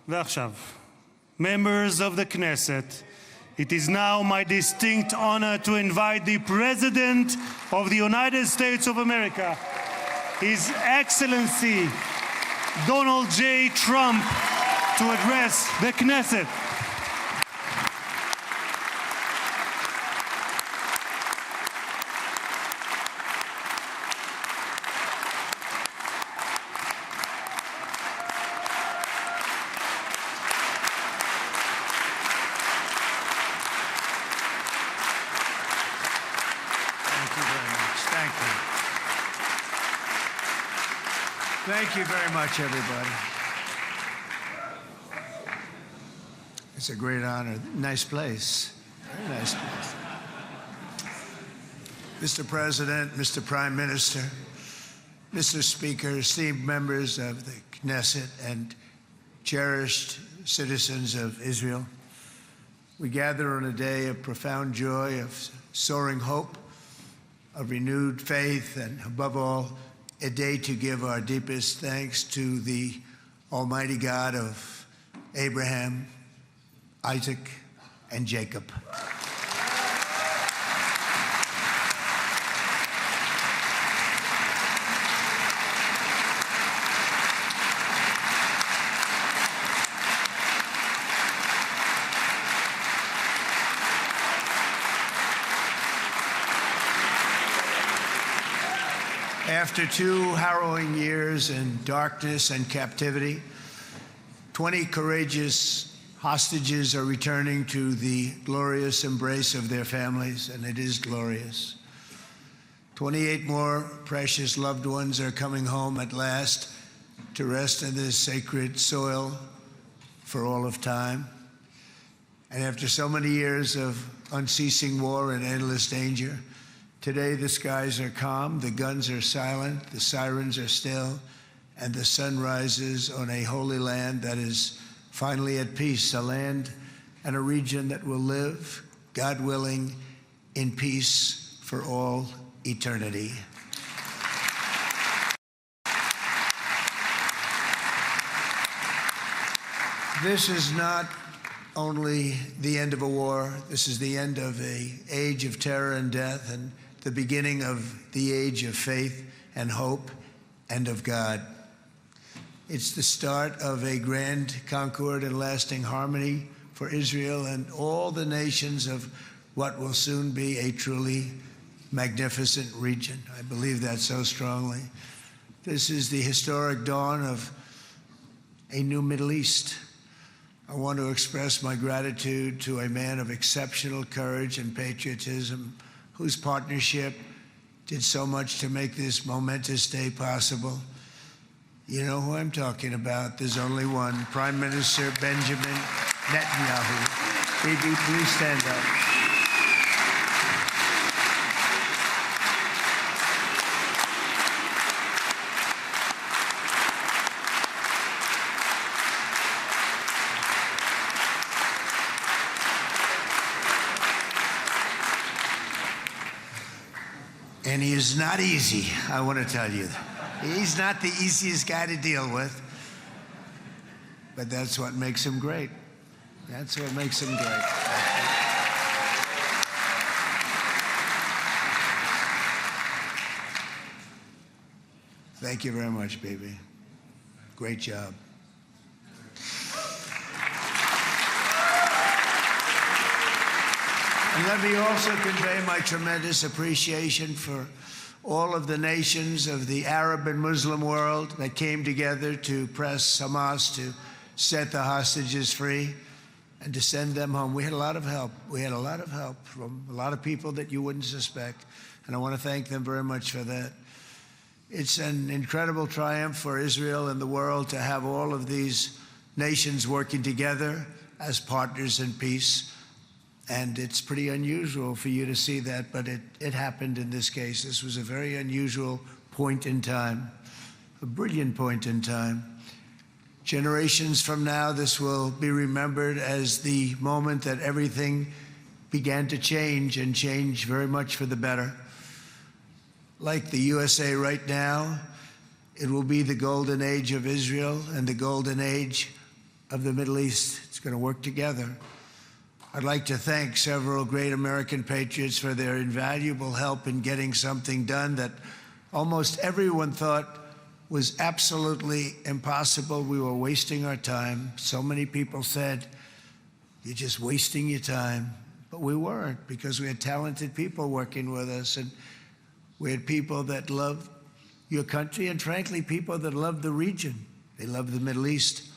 ועכשיו, members of the Knesset, it is now my distinct honor to invite the President of the United States of America, His Excellency Donald J. Trump, to address the Knesset. Thank you very much, everybody. It's a great honor. Nice place. Very nice place. Mr. President, Mr. Prime Minister, Mr. Speaker, esteemed members of the Knesset and cherished citizens of Israel, we gather on a day of profound joy, of soaring hope, of renewed faith, and above all, a day to give our deepest thanks to the Almighty God of Abraham, Isaac, and Jacob. After 2 harrowing years in darkness and captivity, 20 courageous hostages are returning to the glorious embrace of their families, and it is glorious. 28 more precious loved ones are coming home at last to rest in this sacred soil for all of time. And after so many years of unceasing war and endless danger, today the skies are calm, the guns are silent, the sirens are still, and the sun rises on a holy land that is finally at peace, a land and a region that will live, God willing, in peace for all eternity. This is not only the end of a war, this is the end of an age of terror and death and the beginning of the age of faith and hope and of God. It's the start of a grand concord and lasting harmony for Israel and all the nations of what will soon be a truly magnificent region. I believe that so strongly. This is the historic dawn of a new Middle East. I want to express my gratitude to a man of exceptional courage and patriotism whose partnership did so much to make this momentous day possible. You know who I'm talking about. There's only one, Prime Minister Benjamin Netanyahu. Bibi, please stand up. And he is not easy, I want to tell you. He's not the easiest guy to deal with, but that's what makes him great. That's what makes him great. Thank you very much, baby. Great job. And let me also convey my tremendous appreciation for all of the nations of the Arab and Muslim world that came together to press Hamas to set the hostages free and to send them home. We had a lot of help. We had a lot of help from a lot of people that you wouldn't suspect, and I want to thank them very much for that. It's an incredible triumph for Israel and the world to have all of these nations working together as partners in peace. And it's pretty unusual for you to see that, but it happened in this case. This was a very unusual point in time, a brilliant point in time. Generations from now, this will be remembered as the moment that everything began to change, and change very much for the better. Like the USA right now, it will be the golden age of Israel and the golden age of the Middle East. It's going to work together. I'd like to thank several great American patriots for their invaluable help in getting something done that almost everyone thought was absolutely impossible. We were wasting our time. So many people said, you're just wasting your time. But we weren't, because we had talented people working with us, and we had people that loved your country, and frankly, people that loved the region. They loved the Middle East.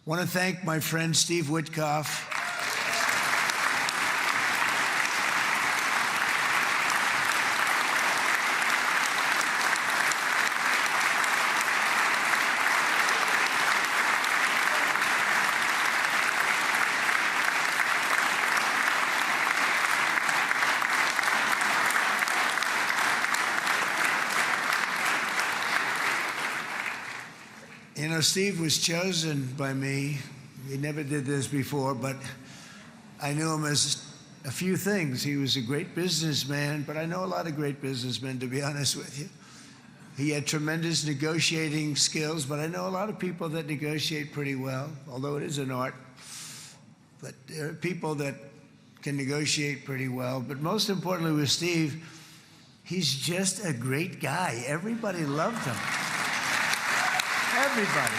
I want to thank my friend Steve Witkoff. You know, Steve was chosen by me. He never did this before, but I knew him as a few things. He was a great businessman, but I know a lot of great businessmen, to be honest with you. He had tremendous negotiating skills, but I know a lot of people that negotiate pretty well, although it is an art. But there are people that can negotiate pretty well. But most importantly with Steve, he's just a great guy. Everybody loved him. Everybody.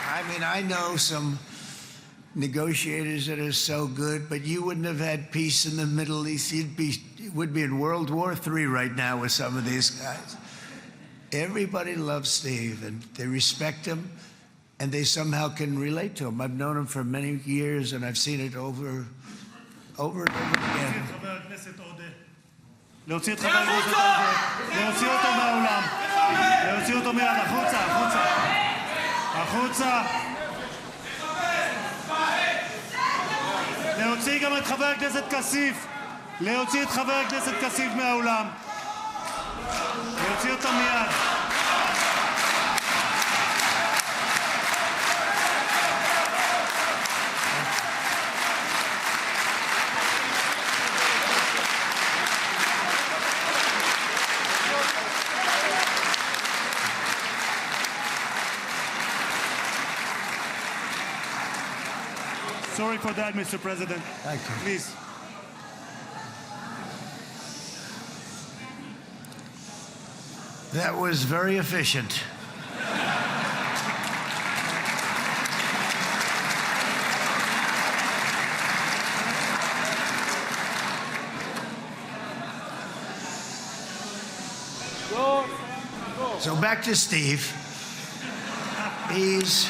I mean, I know some negotiators that are so good, but you wouldn't have had peace in the Middle East. It would be in World War III right now with some of these guys. Everybody loves Steve, and they respect him, and they somehow can relate to him. I've known him for many years, and I've seen it over and over again. הכנסת עודה. להוציא את חבר הכנסת עודה. להוציא אותו מהאולם. להוציא אותו מיד. החוצה, החוצה. החוצה. להוציא גם את חבר הכנסת כסיף. להוציא את חבר הכנסת כסיף מהאולם. להוציא אותו מיד. Sorry for that, Mr. President. Thank you. Please. That was very efficient. So back to Steve. He's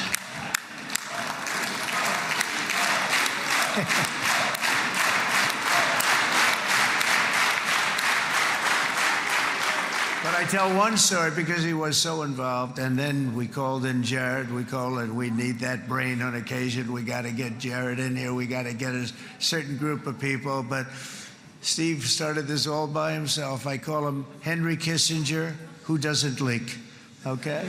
But I tell one story because he was so involved, and then we called in Jared. We need that brain on occasion. We got to get Jared in here. We got to get a certain group of people. But Steve started this all by himself. I call him Henry Kissinger, who doesn't leak. Okay?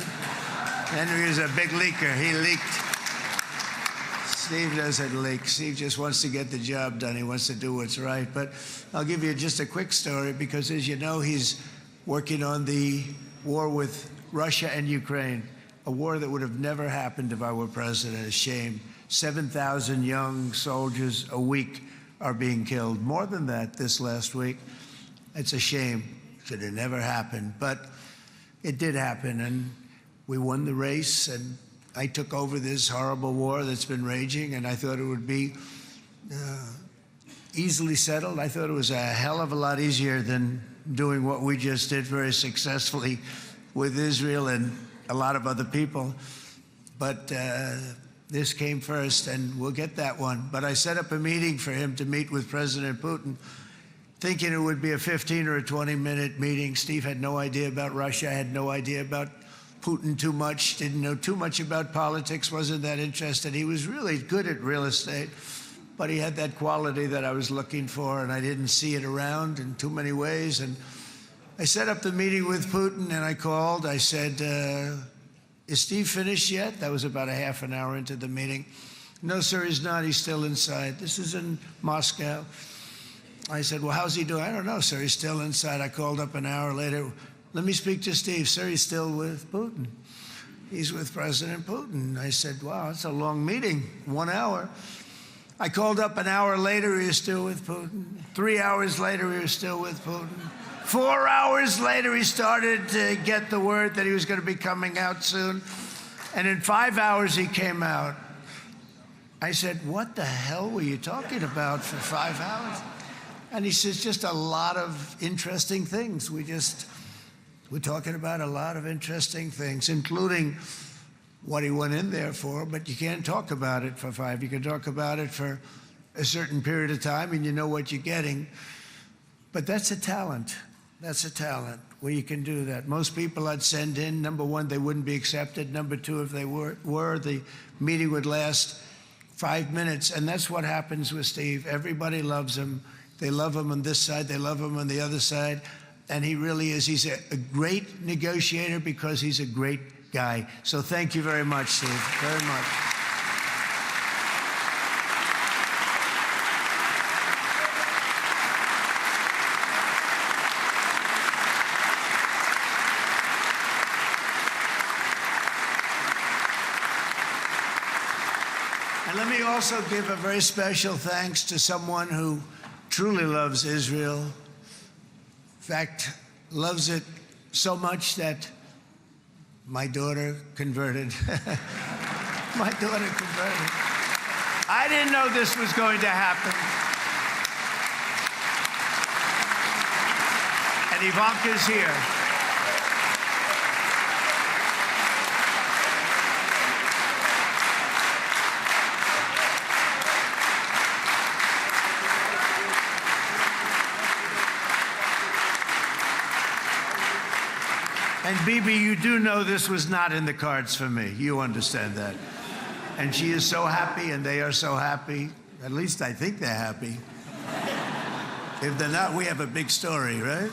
Henry is a big leaker. He leaked. Steve doesn't leak. Steve just wants to get the job done. He wants to do what's right. But I'll give you just a quick story because, as you know, he's working on the war with Russia and Ukraine, a war that would have never happened if I were president. A shame. 7,000 young soldiers a week are being killed. More than that this last week. It's a shame that it never happened. But it did happen, and we won the race, and I took over this horrible war that's been raging, and I thought it would be easily settled. I thought it was a hell of a lot easier than doing what we just did very successfully with Israel and a lot of other people. But this came first, and we'll get that one. But I set up a meeting for him to meet with President Putin, thinking it would be a 15 or a 20-minute meeting. Steve had no idea about Russia, had no idea about Putin too much, didn't know too much about politics, wasn't that interested. He was really good at real estate, but he had that quality that I was looking for, and I didn't see it around in too many ways. And I set up the meeting with Putin, and I called. I said, is Steve finished yet? That was about a half an hour into the meeting. No, sir, he's not. He's still inside. This is in Moscow. I said, well, how's he doing? I don't know, sir. He's still inside. I called up an hour later. Let me speak to Steve. Sir, he's still with Putin. He's with President Putin. I said, wow, that's a long meeting, 1 hour. I called up an hour later, he was still with Putin. 3 hours later, he was still with Putin. 4 hours later, he started to get the word that he was going to be coming out soon. And in 5 hours, he came out. I said, what the hell were you talking about for 5 hours? And he says, just a lot of interesting things. We're talking about a lot of interesting things, including what he went in there for, but you can't talk about it for 5. You can talk about it for a certain period of time, and you know what you're getting. But that's a talent. That's a talent where you can do that. Most people I'd send in, number one, they wouldn't be accepted. Number two, if they were, the meeting would last 5 minutes. And that's what happens with Steve. Everybody loves him. They love him on this side. They love him on the other side. And he really is. He's a great negotiator because he's a great guy. So thank you very much, Steve, very much. And let me also give a very special thanks to someone who truly loves Israel. In fact, loves it so much that my daughter converted. My daughter converted. I didn't know this was going to happen. And Ivanka's here. Bibi, you do know this was not in the cards for me. You understand that. And she is so happy, and they are so happy. At least I think they're happy. If they're not, we have a big story, right?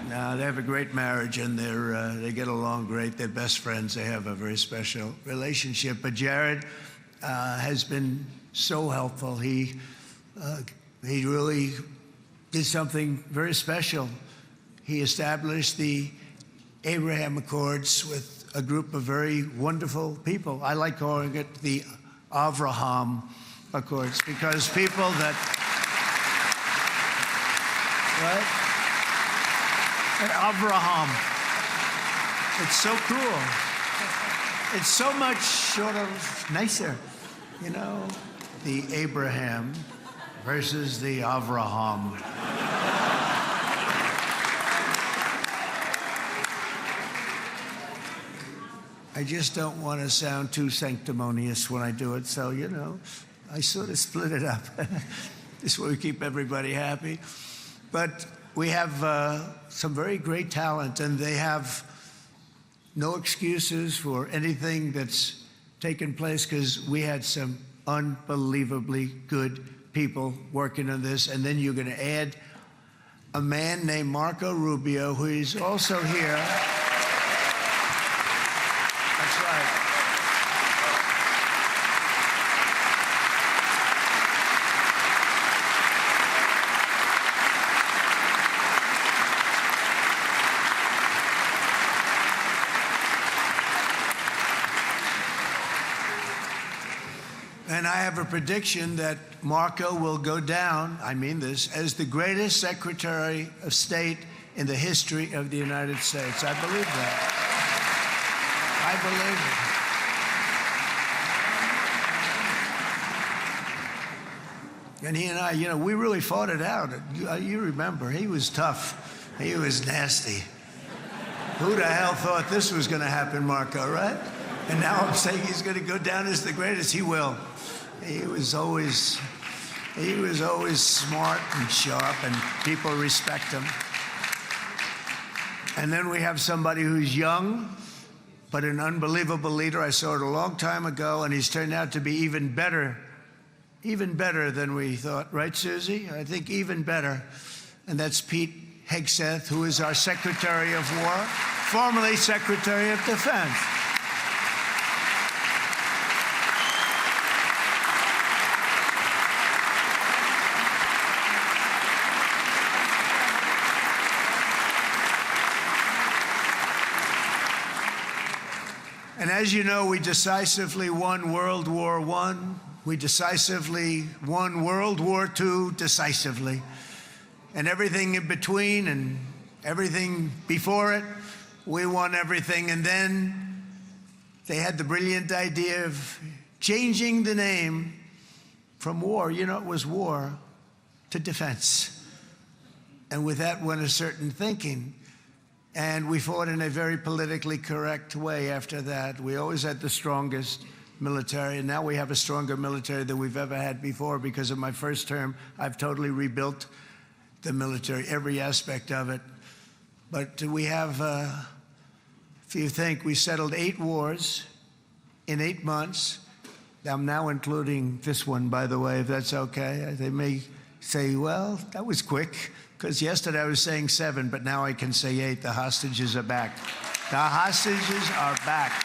No, they have a great marriage, and they get along great. They're best friends. They have a very special relationship. But Jared has been so helpful. He really did something very special. He established the Abraham Accords with a group of very wonderful people. I like calling it the Avraham Accords, because people that, right? Avraham. It's so cool. It's so much sort of nicer, you know, the Abraham versus the Avraham. I just don't want to sound too sanctimonious when I do it, so, you know, I sort of split it up. This way we keep everybody happy. But we have some very great talent, and they have no excuses for anything that's taken place, because we had some unbelievably good people working on this. And then you're going to add a man named Marco Rubio, who is also here. That's right. And I have a prediction that Marco will go down, I mean this, as the greatest Secretary of State in the history of the United States. I believe that. I believe it. And he and I, you know, we really fought it out. You remember, he was tough. He was nasty. Who the hell thought this was going to happen, Marco, right? And now I'm saying he's going to go down as the greatest. He will. He was always smart and sharp, and people respect him. And then we have somebody who's young, but an unbelievable leader. I saw it a long time ago, and he's turned out to be even better than we thought. Right, Susie? I think even better. And that's Pete Hegseth, who is our Secretary of War, formerly Secretary of Defense. And as you know, we decisively won World War I. We decisively won World War II decisively. And everything in between and everything before it, we won everything. And then they had the brilliant idea of changing the name from war, you know, it was war, to defense. And with that went a certain thinking. And we fought in a very politically correct way after that. We always had the strongest military, and now we have a stronger military than we've ever had before. Because of my first term, I've totally rebuilt the military, every aspect of it. But we have, if you think, we settled 8 wars in 8 months. I'm now including this one, by the way, if that's okay. They may say, well, that was quick. Because yesterday I was saying 7, but now I can say 8. The hostages are back. The hostages are back.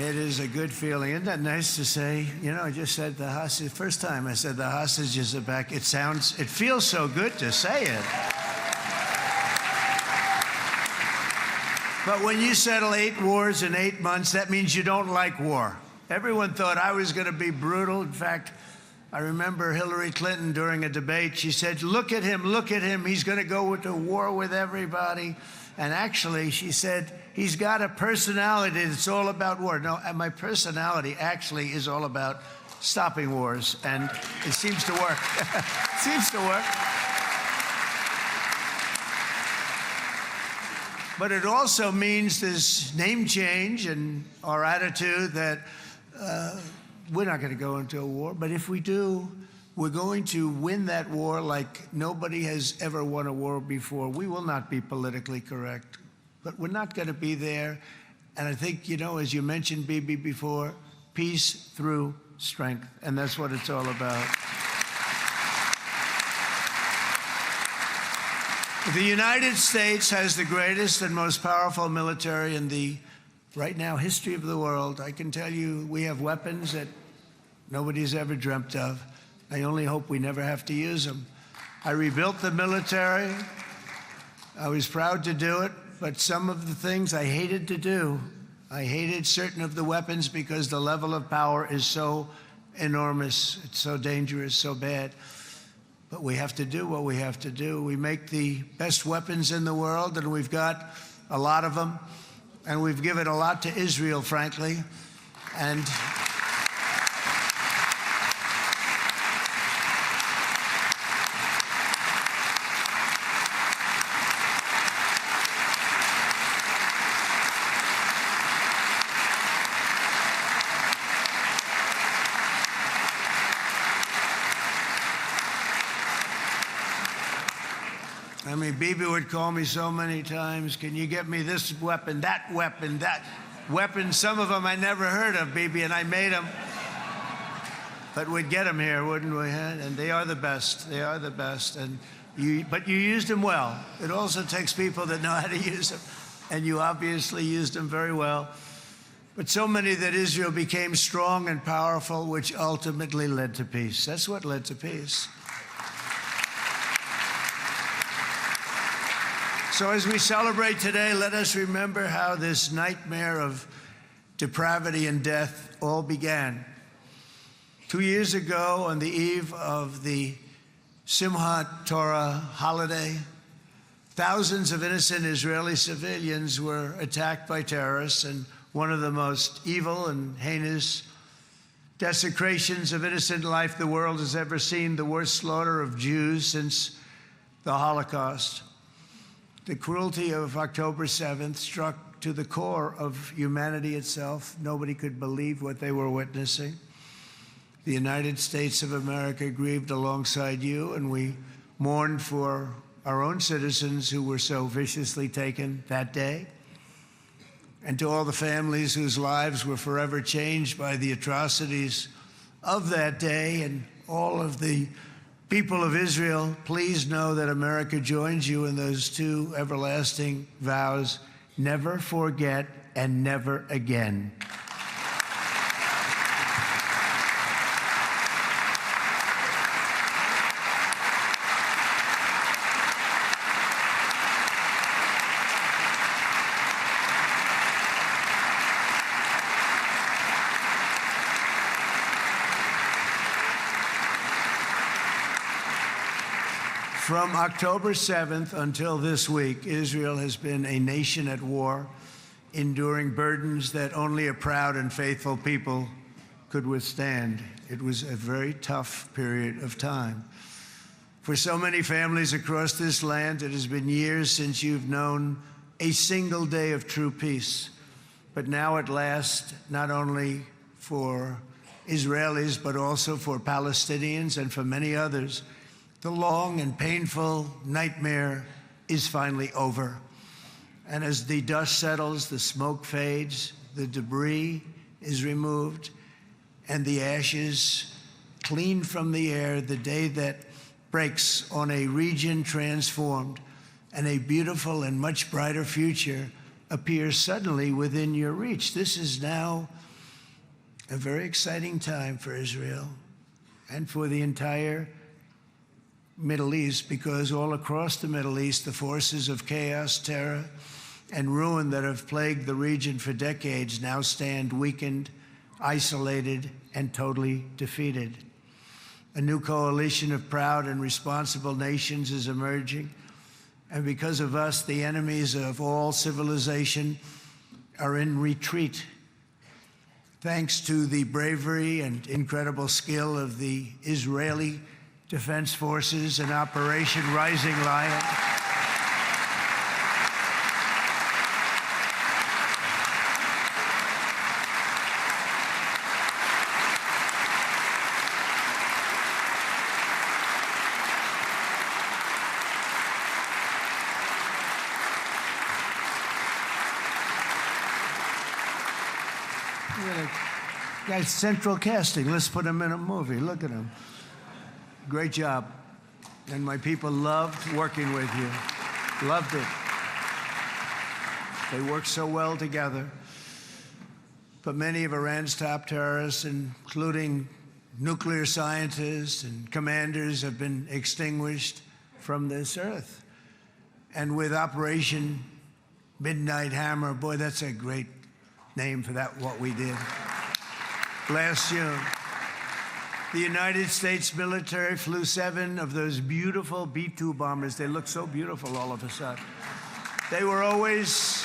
It is a good feeling. Isn't that nice to say? You know, I just said the hostage. First time I said the hostages are back. It feels so good to say it. But when you settle 8 wars in 8 months, that means you don't like war. Everyone thought I was going to be brutal. In fact, I remember Hillary Clinton during a debate, she said, look at him, he's going to go to war with everybody. And actually, she said, he's got a personality that's all about war. No, my personality actually is all about stopping wars, and it seems to work. It seems to work. But it also means this name change and our attitude that we're not going to go into a war, but if we do, we're going to win that war like nobody has ever won a war before. We will not be politically correct, but we're not going to be there. And I think, you know, as you mentioned, Bibi, before, peace through strength, and that's what it's all about. The United States has the greatest and most powerful military in the, right now, history of the world. I can tell you we have weapons that nobody's ever dreamt of. I only hope we never have to use them. I rebuilt the military. I was proud to do it, but some of the things I hated to do. I hated certain of the weapons because the level of power is so enormous, it's so dangerous, so bad. But we have to do what we have to do. We make the best weapons in the world, and we've got a lot of them. And we've given a lot to Israel, frankly. And I mean, Bibi would call me so many times, can you get me this weapon, that weapon, that weapon? Some of them I never heard of, Bibi, and I made them. But we'd get them here, wouldn't we? And they are the best. They are the best. But you used them well. It also takes people that know how to use them. And you obviously used them very well. But so many that Israel became strong and powerful, which ultimately led to peace. That's what led to peace. So as we celebrate today, let us remember how this nightmare of depravity and death all began. 2 years ago, on the eve of the Simchat Torah holiday, thousands of innocent Israeli civilians were attacked by terrorists, and one of the most evil and heinous desecrations of innocent life the world has ever seen, the worst slaughter of Jews since the Holocaust. The cruelty of October 7th struck to the core of humanity itself. Nobody could believe what they were witnessing. The United States of America grieved alongside you, and we mourned for our own citizens who were so viciously taken that day. And to all the families whose lives were forever changed by the atrocities of that day, and all of the people of Israel, please know that America joins you in those two everlasting vows: never forget and never again. From October 7th until this week, Israel has been a nation at war, enduring burdens that only a proud and faithful people could withstand. It was a very tough period of time. For so many families across this land, it has been years since you've known a single day of true peace. But now at last, not only for Israelis, but also for Palestinians and for many others, the long and painful nightmare is finally over. And as the dust settles, the smoke fades, the debris is removed, and the ashes cleaned from the air, the day that breaks on a region transformed, and a beautiful and much brighter future appears suddenly within your reach. This is now a very exciting time for Israel and for the entire Middle East, because all across the Middle East, the forces of chaos, terror, and ruin that have plagued the region for decades now stand weakened, isolated, and totally defeated. A new coalition of proud and responsible nations is emerging, and because of us, the enemies of all civilization are in retreat. thanks to the bravery and incredible skill of the Israeli Defense Forces in Operation Rising Lion. Guy's central casting. Let's put him in a movie. Look at him. Great job. And my people loved working with you. Loved it. They worked so well together. But many of Iran's top terrorists, including nuclear scientists and commanders, have been extinguished from this earth. And with Operation Midnight Hammer, boy, that's a great name for that, what we did. Last June, the United States military flew 7 of those beautiful B-2 bombers. They look so beautiful all of a sudden. They were always,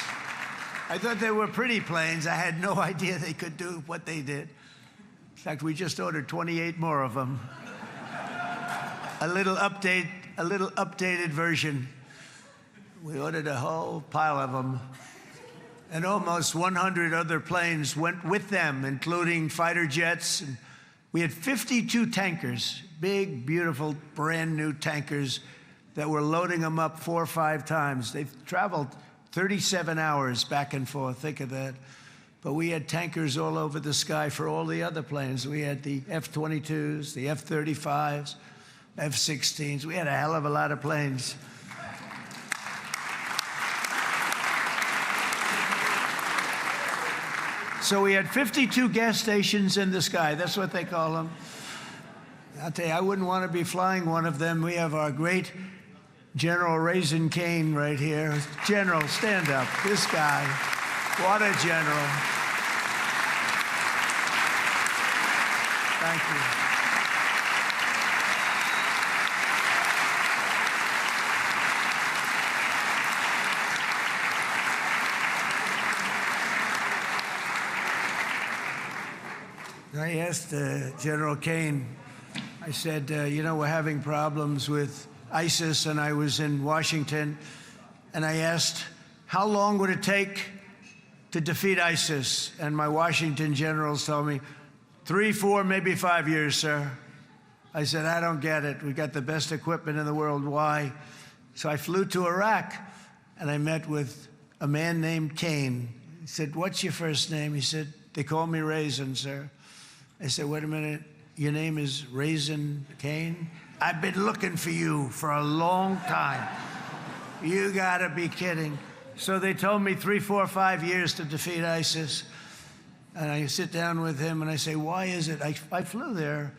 I thought they were pretty planes. I had no idea they could do what they did. In fact, we just ordered 28 more of them. A little updated version. We ordered a whole pile of them. And almost 100 other planes went with them, including fighter jets. And we had 52 tankers, big, beautiful, brand new tankers that were loading them up 4 or 5 times. They've traveled 37 hours back and forth, think of that. But we had tankers all over the sky for all the other planes. We had the F-22s, the F-35s, F-16s. We had a hell of a lot of planes. So we had 52 gas stations in the sky. That's what they call them. I'll tell you, I wouldn't want to be flying one of them. We have our great General Raisin Cain right here. General, stand up. This guy, what a general. Thank you. I asked General Cain, I said, you know, we're having problems with ISIS, and I was in Washington, and I asked, how long would it take to defeat ISIS? And my Washington generals told me, 3, 4, maybe 5 years, sir. I said, I don't get it. We got the best equipment in the world. Why? So I flew to Iraq, and I met with a man named Cain. He said, what's your first name? He said, they call me Raisin, sir. I said, wait a minute, your name is Raisin Cain? I've been looking for you for a long time. You gotta be kidding. So they told me 3, 4, 5 years to defeat ISIS. And I sit down with him and I say, why is it? I flew there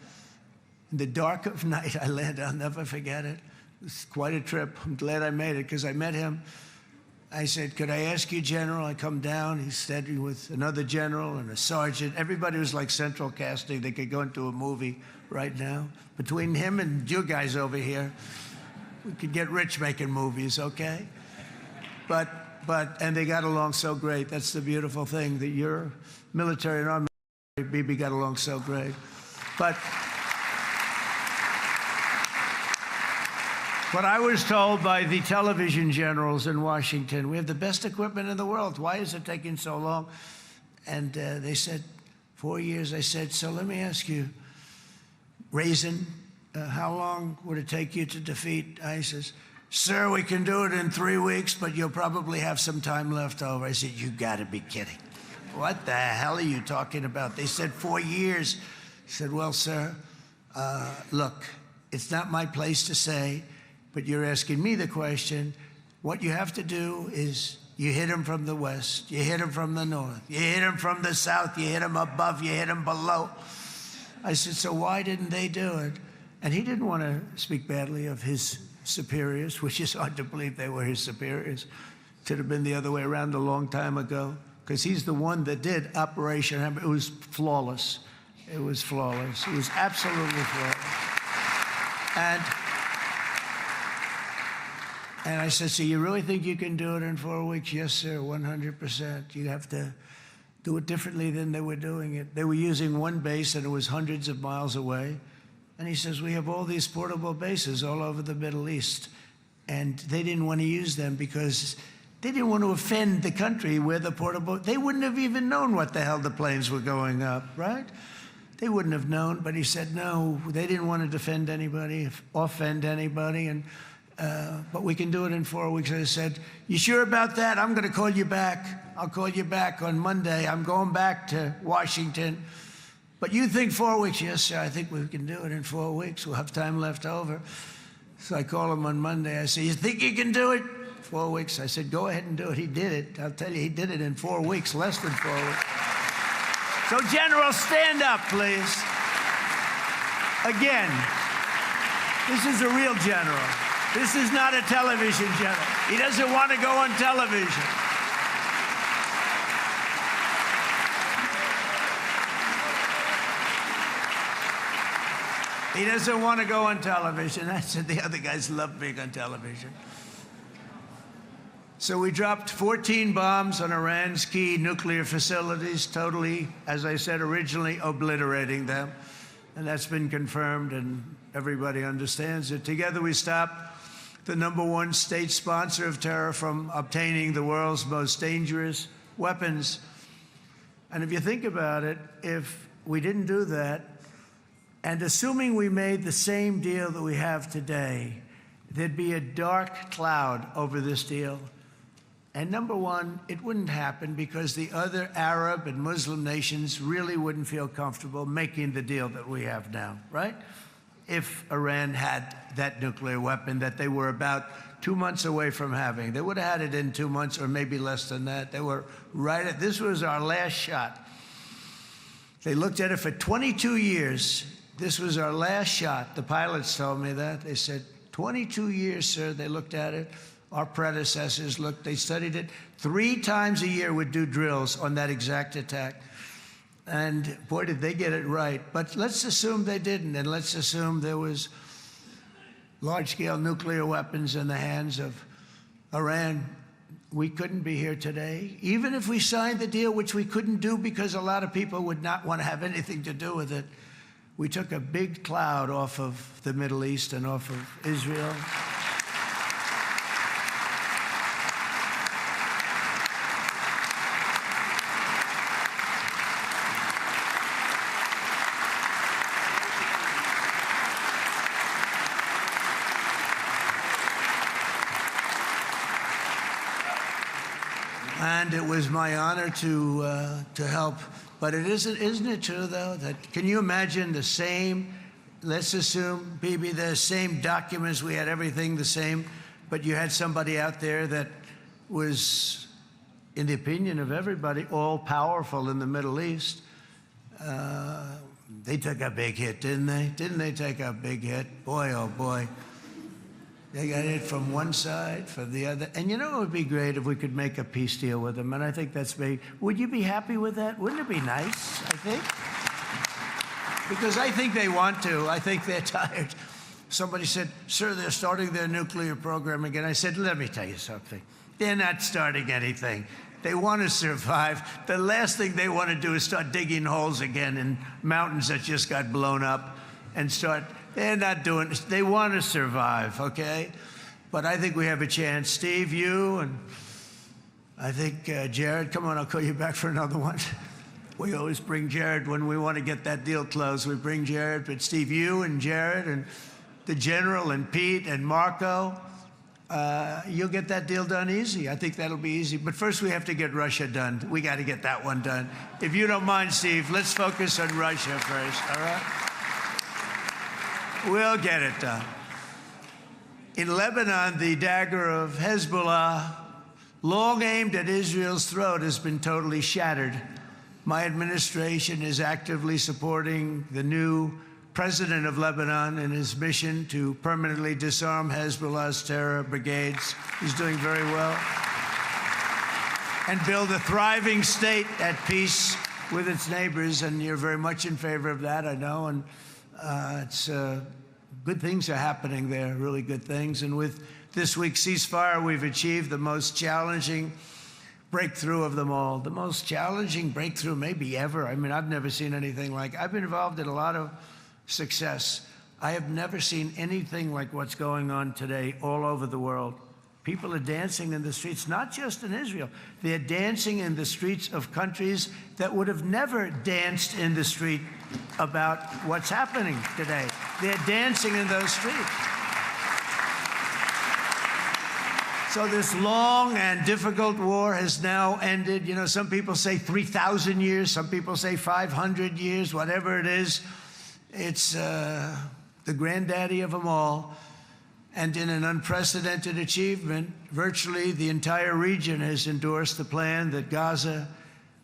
in the dark of night. I landed, I'll never forget it. It was quite a trip. I'm glad I made it because I met him. I said, could I ask you, General? I come down. He's standing with another general and a sergeant. Everybody was like central casting. They could go into a movie right now. Between him and you guys over here, we could get rich making movies, okay? And they got along so great. That's the beautiful thing, that your military and our military, Bibi, got along so great. But I was told by the television generals in Washington, we have the best equipment in the world. Why is it taking so long? And they said, 4 years. I said, so let me ask you, Raisin, how long would it take you to defeat ISIS? Sir, we can do it in 3 weeks, but you'll probably have some time left over. I said, you gotta be kidding. What the hell are you talking about? They said 4 years. I said, well, sir, look, it's not my place to say, but you're asking me the question. What you have to do is you hit them from the west, you hit them from the north, you hit them from the south, you hit them above, you hit them below. I said, so why didn't they do it? And he didn't want to speak badly of his superiors, which is hard to believe they were his superiors. It should have been the other way around a long time ago, because he's the one that did Operation Hammer. It was flawless. It was flawless. It was absolutely flawless. And I said, so you really think you can do it in 4 weeks? Yes, sir, 100%. You have to do it differently than they were doing it. They were using one base and it was hundreds of miles away. And he says, we have all these portable bases all over the Middle East. And they didn't want to use them because they didn't want to offend the country where the portable, they wouldn't have even known what the hell the planes were going up, right? They wouldn't have known, but he said, no, they didn't want to defend anybody, offend anybody, and but we can do it in 4 weeks. I said, you sure about that? I'm going to call you back. I'll call you back on Monday. I'm going back to Washington. But you think 4 weeks? Yes, sir, I think we can do it in 4 weeks. We'll have time left over. So I call him on Monday. I say, you think you can do it? 4 weeks. I said, go ahead and do it. He did it. I'll tell you, he did it in 4 weeks, less than 4 weeks. So, General, stand up, please. Again, this is a real general. This is not a television general. He doesn't want to go on television. He doesn't want to go on television. I said the other guys love being on television. So we dropped 14 bombs on Iran's key nuclear facilities, totally, as I said originally, obliterating them. And that's been confirmed, and everybody understands it. Together we stopped the #1 state sponsor of terror from obtaining the world's most dangerous weapons. And if you think about it, if we didn't do that, and assuming we made the same deal that we have today, there'd be a dark cloud over this deal. And #1, it wouldn't happen because the other Arab and Muslim nations really wouldn't feel comfortable making the deal that we have now, right? If Iran had that nuclear weapon that they were about 2 months away from having. They would have had it in 2 months or maybe less than that. They were right at, this was our last shot. They looked at it for 22 years. This was our last shot. The pilots told me that. They said, 22 years, sir. They looked at it. Our predecessors looked, they studied it. 3 times a year would do drills on that exact attack. And boy, did they get it right. But let's assume they didn't, and let's assume there was large-scale nuclear weapons in the hands of Iran. We couldn't be here today. Even if we signed the deal, which we couldn't do because a lot of people would not want to have anything to do with it, we took a big cloud off of the Middle East and off of Israel. And it was my honor to help. But it isn't it true, though, that can you imagine the same, let's assume, Bibi, the same documents, we had everything the same, but you had somebody out there that was, in the opinion of everybody, all-powerful in the Middle East. They took a big hit, didn't they? Didn't they take a big hit? Boy, oh boy. They got hit from one side, from the other. And you know, it would be great if we could make a peace deal with them. And I think that's big. Would you be happy with that? Wouldn't it be nice, I think? Because I think they want to. I think they're tired. Somebody said, sir, they're starting their nuclear program again. I said, let me tell you something. They're not starting anything. They want to survive. The last thing they want to do is start digging holes again in mountains that just got blown up and start. They're not doing this. They want to survive, okay? But I think we have a chance. Steve, you, and I think Jared, come on, I'll call you back for another one. We always bring Jared when we want to get that deal closed. We bring Jared, but Steve, you and Jared and the General and Pete and Marco, you'll get that deal done easy. I think that'll be easy. But first we have to get Russia done. We got to get that one done. If you don't mind, Steve, let's focus on Russia first, all right? We'll get it done. In Lebanon, the dagger of Hezbollah, long aimed at Israel's throat, has been totally shattered. My administration is actively supporting the new president of Lebanon in his mission to permanently disarm Hezbollah's terror brigades. He's doing very well. And build a thriving state at peace with its neighbors. And you're very much in favor of that, I know. And it's good things are happening there, really good things. And with this week's ceasefire, we've achieved the most challenging breakthrough of them all, the most challenging breakthrough maybe ever. I mean, I've never seen anything like it. I've been involved in a lot of success. I have never seen anything like what's going on today all over the world. People are dancing in the streets, not just in Israel. They're dancing in the streets of countries that would have never danced in the street about what's happening today. They're dancing in those streets. So this long and difficult war has now ended. You know, some people say 3,000 years, some people say 500 years, whatever it is. It's the granddaddy of them all. And in an unprecedented achievement, virtually the entire region has endorsed the plan that Gaza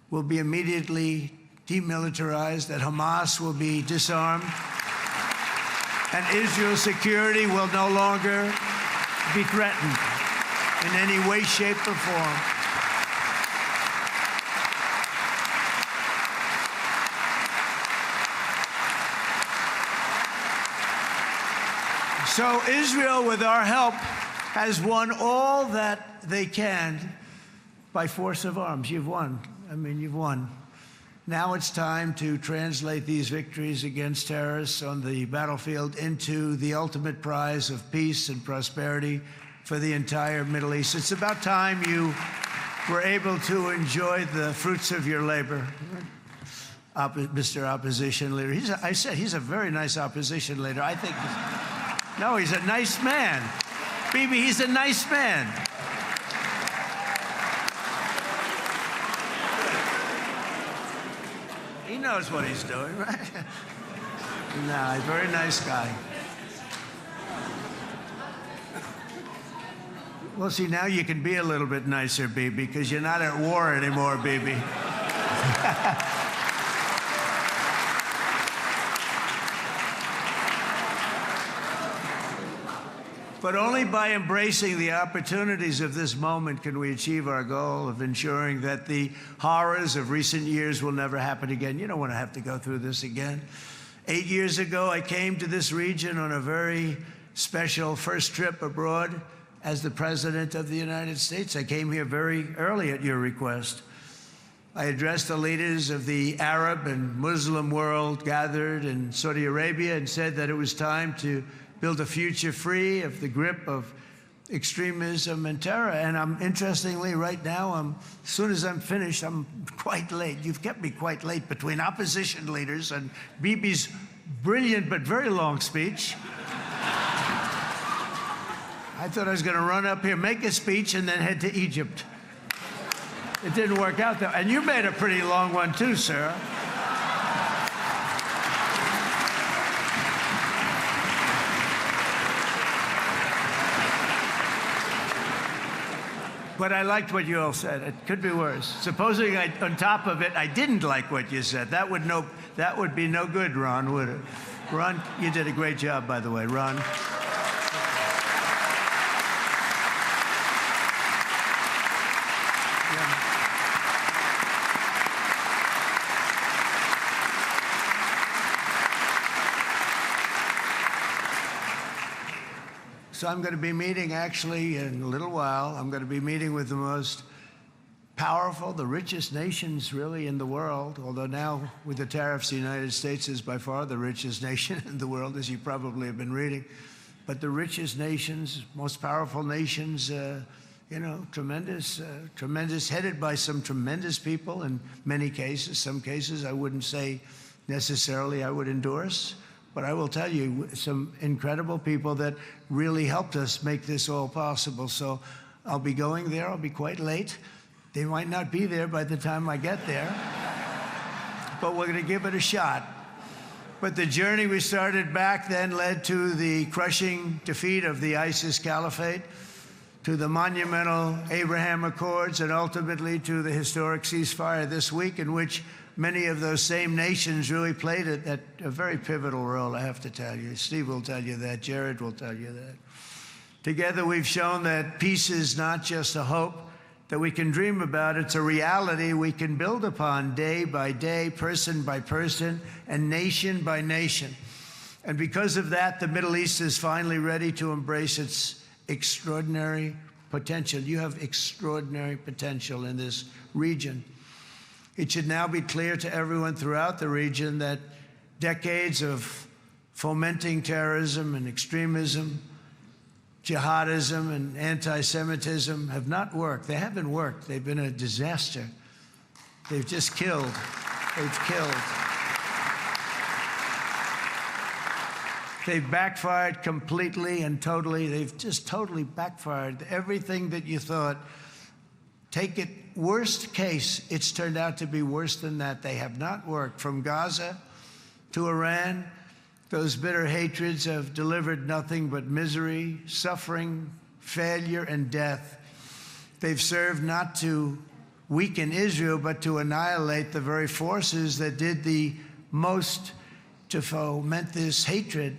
will be immediately demilitarized, that Hamas will be disarmed, and Israel's security will no longer be threatened in any way, shape, or form. So Israel, with our help, has won all that they can by force of arms. You've won. I mean, you've won. Now it's time to translate these victories against terrorists on the battlefield into the ultimate prize of peace and prosperity for the entire Middle East. It's about time you were able to enjoy the fruits of your labor. Mr. Opposition Leader. I said he's a very nice opposition leader. I think... No, he's a nice man. Bibi, he's a nice man. He knows what he's doing, right? No, he's a very nice guy. Well, see, now you can be a little bit nicer, Bibi, because you're not at war anymore, Bibi. But only by embracing the opportunities of this moment can we achieve our goal of ensuring that the horrors of recent years will never happen again. You don't want to have to go through this again. 8 years ago, I came to this region on a very special first trip abroad as the President of the United States. I came here very early at your request. I addressed the leaders of the Arab and Muslim world gathered in Saudi Arabia and said that it was time to build a future free of the grip of extremism and terror. And interestingly, right now, as soon as I'm finished, I'm quite late. You've kept me quite late between opposition leaders and Bibi's brilliant but very long speech. I thought I was going to run up here, make a speech, and then head to Egypt. It didn't work out, though. And you made a pretty long one, too, sir. But I liked what you all said. It could be worse. Supposing on top of it, I didn't like what you said. That would be no good, Ron, would it? Ron, you did a great job, by the way, Ron. So I'm going to be meeting, actually, in a little while, I'm going to be meeting with the most powerful, the richest nations, really, in the world, although now, with the tariffs, the United States is by far the richest nation in the world, as you probably have been reading. But the richest nations, most powerful nations, you know, tremendous, headed by some tremendous people in many cases. Some cases I wouldn't say necessarily I would endorse. But I will tell you, some incredible people that really helped us make this all possible. So I'll be going there. I'll be quite late. They might not be there by the time I get there. But we're going to give it a shot. But the journey we started back then led to the crushing defeat of the ISIS caliphate, to the monumental Abraham Accords, and ultimately to the historic ceasefire this week, in which many of those same nations really played a very pivotal role, I have to tell you. Steve will tell you that. Jared will tell you that. Together, we've shown that peace is not just a hope that we can dream about. It's a reality we can build upon day by day, person by person, and nation by nation. And because of that, the Middle East is finally ready to embrace its extraordinary potential. You have extraordinary potential in this region. It should now be clear to everyone throughout the region that decades of fomenting terrorism and extremism, jihadism and anti-Semitism have not worked. They haven't worked. They've been a disaster. They've just killed. They've killed. They've backfired completely and totally. They've just totally backfired. Everything that you thought, take it, worst case, it's turned out to be worse than that. They have not worked. From Gaza to Iran, those bitter hatreds have delivered nothing but misery, suffering, failure, and death. They've served not to weaken Israel, but to annihilate the very forces that did the most to foment this hatred.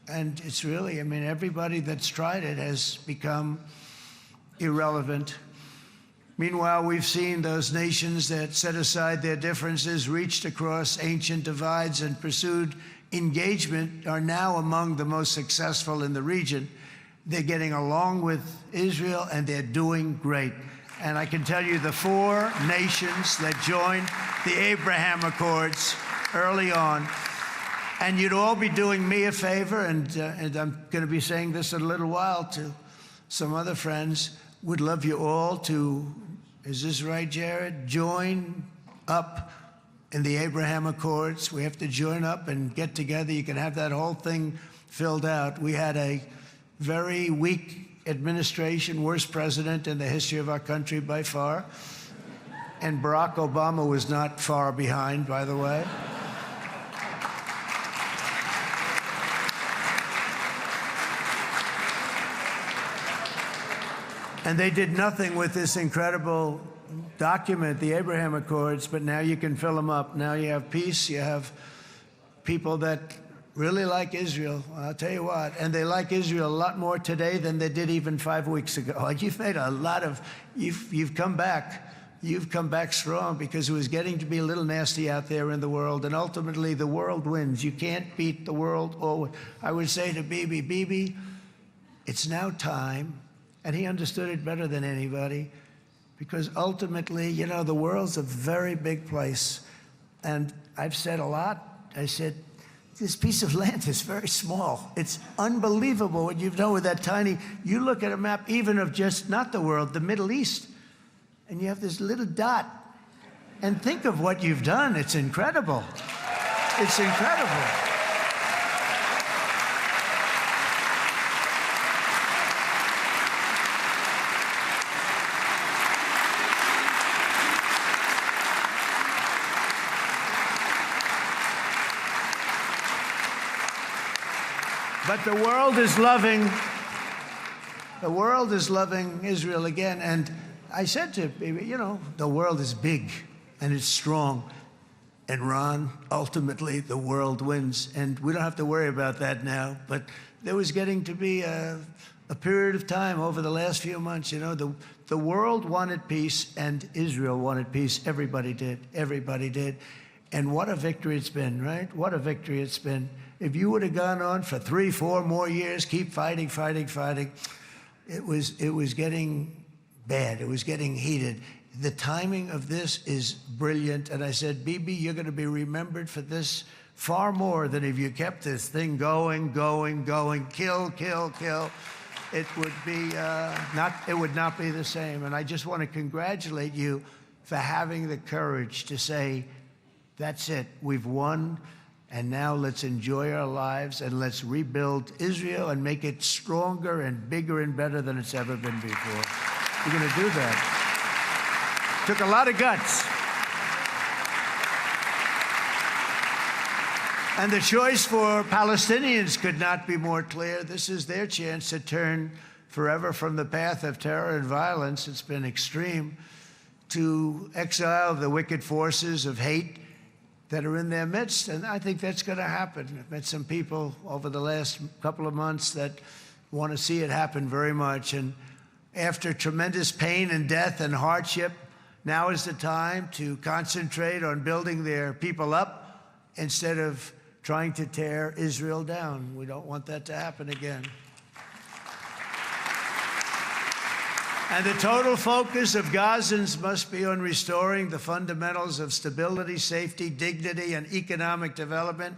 And it's really, I mean, everybody that's tried it has become irrelevant. Meanwhile, we've seen those nations that set aside their differences, reached across ancient divides, and pursued engagement are now among the most successful in the region. They're getting along with Israel, and they're doing great. And I can tell you the 4 nations that joined the Abraham Accords early on, and you'd all be doing me a favor, and I'm going to be saying this in a little while to some other friends, would love you all to, is this right, Jared? Join up in the Abraham Accords. We have to join up and get together. You can have that whole thing filled out. We had a very weak administration, worst president in the history of our country by far. And Barack Obama was not far behind, by the way. And they did nothing with this incredible document, the Abraham Accords, but now you can fill them up. Now you have peace, you have people that really like Israel. I'll tell you what, and they like Israel a lot more today than they did even 5 weeks ago. You've made a lot of, you've come back. You've come back strong, because it was getting to be a little nasty out there in the world, and ultimately the world wins. You can't beat the world always. I would say to Bibi, it's now time, and he understood it better than anybody, because ultimately, you know, the world's a very big place. And I've said a lot. I said, this piece of land is very small. It's unbelievable what you've done with that tiny, you look at a map even of just, not the world, the Middle East, and you have this little dot. And think of what you've done. It's incredible. It's incredible. But the world is loving Israel again. And I said to Bibi, you know, the world is big and it's strong. And Ron, ultimately, the world wins. And we don't have to worry about that now. But there was getting to be a period of time over the last few months, you know, the world wanted peace and Israel wanted peace. Everybody did. Everybody did. And what a victory it's been, right? What a victory it's been. If you would have gone on for 3, 4 more years, keep fighting, it was getting bad. It was getting heated. The timing of this is brilliant. And I said, Bibi, you're going to be remembered for this far more than if you kept this thing going, kill. It would be it would not be the same. And I just want to congratulate you for having the courage to say, that's it, we've won. And now let's enjoy our lives and let's rebuild Israel and make it stronger and bigger and better than it's ever been before. We're going to do that. Took a lot of guts. And the choice for Palestinians could not be more clear. This is their chance to turn forever from the path of terror and violence. It's been extreme, to exile the wicked forces of hate that are in their midst, and I think that's going to happen. I've met some people over the last couple of months that want to see it happen very much, and after tremendous pain and death and hardship, now is the time to concentrate on building their people up instead of trying to tear Israel down. We don't want that to happen again. And the total focus of Gazans must be on restoring the fundamentals of stability, safety, dignity, and economic development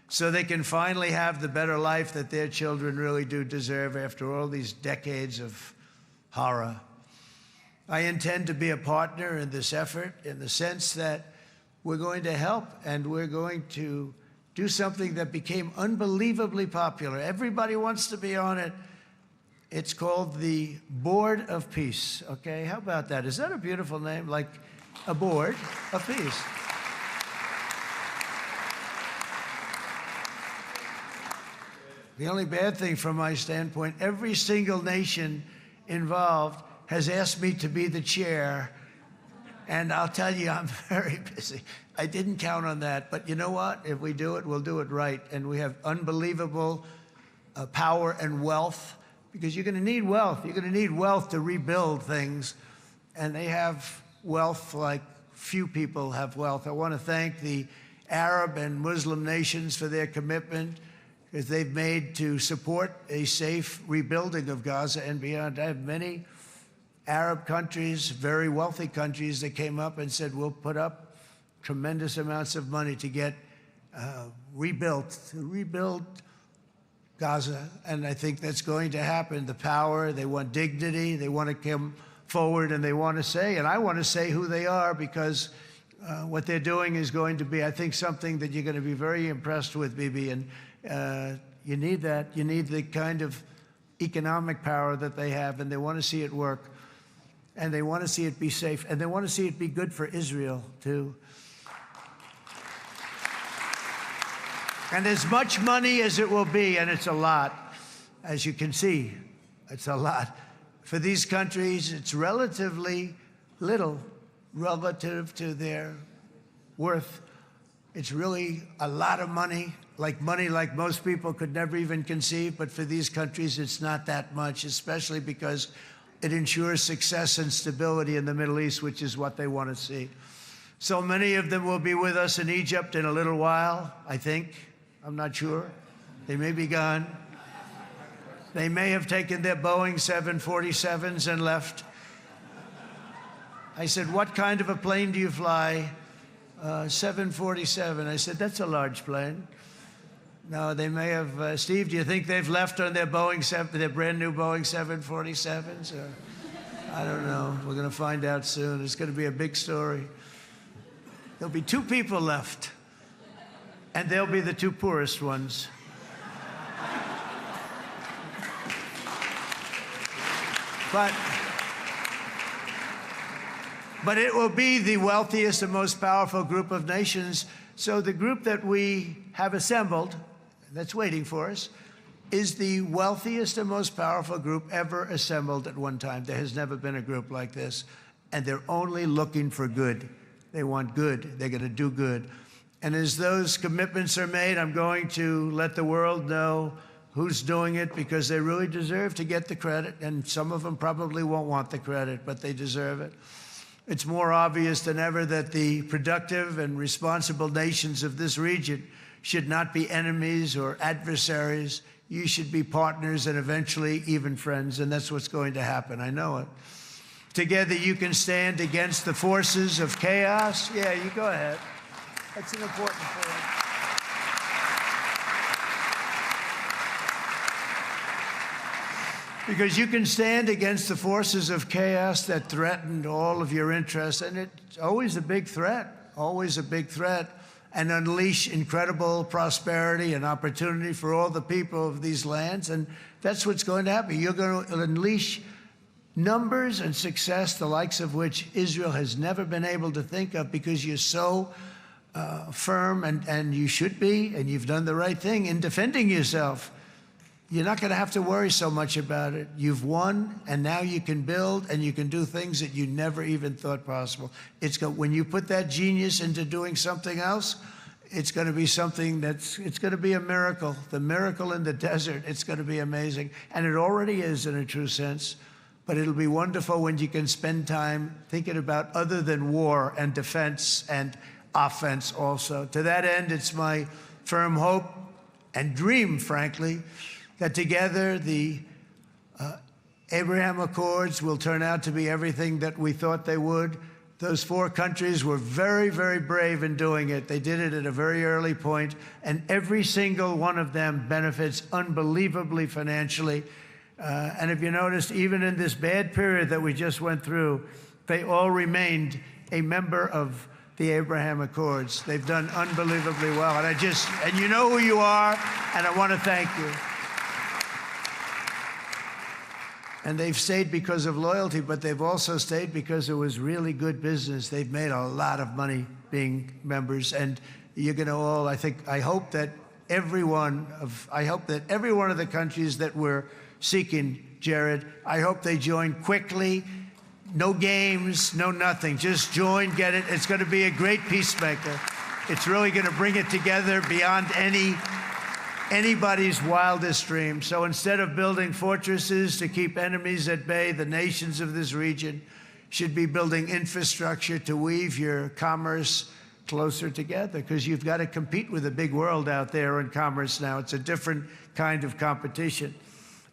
so they can finally have the better life that their children really do deserve after all these decades of horror. I intend to be a partner in this effort in the sense that we're going to help and we're going to do something that became unbelievably popular. Everybody wants to be on it. It's called the Board of Peace, okay? How about that? Is that a beautiful name? Like a board of peace. The only bad thing from my standpoint, every single nation involved has asked me to be the chair, and I'll tell you, I'm very busy. I didn't count on that, but you know what? If we do it, we'll do it right, and we have unbelievable power and wealth, because you're going to need wealth. You're going to need wealth to rebuild things, and they have wealth like few people have wealth. I want to thank the Arab and Muslim nations for their commitment, because they've made to support a safe rebuilding of Gaza and beyond. I have many Arab countries, very wealthy countries, that came up and said, we'll put up tremendous amounts of money to get rebuild Gaza, and I think that's going to happen. The power, they want dignity, they want to come forward, and they want to say, and I want to say who they are, because what they're doing is going to be, I think, something that you're going to be very impressed with, Bibi, and you need that. You need the kind of economic power that they have, and they want to see it work, and they want to see it be safe, and they want to see it be good for Israel, too. And as much money as it will be, and it's a lot, as you can see, it's a lot. For these countries, it's relatively little relative to their worth. It's really a lot of money like most people could never even conceive, but for these countries, it's not that much, especially because it ensures success and stability in the Middle East, which is what they want to see. So many of them will be with us in Egypt in a little while, I think. I'm not sure. They may be gone. They may have taken their Boeing 747s and left. I said, what kind of a plane do you fly? 747. I said, that's a large plane. No, they may have, Steve, do you think they've left on their their brand new Boeing 747s? Or, I don't know. We're going to find out soon. It's going to be a big story. There'll be 2 people left, and they'll be the 2 poorest ones. But it will be the wealthiest and most powerful group of nations. So the group that we have assembled, that's waiting for us, is the wealthiest and most powerful group ever assembled at one time. There has never been a group like this. And they're only looking for good. They want good. They're going to do good. And as those commitments are made, I'm going to let the world know who's doing it, because they really deserve to get the credit. And some of them probably won't want the credit, but they deserve it. It's more obvious than ever that the productive and responsible nations of this region should not be enemies or adversaries. You should be partners and eventually even friends, and that's what's going to happen. I know it. Together you can stand against the forces of chaos. Yeah, you go ahead. That's an important point. Because you can stand against the forces of chaos that threatened all of your interests, and it's always a big threat, and unleash incredible prosperity and opportunity for all the people of these lands, and that's what's going to happen. You're going to unleash numbers and success, the likes of which Israel has never been able to think of, because you're so firm, and you should be, and you've done the right thing in defending yourself. You're not going to have to worry so much about it. You've won, and now you can build, and you can do things that you never even thought possible. When you put that genius into doing something else, it's going to be something it's going to be a miracle. The miracle in the desert, it's going to be amazing. And it already is in a true sense. But it'll be wonderful when you can spend time thinking about other than war and defense and offense also. To that end, it's my firm hope and dream, frankly, that together the Abraham Accords will turn out to be everything that we thought they would. Those 4 countries were very, very brave in doing it. They did it at a very early point, and every single one of them benefits unbelievably financially. And if you noticed, even in this bad period that we just went through, they all remained a member of the Abraham Accords. They've done unbelievably well. And you know who you are, and I want to thank you. And they've stayed because of loyalty, but they've also stayed because it was really good business. They've made a lot of money being members, and you're going to all, I hope that every one of the countries that we're seeking, Jared, I hope they join quickly. No games, no nothing. Just join, get it. It's going to be a great peacemaker. It's really going to bring it together beyond anybody's wildest dream. So instead of building fortresses to keep enemies at bay, the nations of this region should be building infrastructure to weave your commerce closer together, because you've got to compete with the big world out there in commerce now. It's a different kind of competition.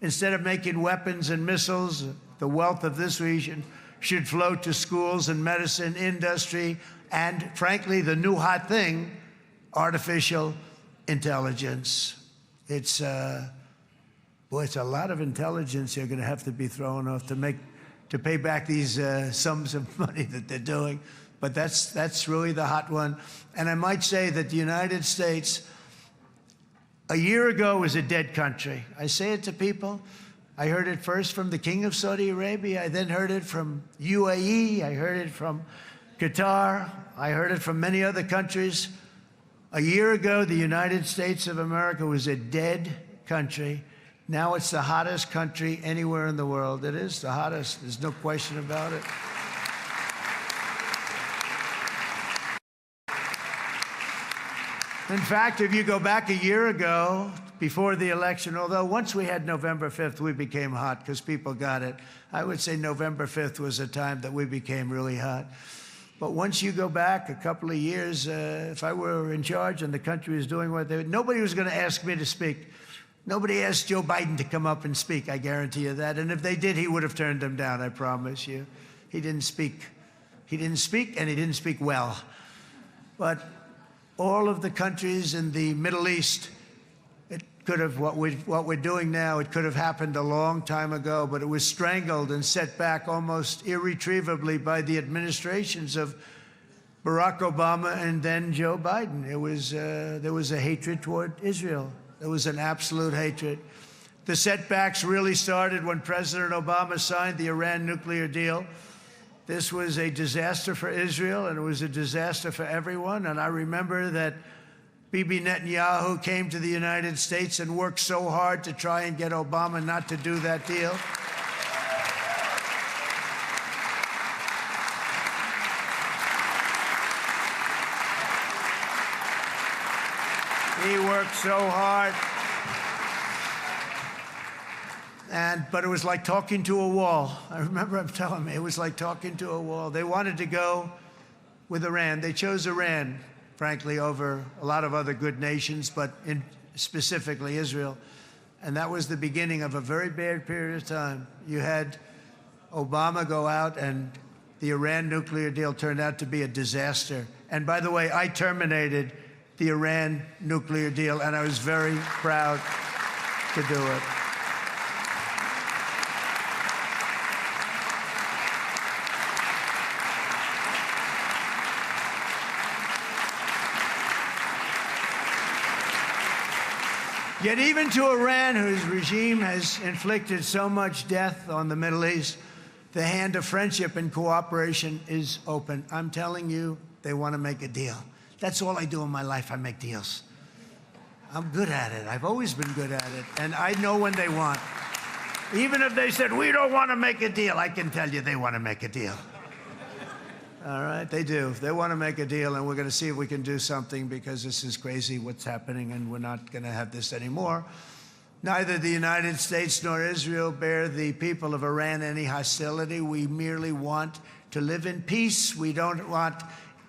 Instead of making weapons and missiles, the wealth of this region should flow to schools and medicine, industry, and frankly, the new hot thing, artificial intelligence. It's a lot of intelligence you're going to have to be thrown off to pay back these sums of money that they're doing. But that's really the hot one. And I might say that the United States, a year ago, was a dead country. I say it to people. I heard it first from the King of Saudi Arabia. I then heard it from UAE. I heard it from Qatar. I heard it from many other countries. A year ago, the United States of America was a dead country. Now it's the hottest country anywhere in the world. It is the hottest. There's no question about it. In fact, if you go back a year ago, before the election, although once we had November 5th, we became hot because people got it. I would say November 5th was a time that we became really hot. But once you go back a couple of years, if I were in charge and the country was doing what they were, nobody was going to ask me to speak. Nobody asked Joe Biden to come up and speak, I guarantee you that. And if they did, he would have turned them down, I promise you. He didn't speak. He didn't speak, and he didn't speak well. But all of the countries in the Middle East, it could have, what we're doing now, it could have happened a long time ago, but it was strangled and set back almost irretrievably by the administrations of Barack Obama and then Joe Biden. It was, there was a hatred toward Israel. There was an absolute hatred. The setbacks really started when President Obama signed the Iran nuclear deal. This was a disaster for Israel, and it was a disaster for everyone. And I remember that Bibi Netanyahu came to the United States and worked so hard to try and get Obama not to do that deal. He worked so hard. But it was like talking to a wall. I remember him telling me it was like talking to a wall. They wanted to go with Iran. They chose Iran, frankly, over a lot of other good nations, but specifically Israel. And that was the beginning of a very bad period of time. You had Obama go out, and the Iran nuclear deal turned out to be a disaster. And by the way, I terminated the Iran nuclear deal, and I was very proud to do it. Yet even to Iran, whose regime has inflicted so much death on the Middle East, the hand of friendship and cooperation is open. I'm telling you, they want to make a deal. That's all I do in my life, I make deals. I'm good at it. I've always been good at it. And I know when they want. Even if they said, we don't want to make a deal, I can tell you they want to make a deal. All right, they do. They want to make a deal, and we're going to see if we can do something, because this is crazy what's happening, and we're not going to have this anymore. Neither the United States nor Israel bear the people of Iran any hostility. We merely want to live in peace. We don't want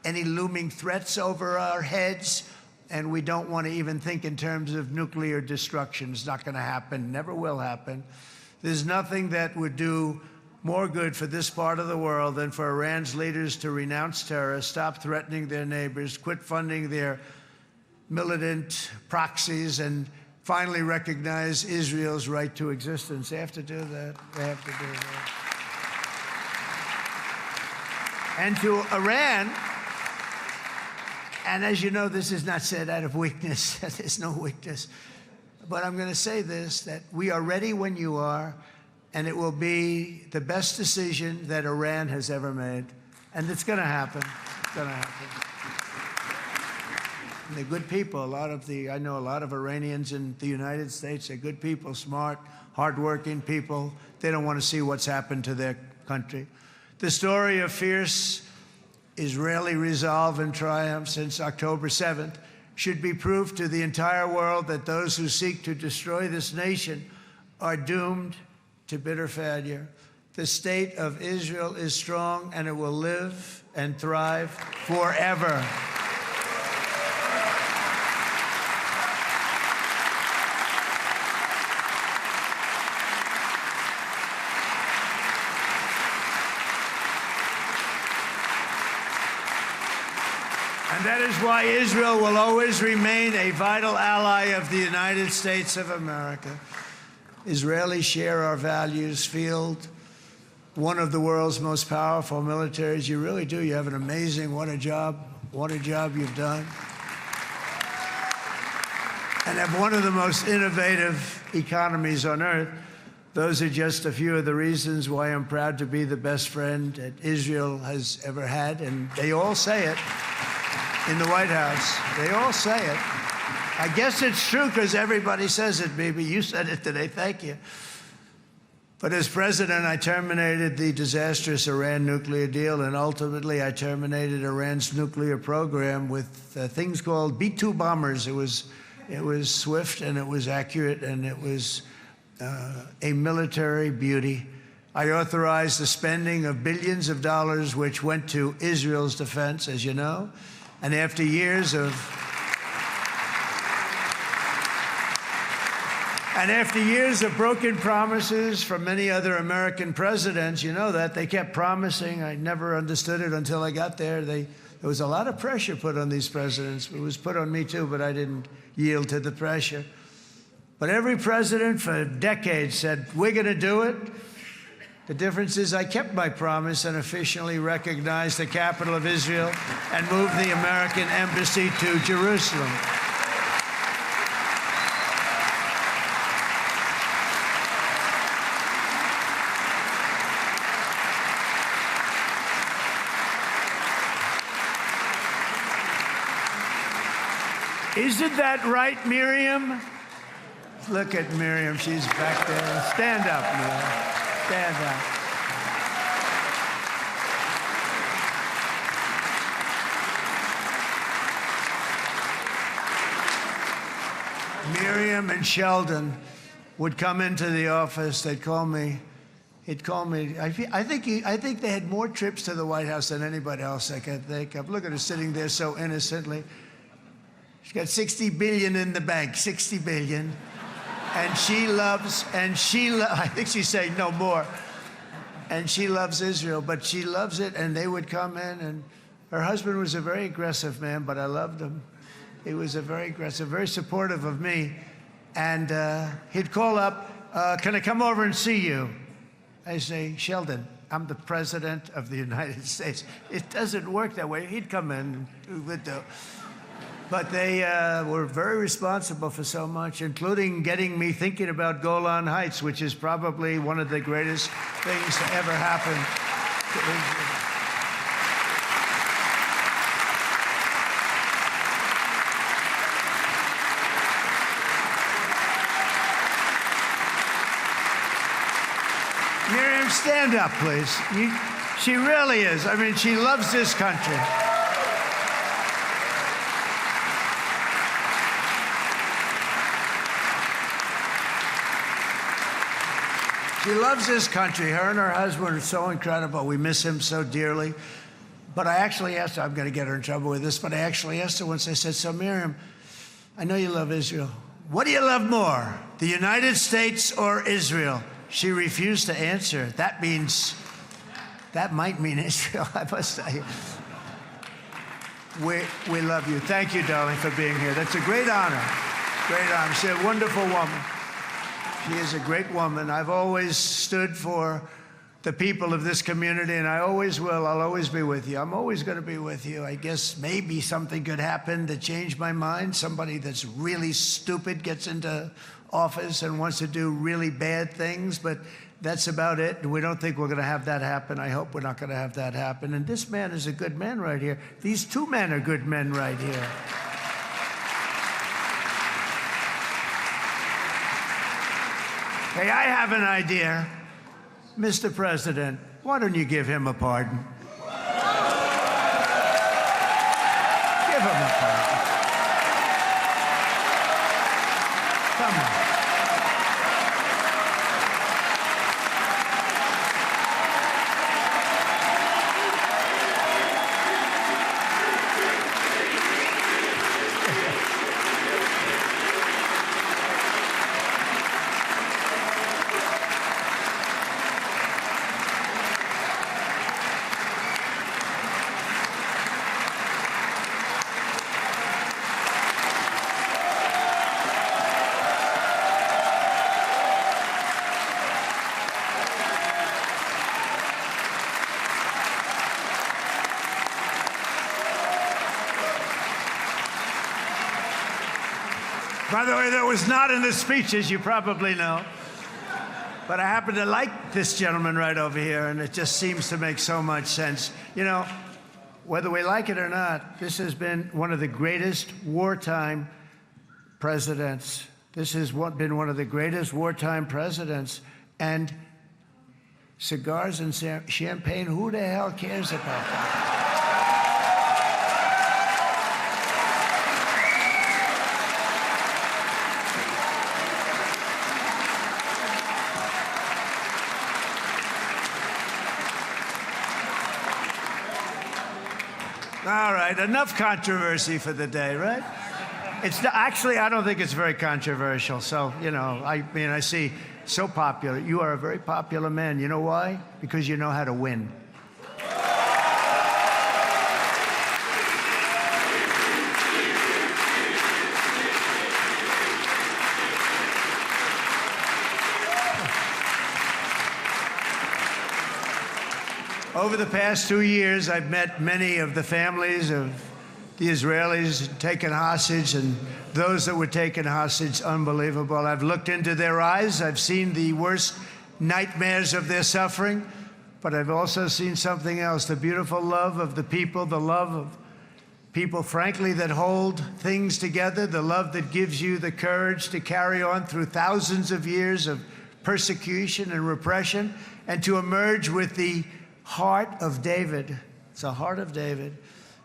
any looming threats over our heads, and we don't want to even think in terms of nuclear destruction. It's not going to happen, never will happen. There's nothing that would do more good for this part of the world than for Iran's leaders to renounce terror, stop threatening their neighbors, quit funding their militant proxies, and finally recognize Israel's right to existence. They have to do that. They have to do that. And to Iran, and as you know, this is not said out of weakness. There's no weakness. But I'm going to say this, that we are ready when you are, and it will be the best decision that Iran has ever made. And it's going to happen. It's going to happen. And they're good people. I know a lot of Iranians in the United States. They're good people, smart, hardworking people. They don't want to see what's happened to their country. The story of fierce Israeli resolve and triumph since October 7th should be proof to the entire world that those who seek to destroy this nation are doomed to bitter failure. The state of Israel is strong, and it will live and thrive forever. And that is why Israel will always remain a vital ally of the United States of America. Israelis share our values, field one of the world's most powerful militaries. You really do. You have an amazing, what a job you've done. And have one of the most innovative economies on earth. Those are just a few of the reasons why I'm proud to be the best friend that Israel has ever had. And they all say it in the White House. They all say it. I guess it's true because everybody says it, baby. You said it today. Thank you. But as president, I terminated the disastrous Iran nuclear deal, and ultimately I terminated Iran's nuclear program with things called B-2 bombers. It was swift, and it was accurate, and it was a military beauty. I authorized the spending of billions of dollars, which went to Israel's defense, as you know. And after years of broken promises from many other American presidents, you know that, they kept promising. I never understood it until I got there. There was a lot of pressure put on these presidents. It was put on me too, but I didn't yield to the pressure. But every president for decades said, we're going to do it. The difference is I kept my promise and officially recognized the capital of Israel and moved the American embassy to Jerusalem. Isn't that right, Miriam? Look at Miriam. She's back there. Stand up, Miriam. Stand up. Miriam and Sheldon would come into the office. They'd call me. He'd call me. I think they had more trips to the White House than anybody else I can think of. Look at her sitting there so innocently. She's got $60 billion in the bank. $60 billion. And I think she's saying no more. And she loves Israel, but she loves it, and they would come in, and her husband was a very aggressive man, but I loved him. He was a very aggressive, very supportive of me. And he'd call up, can I come over and see you? I say, Sheldon, I'm the president of the United States. It doesn't work that way. He'd come in, but they were very responsible for so much, including getting me thinking about Golan Heights, which is probably one of the greatest things to ever happen to Israel. Miriam, stand up, please. She really is. I mean, she loves this country. She loves this country. Her and her husband are so incredible. We miss him so dearly. But I actually asked her, I'm going to get her in trouble with this, but I actually asked her once, I said, so Miriam, I know you love Israel. What do you love more, the United States or Israel? She refused to answer. That might mean Israel, I must say. We love you. Thank you, darling, for being here. That's a great honor. Great honor. She's a wonderful woman. She is a great woman. I've always stood for the people of this community, and I always will. I'll always be with you. I'm always going to be with you. I guess maybe something could happen to change my mind. Somebody that's really stupid gets into office and wants to do really bad things, but that's about it. And we don't think we're going to have that happen. I hope we're not going to have that happen. And this man is a good man right here. These two men are good men right here. Hey, I have an idea. Mr. President, why don't you give him a pardon? Give him a pardon. Come on. By the way, that was not in the speech, as you probably know. But I happen to like this gentleman right over here, and it just seems to make so much sense. You know, whether we like it or not, this has been one of the greatest wartime presidents. This has been one of the greatest wartime presidents. And cigars and champagne, who the hell cares about that? All right, enough controversy for the day, right? Actually, I don't think it's very controversial. So, you know, I mean, I see so popular. You are a very popular man. You know why? Because you know how to win. Over the past 2 years, I've met many of the families of the Israelis taken hostage and those that were taken hostage. Unbelievable. I've looked into their eyes. I've seen the worst nightmares of their suffering, but I've also seen something else, the beautiful love of the people, the love of people, frankly, that hold things together, the love that gives you the courage to carry on through thousands of years of persecution and repression and to emerge with the heart of David. It's the heart of David.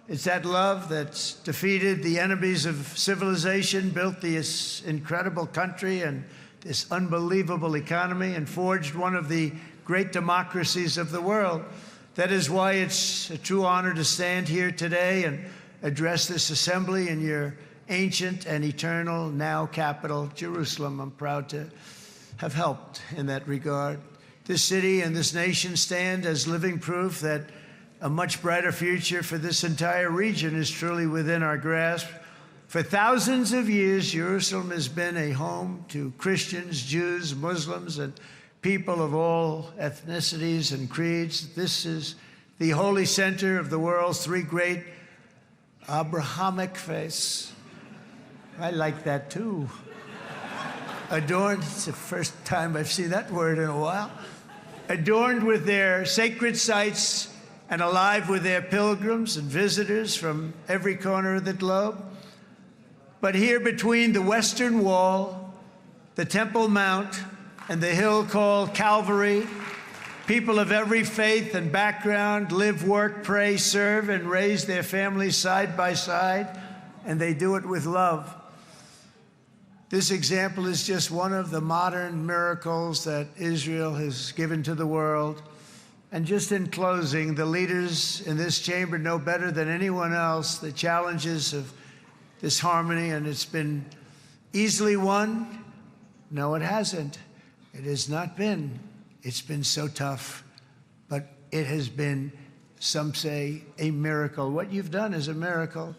It's that love that's defeated the enemies of civilization, built this incredible country and this unbelievable economy, and forged one of the great democracies of the world. That is why it's a true honor to stand here today and address this assembly in your ancient and eternal now capital, Jerusalem. I'm proud to have helped in that regard. This city and this nation stand as living proof that a much brighter future for this entire region is truly within our grasp. For thousands of years, Jerusalem has been a home to Christians, Jews, Muslims, and people of all ethnicities and creeds. This is the holy center of the world's three great Abrahamic faiths. I like that too. Adorned, it's the first time I've seen that word in a while. Adorned with their sacred sites and alive with their pilgrims and visitors from every corner of the globe. But here between the Western Wall, the Temple Mount, and the hill called Calvary, people of every faith and background live, work, pray, serve, and raise their families side by side, and they do it with love. This example is just one of the modern miracles that Israel has given to the world. And just in closing, the leaders in this chamber know better than anyone else the challenges of this harmony, and it's been easily won. No, it hasn't. It has not been. It's been so tough, but it has been, some say, a miracle. What you've done is a miracle.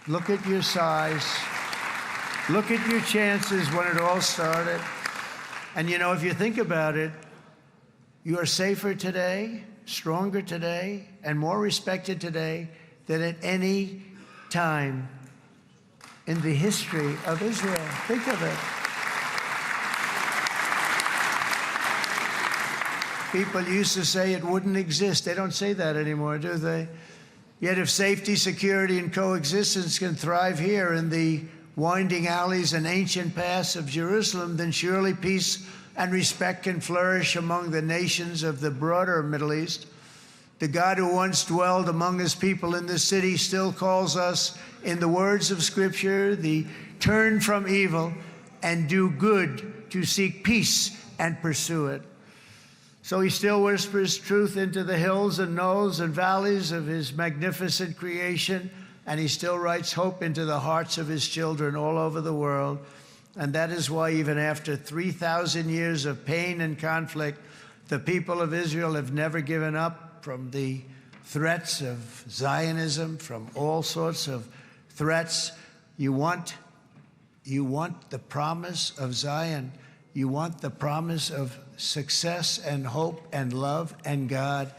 Look at your size. Look at your chances when it all started. And you know, if you think about it, you are safer today, stronger today, and more respected today than at any time in the history of Israel. Think of it. People used to say it wouldn't exist. They don't say that anymore, do they? Yet if safety, security, and coexistence can thrive here in the winding alleys and ancient paths of Jerusalem, then surely peace and respect can flourish among the nations of the broader Middle East. The God who once dwelled among his people in this city still calls us, in the words of Scripture, the turn from evil and do good, to seek peace and pursue it. So he still whispers truth into the hills and knolls and valleys of his magnificent creation, and he still writes hope into the hearts of his children all over the world. And that is why even after 3,000 years of pain and conflict, the people of Israel have never given up from the threats of Zionism, from all sorts of threats. You want the promise of Zion. You want the promise of success and hope and love and God.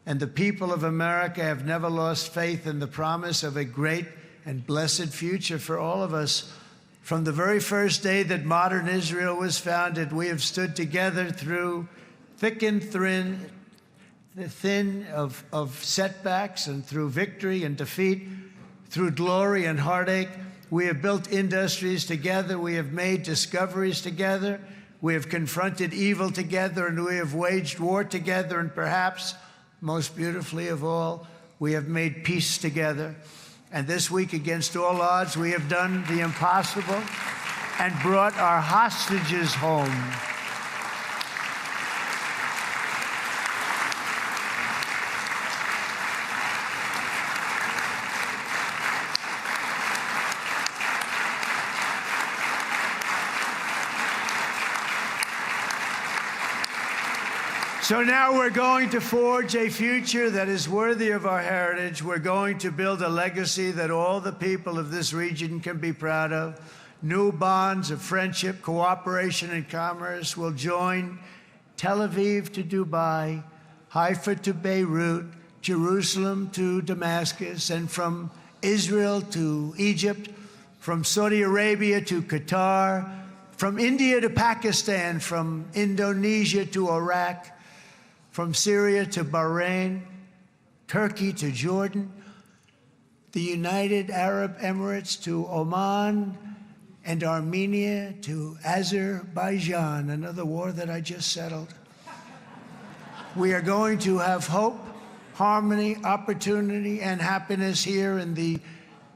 And the people of America have never lost faith in the promise of a great and blessed future for all of us. From the very first day that modern Israel was founded, we have stood together through thick and thin of setbacks, and through victory and defeat, through glory and heartache. We have built industries together. We have made discoveries together. We have confronted evil together, and we have waged war together. And perhaps most beautifully of all, we have made peace together. And this week, against all odds, we have done the impossible and brought our hostages home. So now we're going to forge a future that is worthy of our heritage. We're going to build a legacy that all the people of this region can be proud of. New bonds of friendship, cooperation, and commerce will join Tel Aviv to Dubai, Haifa to Beirut, Jerusalem to Damascus, and from Israel to Egypt, from Saudi Arabia to Qatar, from India to Pakistan, from Indonesia to Iraq, from Syria to Bahrain, Turkey to Jordan, the United Arab Emirates to Oman, and Armenia to Azerbaijan, another war that I just settled. We are going to have hope, harmony, opportunity, and happiness here in the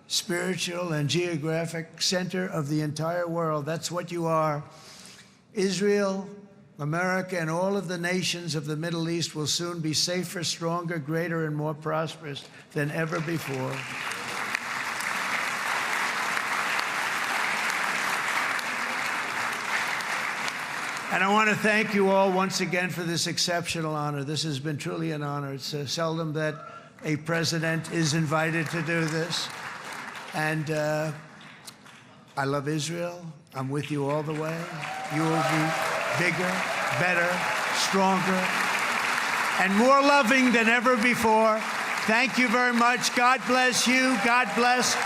spiritual and geographic center of the entire world. That's what you are. Israel, America, and all of the nations of the Middle East will soon be safer, stronger, greater, and more prosperous than ever before. And I want to thank you all once again for this exceptional honor. This has been truly an honor. It's seldom that a president is invited to do this. And I love Israel. I'm with you all the way. You will be bigger, better, stronger, and more loving than ever before. Thank you very much. God bless you. God bless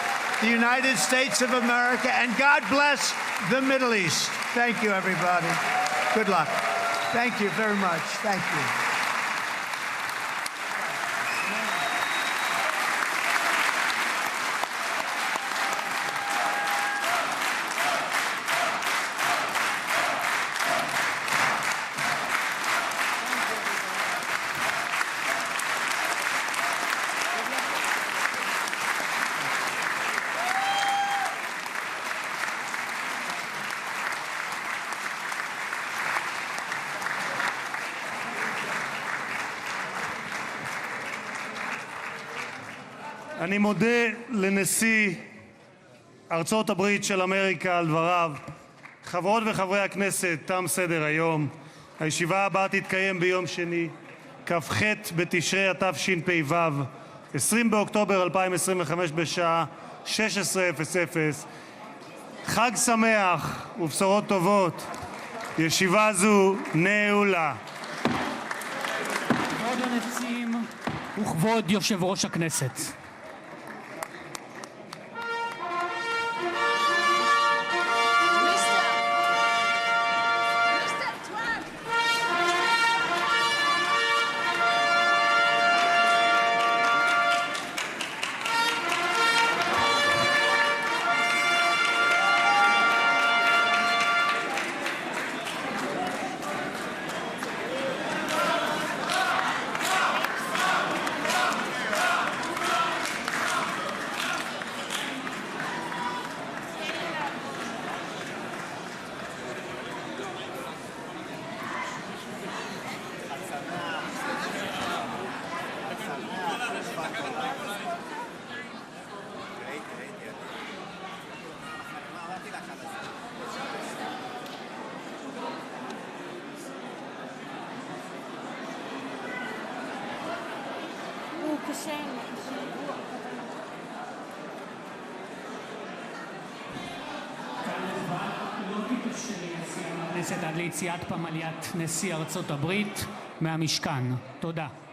the United States of America. And God bless the Middle East. Thank you, everybody. Good luck. Thank you very much. Thank you. אני מודה לנשיא ארצות הברית של אמריקה על דבריו. חברות וחברי הכנסת, תם סדר היום. הישיבה הבאה תתקיים ביום שני, כ"ח בתשרי התשפ"ו, 20 באוקטובר 2025 בשעה 16:00. חג שמח ובשורות טובות. ישיבה זו נעולה. כבוד הנשיאים וכבוד יושב ראש הכנסת. עד ליציאת פמליית נשיא ארצות הברית מהמשכן. תודה.